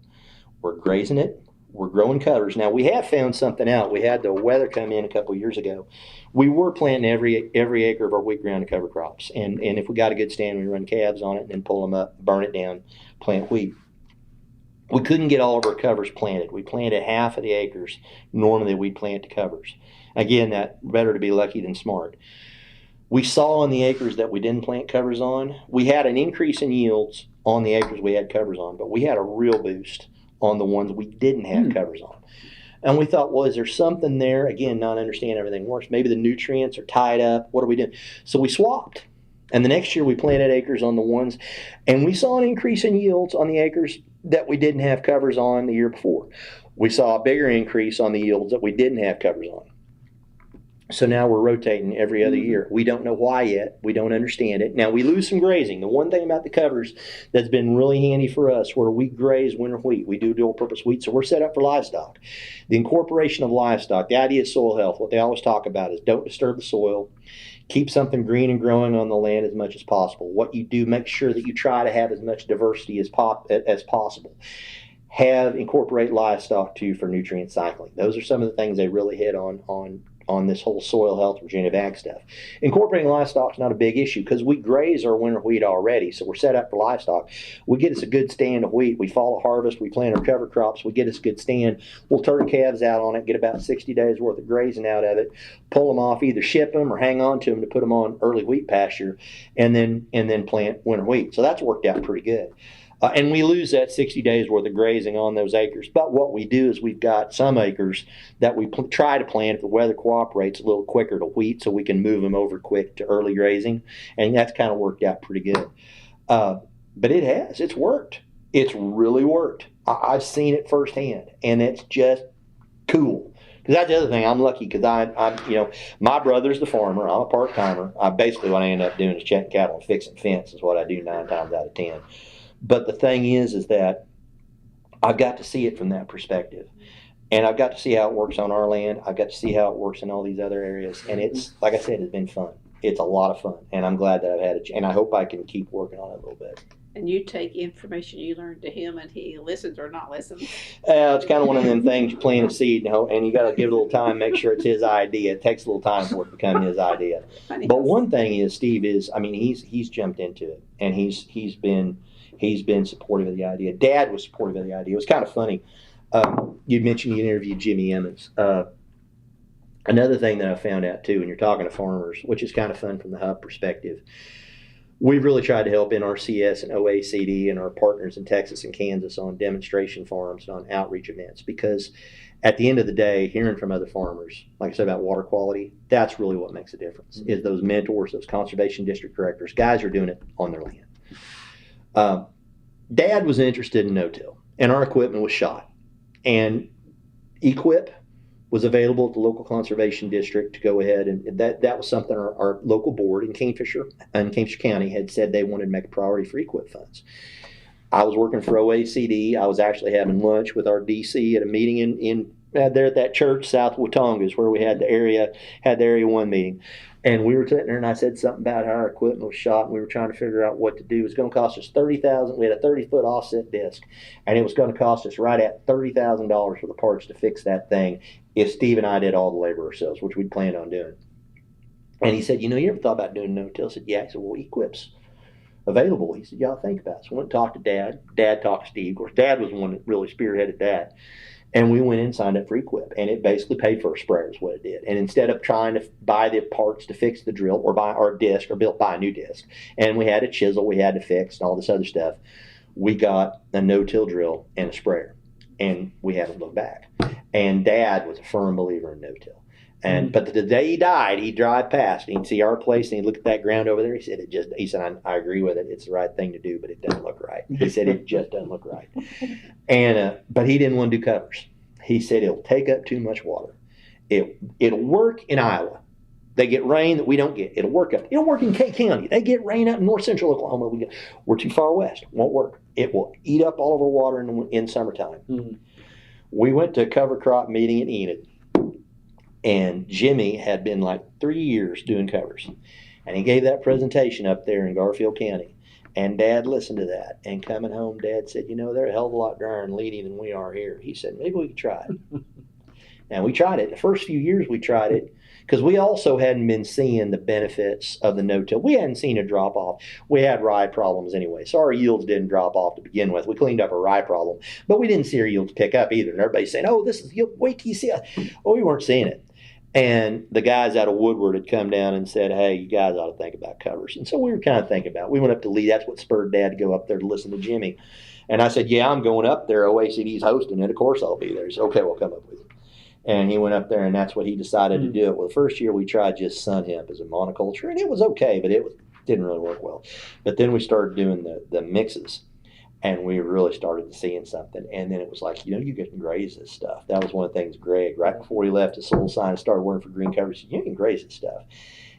We're grazing it. We're growing covers. Now, we have found something out. We had the weather come in a couple of years ago. We were planting every acre of our wheat ground to cover crops. And if we got a good stand, we run calves on it and then pull them up, burn it down, plant wheat. We couldn't get all of our covers planted. We planted half of the acres normally we'd plant to covers. Again, that better to be lucky than smart. We saw on the acres that we didn't plant covers on, we had an increase in yields on the acres we had covers on, but we had a real boost on the ones we didn't have covers on. And we thought, well, is there something there? Again, not understanding everything works. Maybe the nutrients are tied up. What are we doing? So we swapped. And the next year we planted acres on the ones, and we saw an increase in yields on the acres that we didn't have covers on the year before. We saw a bigger increase on the yields that we didn't have covers on. So now we're rotating every other year. We don't know why yet. We don't understand it. Now we lose some grazing. The one thing about the covers that's been really handy for us, where we graze winter wheat, we do dual purpose wheat, so we're set up for livestock. The incorporation of livestock, the idea of soil health, what they always talk about is don't disturb the soil. Keep something green and growing on the land as much as possible. What you do, make sure that you try to have as much diversity as possible. Incorporate livestock too for nutrient cycling. Those are some of the things they really hit on this whole soil health regenerative ag stuff. Incorporating livestock is not a big issue because we graze our winter wheat already, so we're set up for livestock. We get us a good stand of wheat. We fall to harvest. We plant our cover crops. We get us a good stand. We'll turn calves out on it, get about 60 days worth of grazing out of it, pull them off, either ship them or hang on to them to put them on early wheat pasture, and then plant winter wheat. So that's worked out pretty good. And we lose that 60 days worth of grazing on those acres. But what we do is we've got some acres that we try to plant if the weather cooperates a little quicker to wheat, so we can move them over quick to early grazing. And that's kind of worked out pretty good. But it's worked. It's really worked. I've seen it firsthand, and it's just cool. Because that's the other thing. I'm lucky because my brother's the farmer. I'm a part-timer. Basically what I end up doing is checking cattle and fixing fence is what I do 9 times out of 10. But the thing is that I've got to see it from that perspective. And I've got to see how it works on our land. I've got to see how it works in all these other areas. And it's, like I said, it's been fun. It's a lot of fun. And I'm glad that I've had it. And I hope I can keep working on it a little bit. And you take information you learn to him, and he listens or not listens. It's kind of one of them things, you plant a seed, and you got to give it a little time, make sure it's his idea. It takes a little time for it to become his idea. But one thing is, Steve he's jumped into it, and he's been supportive of the idea. Dad was supportive of the idea. It was kind of funny. You mentioned you interviewed Jimmy Emmons. Another thing that I found out too, when you're talking to farmers, which is kind of fun from the hub perspective, we've really tried to help NRCS and OACD and our partners in Texas and Kansas on demonstration farms and on outreach events, because at the end of the day, hearing from other farmers, like I said about water quality, that's really what makes a difference, is those mentors, those conservation district directors, guys who are doing it on their land. Dad was interested in no-till, and our equipment was shot. And Equip was available at the local conservation district to go ahead, and that was something our local board in Kingfisher County had said they wanted to make a priority for Equip funds. I was working for OACD. I was actually having lunch with our DC at a meeting in there at that church south of Watongas, where we had the area 1 meeting. And we were sitting there, and I said something about how our equipment was shot, and we were trying to figure out what to do. It was going to cost us $30,000. We had a 30-foot offset disc, and it was going to cost us right at $30,000 for the parts to fix that thing if Steve and I did all the labor ourselves, which we'd planned on doing. And he said, you ever thought about doing no-till? I said, yeah. He said, well, Equip's available. He said, y'all think about it. So I went and talked to Dad. Dad talked to Steve. Of course, Dad was the one that really spearheaded that. And we went in and signed up for Equip, and it basically paid for a sprayer is what it did. And instead of trying to buy the parts to fix the drill or buy our disc or buy a new disc, and we had a chisel we had to fix and all this other stuff, we got a no-till drill and a sprayer, and we haven't looked back. And Dad was a firm believer in no-till. But the day he died, he'd drive past and he'd see our place and he'd look at that ground over there. He said, I agree with it. It's the right thing to do, but it doesn't look right. He said it just doesn't look right. But he didn't want to do covers. He said it'll take up too much water. It'll work in Iowa. They get rain that we don't get. It'll work in K County. They get rain up in north central Oklahoma. We're too far west. It won't work. It will eat up all of our water in summertime. Mm-hmm. We went to a cover crop meeting in Enid. And Jimmy had been like 3 years doing covers. And he gave that presentation up there in Garfield County. And Dad listened to that. And coming home, Dad said, they're a hell of a lot drier and leady than we are here. He said, maybe we could try it. And we tried it. The first few years we tried it, because we also hadn't been seeing the benefits of the no-till. We hadn't seen a drop-off. We had rye problems anyway, so our yields didn't drop off to begin with. We cleaned up a rye problem, but we didn't see our yields pick up either. And everybody's saying, oh, this is, wait till you see it. Well, we weren't seeing it. And the guys out of Woodward had come down and said, hey, you guys ought to think about covers. And so we were kind of thinking about it. We went up to Lee. That's what spurred Dad to go up there to listen to Jimmy. And I said, yeah, I'm going up there. OACD's hosting it. Of course I'll be there. He said, okay, we'll come up with you. And he went up there, and that's what he decided to do it. Well, the first year we tried just sun hemp as a monoculture, and it was okay, but didn't really work well. But then we started doing the mixes. And we really started seeing something. And then it was like, you can graze this stuff. That was one of the things Greg, right before he left his soul sign and started working for green coverage, you can graze this stuff.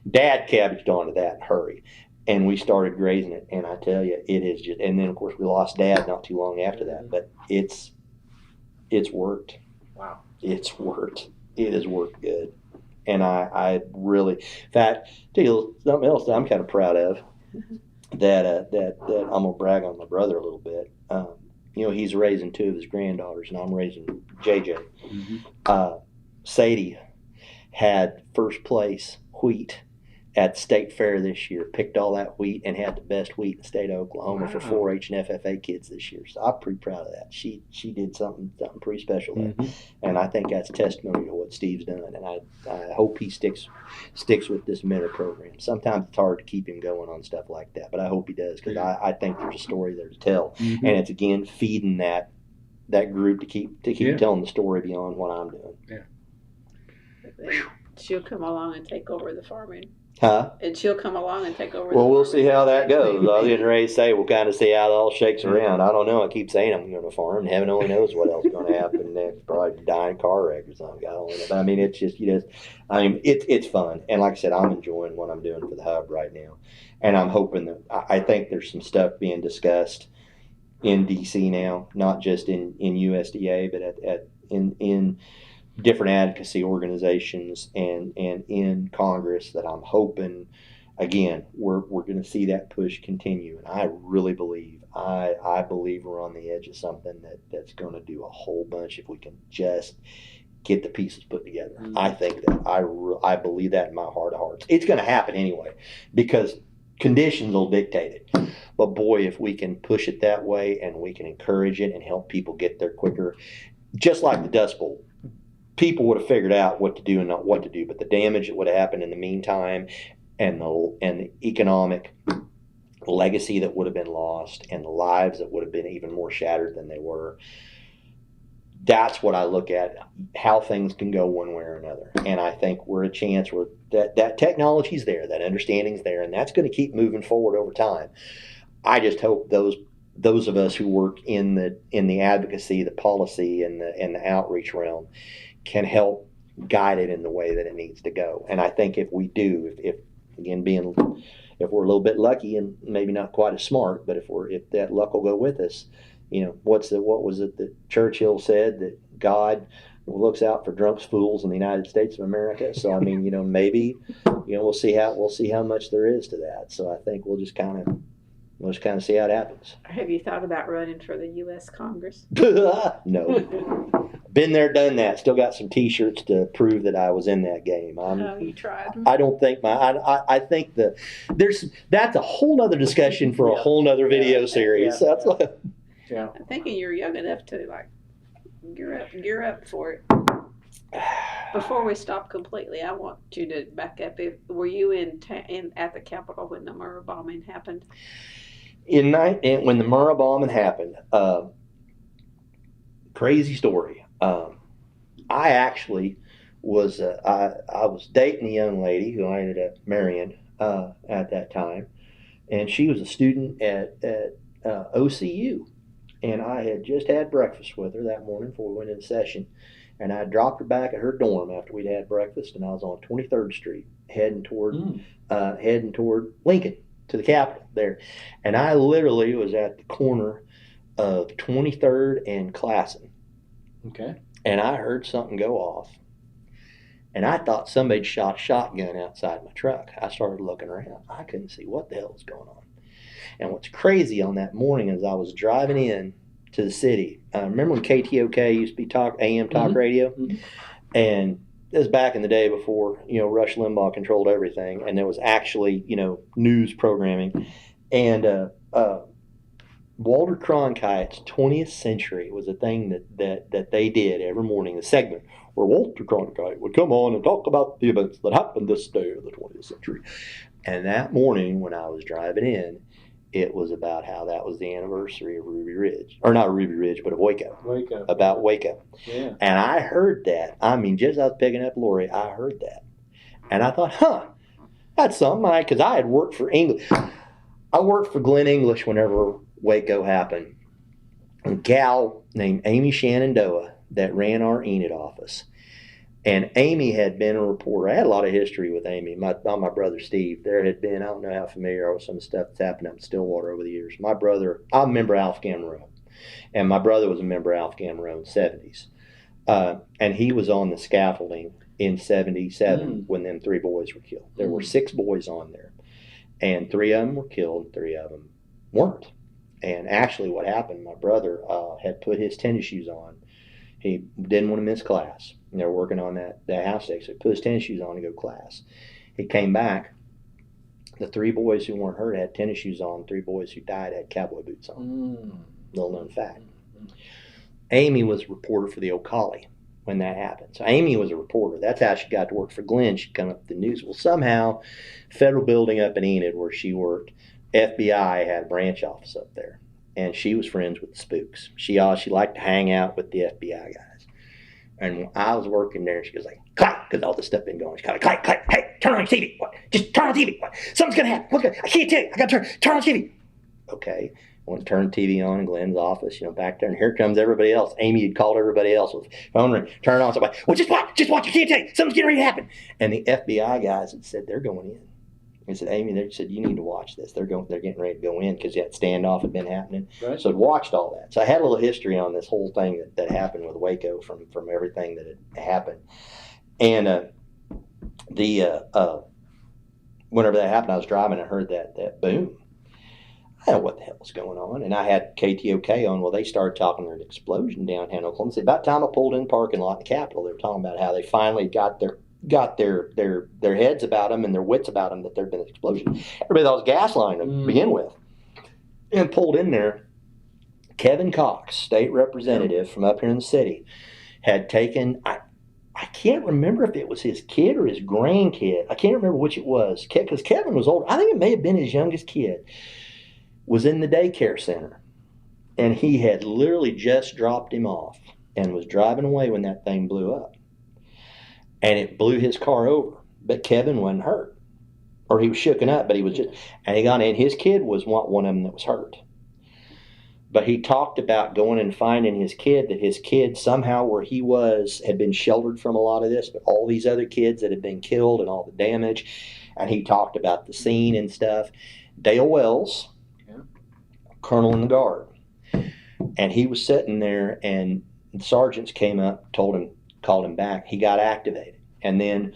Dad cabbaged onto that in a hurry. And we started grazing it. And I tell you, it is just, and then of course we lost Dad not too long after that. But it's worked. Wow. It's worked. It has worked good. And I really, in fact, tell you something else that I'm kind of proud of. That I'm gonna brag on my brother a little bit. He's raising two of his granddaughters, and I'm raising JJ. Mm-hmm. Sadie had first place wheat at the state fair this year. Picked all that wheat and had the best wheat in the state of Oklahoma for 4-H and FFA kids this year. So I'm pretty proud of that. She did something pretty special there, and I think that's testimony to what Steve's done. And I hope he sticks with this mentor program. Sometimes it's hard to keep him going on stuff like that, but I hope he does, because I think there's a story there to tell, and it's again feeding that group to keep telling the story beyond what I'm doing. Yeah. She'll come along and take over the farming. Huh? And she'll come along and take over. Well, we'll see how that goes. I was getting ready to say we'll kind of see how it all shakes around. I don't know. I keep saying I'm going to farm, and heaven only knows what else is going to happen next. Probably die in a car wreck or something. I don't know. But I mean, it's just it's fun. And like I said, I'm enjoying what I'm doing for the hub right now, and I'm hoping that I think there's some stuff being discussed in DC now, not just in USDA, but in different advocacy organizations and in Congress, that I'm hoping, again, we're going to see that push continue. And I really believe, I believe we're on the edge of something that's going to do a whole bunch if we can just get the pieces put together. Mm-hmm. I think that I believe that in my heart of hearts. It's going to happen anyway, because conditions will dictate it. But boy, if we can push it that way and we can encourage it and help people get there quicker, just like the Dust Bowl. People would have figured out what to do and not what to do, but the damage that would have happened in the meantime, and the economic legacy that would have been lost, and the lives that would have been even more shattered than they were, that's what I look at, how things can go one way or another. And I think we're a chance where that technology's there, that understanding's there, and that's going to keep moving forward over time. I just hope those of us who work in the advocacy, the policy, and the outreach realm can help guide it in the way that it needs to go. And I think if we do, if we're a little bit lucky and maybe not quite as smart, but if that luck will go with us, what was it that Churchill said, that God looks out for drunks, fools in the United States of America. So I mean, maybe we'll see how much there is to that. So I think we'll just kind of see how it happens. Have you thought about running for the U.S. Congress? No. Been there, done that. Still got some T-shirts to prove that I was in that game. You tried. I don't think I think that's a whole nother discussion for a whole nother video series. Yeah. I'm thinking you're young enough to gear up for it. Before we stop completely, I want you to back up. Were you at the Capitol when the Murrah bombing happened? When the Murrah bombing happened, crazy story. I actually was I was dating a young lady who I ended up marrying at that time, and she was a student at OCU, and I had just had breakfast with her that morning before we went into session, and I dropped her back at her dorm after we'd had breakfast, and I was on 23rd Street heading toward Lincoln to the Capitol there, and I literally was at the corner of 23rd and Classen. Okay. And I heard something go off, and I thought somebody shot a shotgun outside my truck. I started looking around. I couldn't see what the hell was going on. And what's crazy on that morning is I was driving in to the city. Remember when KTOK used to be AM talk radio? Mm-hmm. And was back in the day before, Rush Limbaugh controlled everything, and there was actually, news programming. And Walter Cronkite's 20th Century was a thing that they did every morning, a segment where Walter Cronkite would come on and talk about the events that happened this day of the 20th century. And that morning when I was driving in, it was about how that was the anniversary of Ruby Ridge. Or not Ruby Ridge, but of Waco. Waco. About Waco. Yeah. And I heard that. I mean, just as I was picking up Lori, I heard that. And I thought, that's something. Because I had worked for English. I worked for Glenn English whenever Waco happened. A gal named Amy Shenandoah that ran our Enid office. And Amy had been a reporter. I had a lot of history with Amy. My brother Steve, there had been, I don't know how familiar you are with some of the stuff that's happened up in Stillwater over the years. My brother, I'm a member of Alpha Gamma Rho. And my brother was a member of Alpha Gamma Rho in the 70s. And he was on the scaffolding in 77 when them 3 boys were killed. There were 6 boys on there. And 3 of them were killed and 3 of them weren't. And actually what happened, my brother had put his tennis shoes on. He didn't want to miss class. And they were working on that house day, so he put his tennis shoes on to go to class. He came back. The 3 boys who weren't hurt had tennis shoes on. 3 boys who died had cowboy boots on. Little known fact. Amy was a reporter for the O'Colly when that happened. So Amy was a reporter. That's how she got to work for Glenn. She'd come up with the news. Well, somehow, Federal Building up in Enid where she worked, FBI had a branch office up there. And she was friends with the spooks. She liked to hang out with the FBI guys. And when I was working there, she was like, clack, because all this stuff been going. She kind of clack, clack, hey, turn on your TV. What? Just turn on the TV. What? Something's going to happen. I can't tell you. I got to turn on the TV. Okay. I went to turn the TV on in Glenn's office, back there. And here comes everybody else. Amy had called everybody else with phone ring. Turn it on. Somebody, well, just watch. I can't tell you. Something's getting ready to happen. And the FBI guys had said, they're going in. They said, Amy, they said, you need to watch this. They're getting ready to go in because that standoff had been happening. Right. So I'd watched all that. So I had a little history on this whole thing that happened with Waco from everything that had happened. And whenever that happened, I was driving and I heard that boom. I don't know what the hell was going on. And I had KTOK on. Well, they started talking about an explosion downtown Oklahoma City. About the time I pulled in the parking lot in the Capitol, they were talking about how they finally got their heads about them and their wits about them that there'd been an explosion. Everybody thought it was gas line to begin with. And pulled in there, Kevin Cox, state representative from up here in the city, had taken, I can't remember if it was his kid or his grandkid. I can't remember which it was. Because Kevin was older. I think it may have been his youngest kid. Was in the daycare center. And he had literally just dropped him off and was driving away when that thing blew up. And it blew his car over. But Kevin wasn't hurt. Or he was shooken up, but he was just, and he got in. His kid was one of them that was hurt. But he talked about going and finding his kid, that his kid somehow where he was had been sheltered from a lot of this, but all these other kids that had been killed and all the damage. And he talked about the scene and stuff. Dale Wells, colonel in the Guard. And he was sitting there and the sergeants came up, called him back. He got activated. And then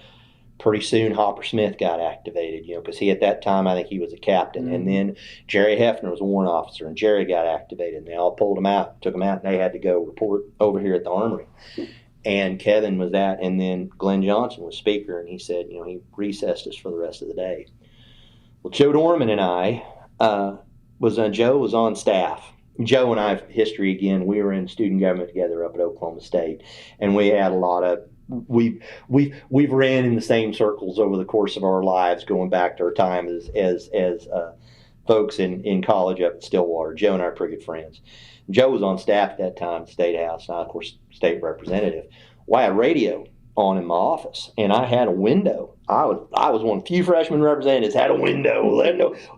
pretty soon Hopper Smith got activated, because he at that time, I think he was a captain. Mm-hmm. And then Jerry Hefner was a warrant officer, and Jerry got activated. And they all pulled him out, took him out, and they had to go report over here at the Armory. And Kevin was that, and then Glenn Johnson was speaker, and he said, he recessed us for the rest of the day. Well, Joe Dorman and I Joe was on staff. Joe and I have history again. We were in student government together up at Oklahoma State, and we had a lot of we've ran in the same circles over the course of our lives, going back to our time as folks in college up at Stillwater. Joe and I are pretty good friends. Joe was on staff at that time at the State House, and I, of course, state representative. Well, I had radio on in my office, and I had a window. I was one of the few freshman representatives had a window.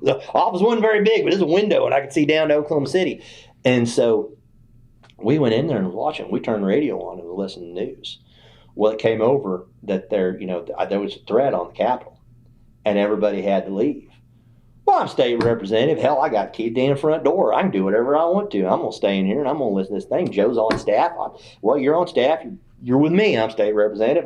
The office wasn't very big, but it was a window, and I could see down to Oklahoma City. And so we went in there and was watching. We turned the radio on and we listened to the news. Well, it came over that there was a threat on the Capitol, and everybody had to leave. Well, I'm state representative. Hell, I got a key at the front door. I can do whatever I want to. I'm going to stay in here, and I'm going to listen to this thing. Joe's on staff. Well, you're on staff. You're with me. I'm state representative.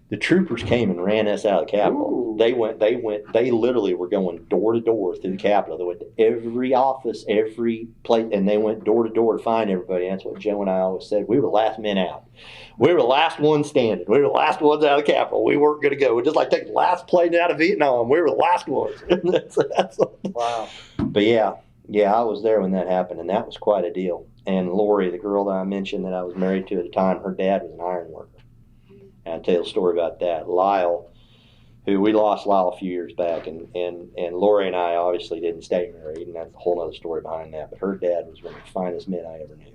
The troopers came and ran us out of the Capitol. Ooh. They literally were going door to door through the Capitol. They went to every office, every place, and they went door to door to find everybody. That's what Joe and I always said. We were the last men out. We were the last ones standing. We were the last ones out of the Capitol. We weren't going to go. We're just like taking the last plane out of Vietnam. We were the last ones. Wow. But yeah, I was there when that happened, and that was quite a deal. And Lori, the girl that I mentioned that I was married to at the time, her dad was an iron worker. And I'll tell you a story about that. Lyle, who we lost Lyle a few years back, and Lori and I obviously didn't stay married, and that's a whole other story behind that. But her dad was one of the finest men I ever knew.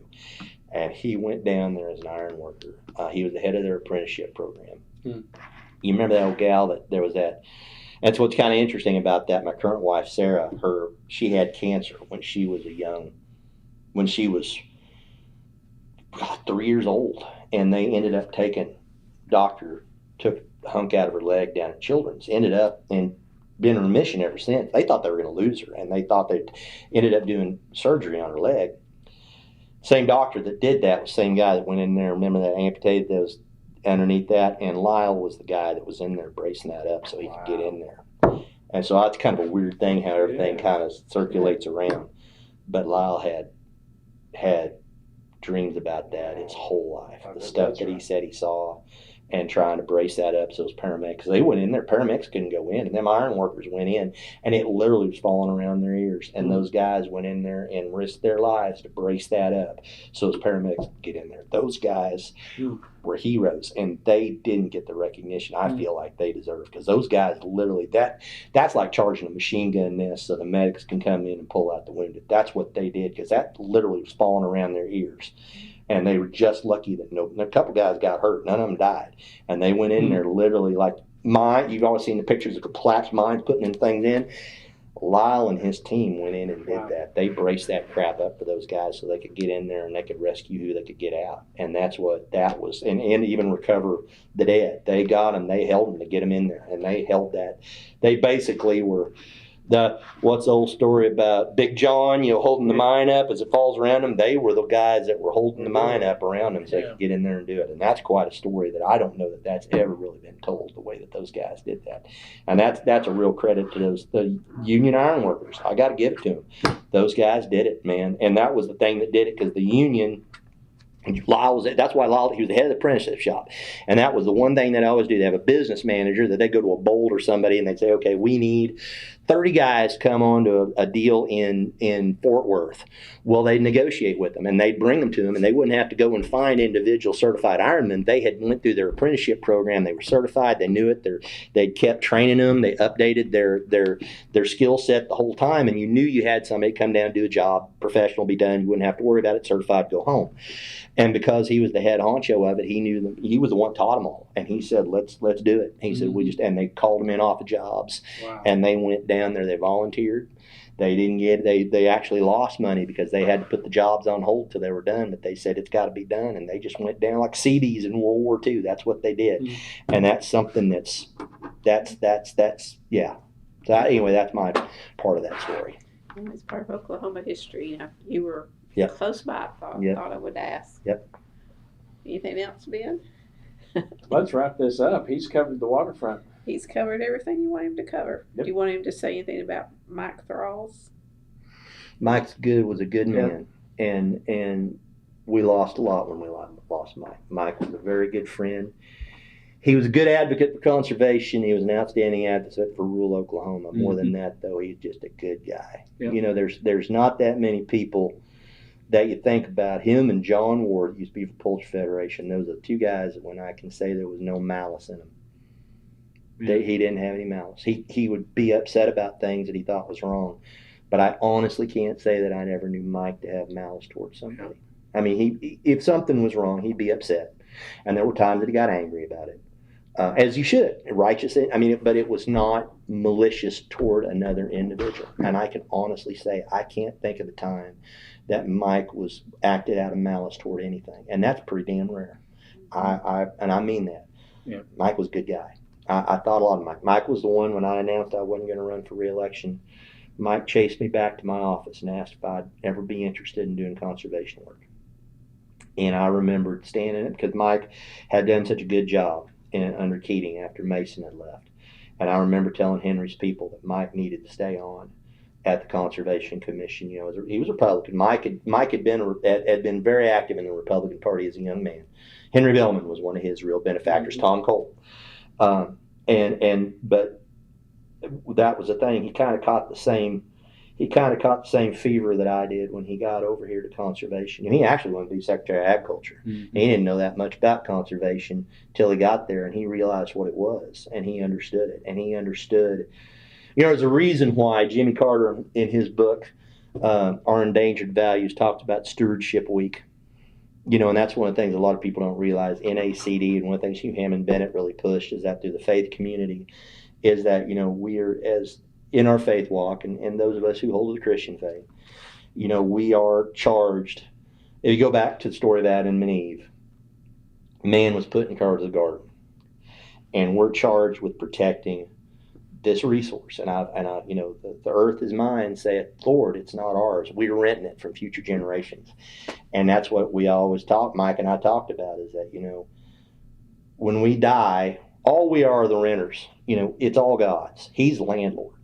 And he went down there as an iron worker. He was the head of their apprenticeship program. You remember that old gal that there was that? That's what's kind of interesting about that. My current wife, Sarah, she had cancer when she was 3 years old. And they ended up took a hunk out of her leg down at Children's, ended up and been in remission ever since. They thought they were going to lose her, and they thought they ended up doing surgery on her leg. Same doctor that did that was the same guy that went in there. Remember that amputated those underneath that? And Lyle was the guy that was in there bracing that up so he could get in there. And so that's kind of a weird thing how everything kind of circulates around. But Lyle had dreams about that his whole life. The stuff that he said he saw, and trying to brace that up so those paramedics, they went in there, paramedics couldn't go in, and them iron workers went in, and it literally was falling around their ears, and those guys went in there and risked their lives to brace that up so those paramedics could get in there. Those guys were heroes, and they didn't get the recognition I feel like they deserve, because those guys literally, that's like charging a machine gun nest so the medics can come in and pull out the wounded. That's what they did, because that literally was falling around their ears. And they were just lucky that a couple guys got hurt. None of them died. And they went in there literally like you've always seen the pictures of collapsed mines putting in things in. Lyle and his team went in and did that. They braced that crap up for those guys so they could get in there and they could rescue who they could get out. And that's what that was. And even recover the dead. They got them. They held them to get them in there. And they held that. They basically were what's the old story about Big John, holding the mine up as it falls around them? They were the guys that were holding the mine up around them so they could get in there and do it. And that's quite a story that I don't know that's ever really been told, the way that those guys did that. And that's a real credit to the union iron workers. I got to give it to them. Those guys did it, man. And that was the thing that did it, because the union, that's why Lyle, he was the head of the apprenticeship shop. And that was the one thing that I always do. They have a business manager that they go to a Bold or somebody and they say, okay, we need 30 guys come on to a deal in Fort Worth. Well, they'd negotiate with them and they'd bring them to them, and they wouldn't have to go and find individual certified ironmen. They had went through their apprenticeship program. They were certified. They knew it. They'd kept training them. They updated their skill set the whole time, and you knew you had somebody come down and do a job, professional, be done. You wouldn't have to worry about it, certified, go home. And because he was the head honcho of it, he knew he was the one taught them all. And he said, let's do it. He said, and they called them in off of jobs. Wow. And they went down there, they volunteered. They didn't they actually lost money because they had to put the jobs on hold till they were done, but they said it's got to be done. And they just went down like Seabees in World War II. That's what they did. And that's something that's yeah. So anyway, that's my part of that story. It's part of Oklahoma history. You were close by. Thought I would ask. Yep. Anything else, Ben? Let's wrap this up. He's covered the waterfront. He's covered everything you want him to cover. Yep. Do you want him to say anything about Mike Thralls? Was a good man, and we lost a lot when we lost Mike. Mike was a very good friend. He was a good advocate for conservation. He was an outstanding advocate for rural Oklahoma. More than that, though, he's just a good guy. Yep. There's not that many people that you think about. Him and John Ward used to be for Pollard Federation. Those are the two guys that, when I can say there was no malice in them. He didn't have any malice. He would be upset about things that he thought was wrong. But I honestly can't say that I never knew Mike to have malice towards somebody. I mean, if something was wrong, he'd be upset. And there were times that he got angry about it. As you should. Righteous. But it was not malicious toward another individual. And I can honestly say I can't think of a time that Mike was acted out of malice toward anything. And that's pretty damn rare. I mean that. Yeah. Mike was a good guy. I thought a lot of Mike. Mike was the one, when I announced I wasn't going to run for re-election, Mike chased me back to my office and asked if I'd ever be interested in doing conservation work. And I remembered standing it because Mike had done such a good job under Keating after Mason had left. And I remember telling Henry's people that Mike needed to stay on at the Conservation Commission. You know, he was a Republican. Mike had been very active in the Republican Party as a young man. Henry Bellman was one of his real benefactors. Tom Cole, but that was the thing. He kind of caught the same fever that I did when he got over here to conservation. And he actually wanted to be Secretary of Agriculture. Mm-hmm. He didn't know that much about conservation till he got there, and he realized what it was, and he understood it. And he understood, you know, there's a reason why Jimmy Carter in his book, Our Endangered Values, talked about Stewardship Week. You know, and that's one of the things a lot of people don't realize. NACD, and one of the things Hugh Hammond Bennett really pushed is that through the faith community, is that, you know, we are, as in our faith walk, and those of us who hold the Christian faith, you know, we are charged. If you go back to the story of Adam and Eve, man was put in charge of the garden, and we're charged with protecting this resource. And I, you know, the earth is mine, saith Lord, it's not ours. We're renting it from future generations. And that's what we always talk, Mike and I talked about, is that, you know, when we die, all we are the renters. You know, it's all God's. He's the landlord.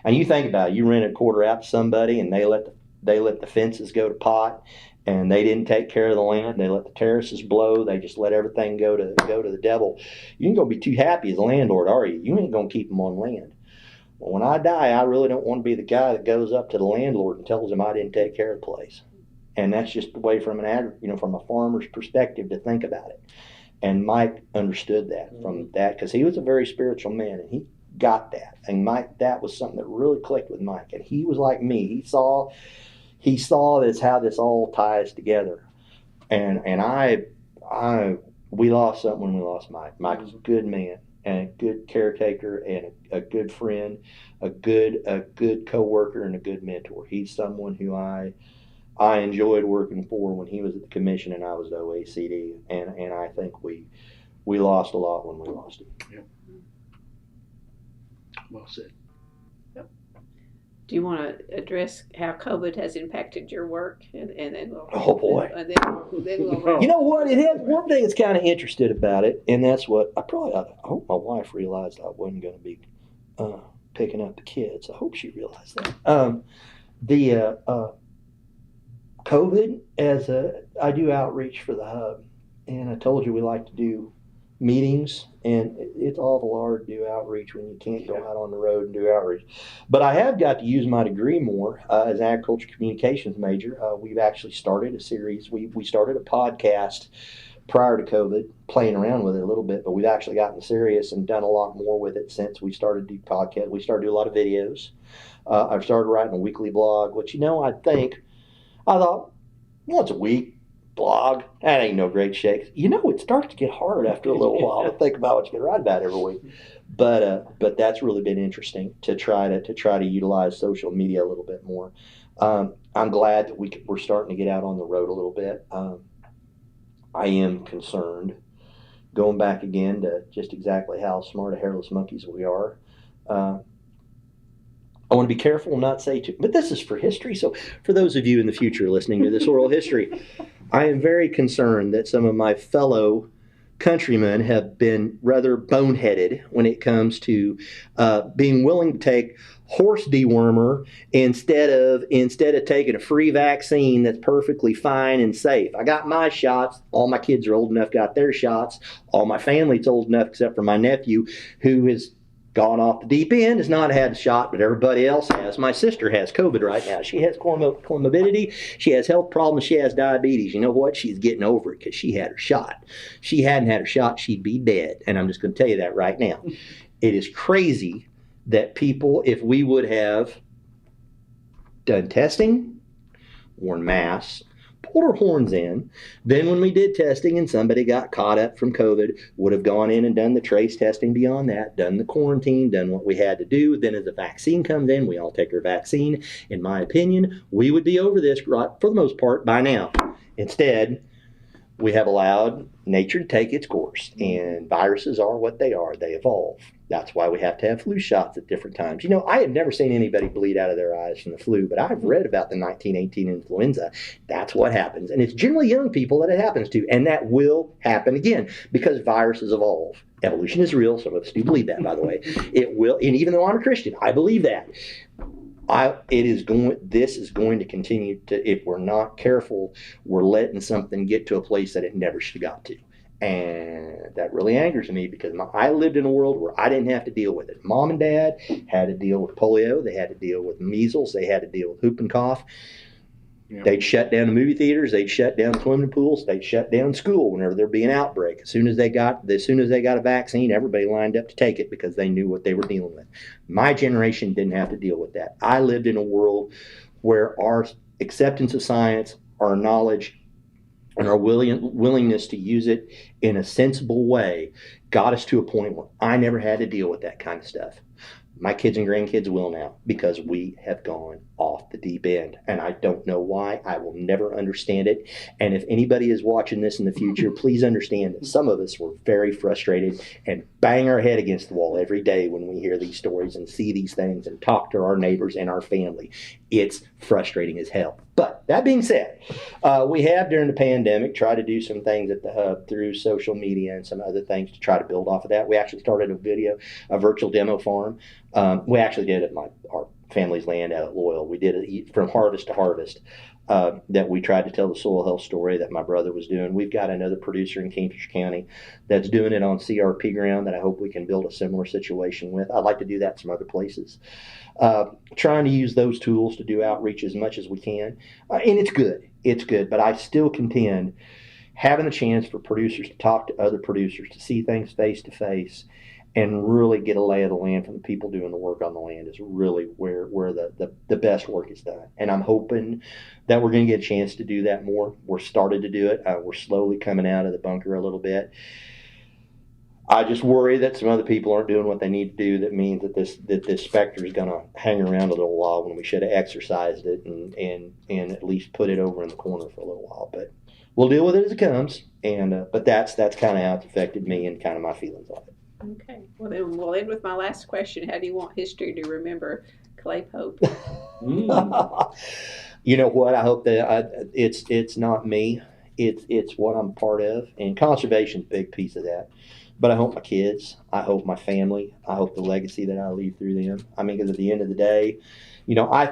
And you think about it, you rent a quarter out to somebody, and they let the fences go to pot, and they didn't take care of the land. They let the terraces blow. They just let everything go to the devil. You ain't gonna be too happy as a landlord, are you? You ain't gonna keep them on land. Well, when I die, I really don't want to be the guy that goes up to the landlord and tells him I didn't take care of the place. And that's just the way from from a farmer's perspective to think about it. And Mike understood that from that, because he was a very spiritual man, and he got that. And Mike, that was something that really clicked with Mike. And he was like me. He saw this, how this all ties together. And we lost something when we lost Mike. Mike was a good man and a good caretaker and a good friend, a good co-worker and a good mentor. He's someone who I enjoyed working for when he was at the commission and I was at OACD. And I think we lost a lot when we lost him. Yep. Well said. Yep. Do you want to address how COVID has impacted your work, and then we'll? Oh boy. And then we'll. You know what? It has one thing that's kind of interested about it, and that's what I hope my wife realized I wasn't going to be picking up the kids. I hope she realized that. COVID, I do outreach for the hub, and I told you we like to do meetings, and it's awful hard to do outreach when you can't go out on the road and do outreach. But I have got to use my degree more as an agriculture communications major. We've actually started a series. We started a podcast prior to COVID, playing around with it a little bit, but we've actually gotten serious and done a lot more with it since we started to do podcast. We started to do a lot of videos. I've started writing a weekly blog, which, I thought once a week, blog, that ain't no great shakes. It starts to get hard after a little while to think about what you're going to write about every week. But that's really been interesting to try to utilize social media a little bit more. I'm glad that we're starting to get out on the road a little bit. I am concerned, going back again to just exactly how smart a hairless monkeys we are. I want to be careful and not say too, but this is for history. So for those of you in the future listening to this oral history, I am very concerned that some of my fellow countrymen have been rather boneheaded when it comes to being willing to take horse dewormer instead of taking a free vaccine that's perfectly fine and safe. I got my shots. All my kids are old enough, got their shots. All my family's old enough, except for my nephew, who has gone off the deep end, has not had a shot, but everybody else has. My sister has COVID right now. She has comorbidity. She has health problems. She has diabetes. You know what? She's getting over it because she had her shot. If she hadn't had her shot, she'd be dead. And I'm just going to tell you that right now. It is crazy that people, if we would have done testing, worn masks, pulled our horns in, then when we did testing and somebody got caught up from COVID, would have gone in and done the trace testing beyond that, done the quarantine, done what we had to do. Then as the vaccine comes in, we all take our vaccine. In my opinion, we would be over this, for the most part, by now. Instead, we have allowed nature to take its course, and viruses are what they are. They evolve. That's why we have to have flu shots at different times. You know, I have never seen anybody bleed out of their eyes from the flu, but I've read about the 1918 influenza. That's what happens. And it's generally young people that it happens to, and that will happen again because viruses evolve. Evolution is real. Some of us do believe that, by the way. It will, and even though I'm a Christian, I believe that. This is going to continue to, if we're not careful, we're letting something get to a place that it never should have got to. And that really angers me because I lived in a world where I didn't have to deal with it. Mom and Dad had to deal with polio. They had to deal with measles. They had to deal with whooping cough. Yeah. They'd shut down the movie theaters. They'd shut down swimming pools. They'd shut down school whenever there'd be an outbreak. As soon as they got a vaccine, everybody lined up to take it because they knew what they were dealing with. My generation didn't have to deal with that. I lived in a world where our acceptance of science, our knowledge, and our willingness to use it in a sensible way got us to a point where I never had to deal with that kind of stuff. My kids and grandkids will now because we have gone off the deep end. And I don't know why. I will never understand it. And if anybody is watching this in the future, please understand that some of us were very frustrated and bang our head against the wall every day when we hear these stories and see these things and talk to our neighbors and our family. It's frustrating as hell. But that being said, we have during the pandemic tried to do some things at the Hub through social media and some other things to try to build off of that. We actually started a virtual demo farm. We actually did it at our family's land out at Loyal. We did it from harvest to harvest. That we tried to tell the soil health story that my brother was doing. We've got another producer in Kingfisher County that's doing it on CRP ground that I hope we can build a similar situation with. I'd like to do that in some other places. Trying to use those tools to do outreach as much as we can. And it's good, but I still contend having a chance for producers to talk to other producers, to see things face to face, and really get a lay of the land from the people doing the work on the land is really where the best work is done. And I'm hoping that we're going to get a chance to do that more. We're started to do it. We're slowly coming out of the bunker a little bit. I just worry that some other people aren't doing what they need to do. That means that this specter is going to hang around a little while when we should have exercised it and at least put it over in the corner for a little while. But we'll deal with it as it comes. And but that's kind of how it's affected me and kind of my feelings on it. Okay. Well, then we'll end with my last question. How do you want history to remember Clay Pope? You know what? I hope that it's not me. It's what I'm part of, and conservation's a big piece of that. But I hope my kids, I hope my family, I hope the legacy that I leave through them. I mean, because at the end of the day, you know, I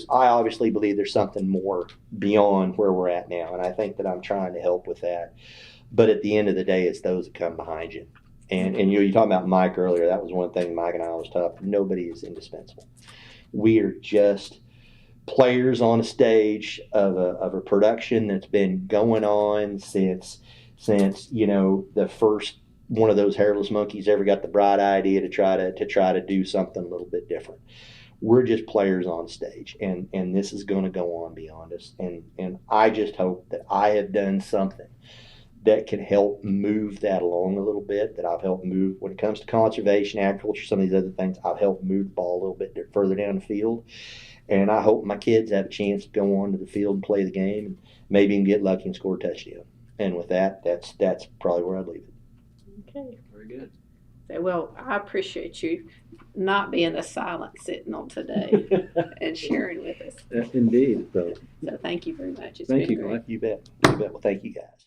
obviously believe there's something more beyond where we're at now, and I think that I'm trying to help with that. But at the end of the day, it's those that come behind you. And you know, you talking about Mike earlier. That was one thing Mike and I always talked. Nobody is indispensable. We are just players on a stage of a production that's been going on since you know the first one of those hairless monkeys ever got the bright idea to try to do something a little bit different. We're just players on stage, and this is going to go on beyond us. And I just hope that I have done something that can help move that along a little bit, that I've helped move when it comes to conservation, agriculture, some of these other things. I've helped move the ball a little bit further down the field. And I hope my kids have a chance to go onto the field and play the game and maybe even get lucky and score a touchdown. And with that, that's probably where I'd leave it. Okay. Very good. So, well, I appreciate you not being a silent sentinel today and sharing with us. Indeed. So thank you very much. Thank you, great. You bet. Well, thank you guys.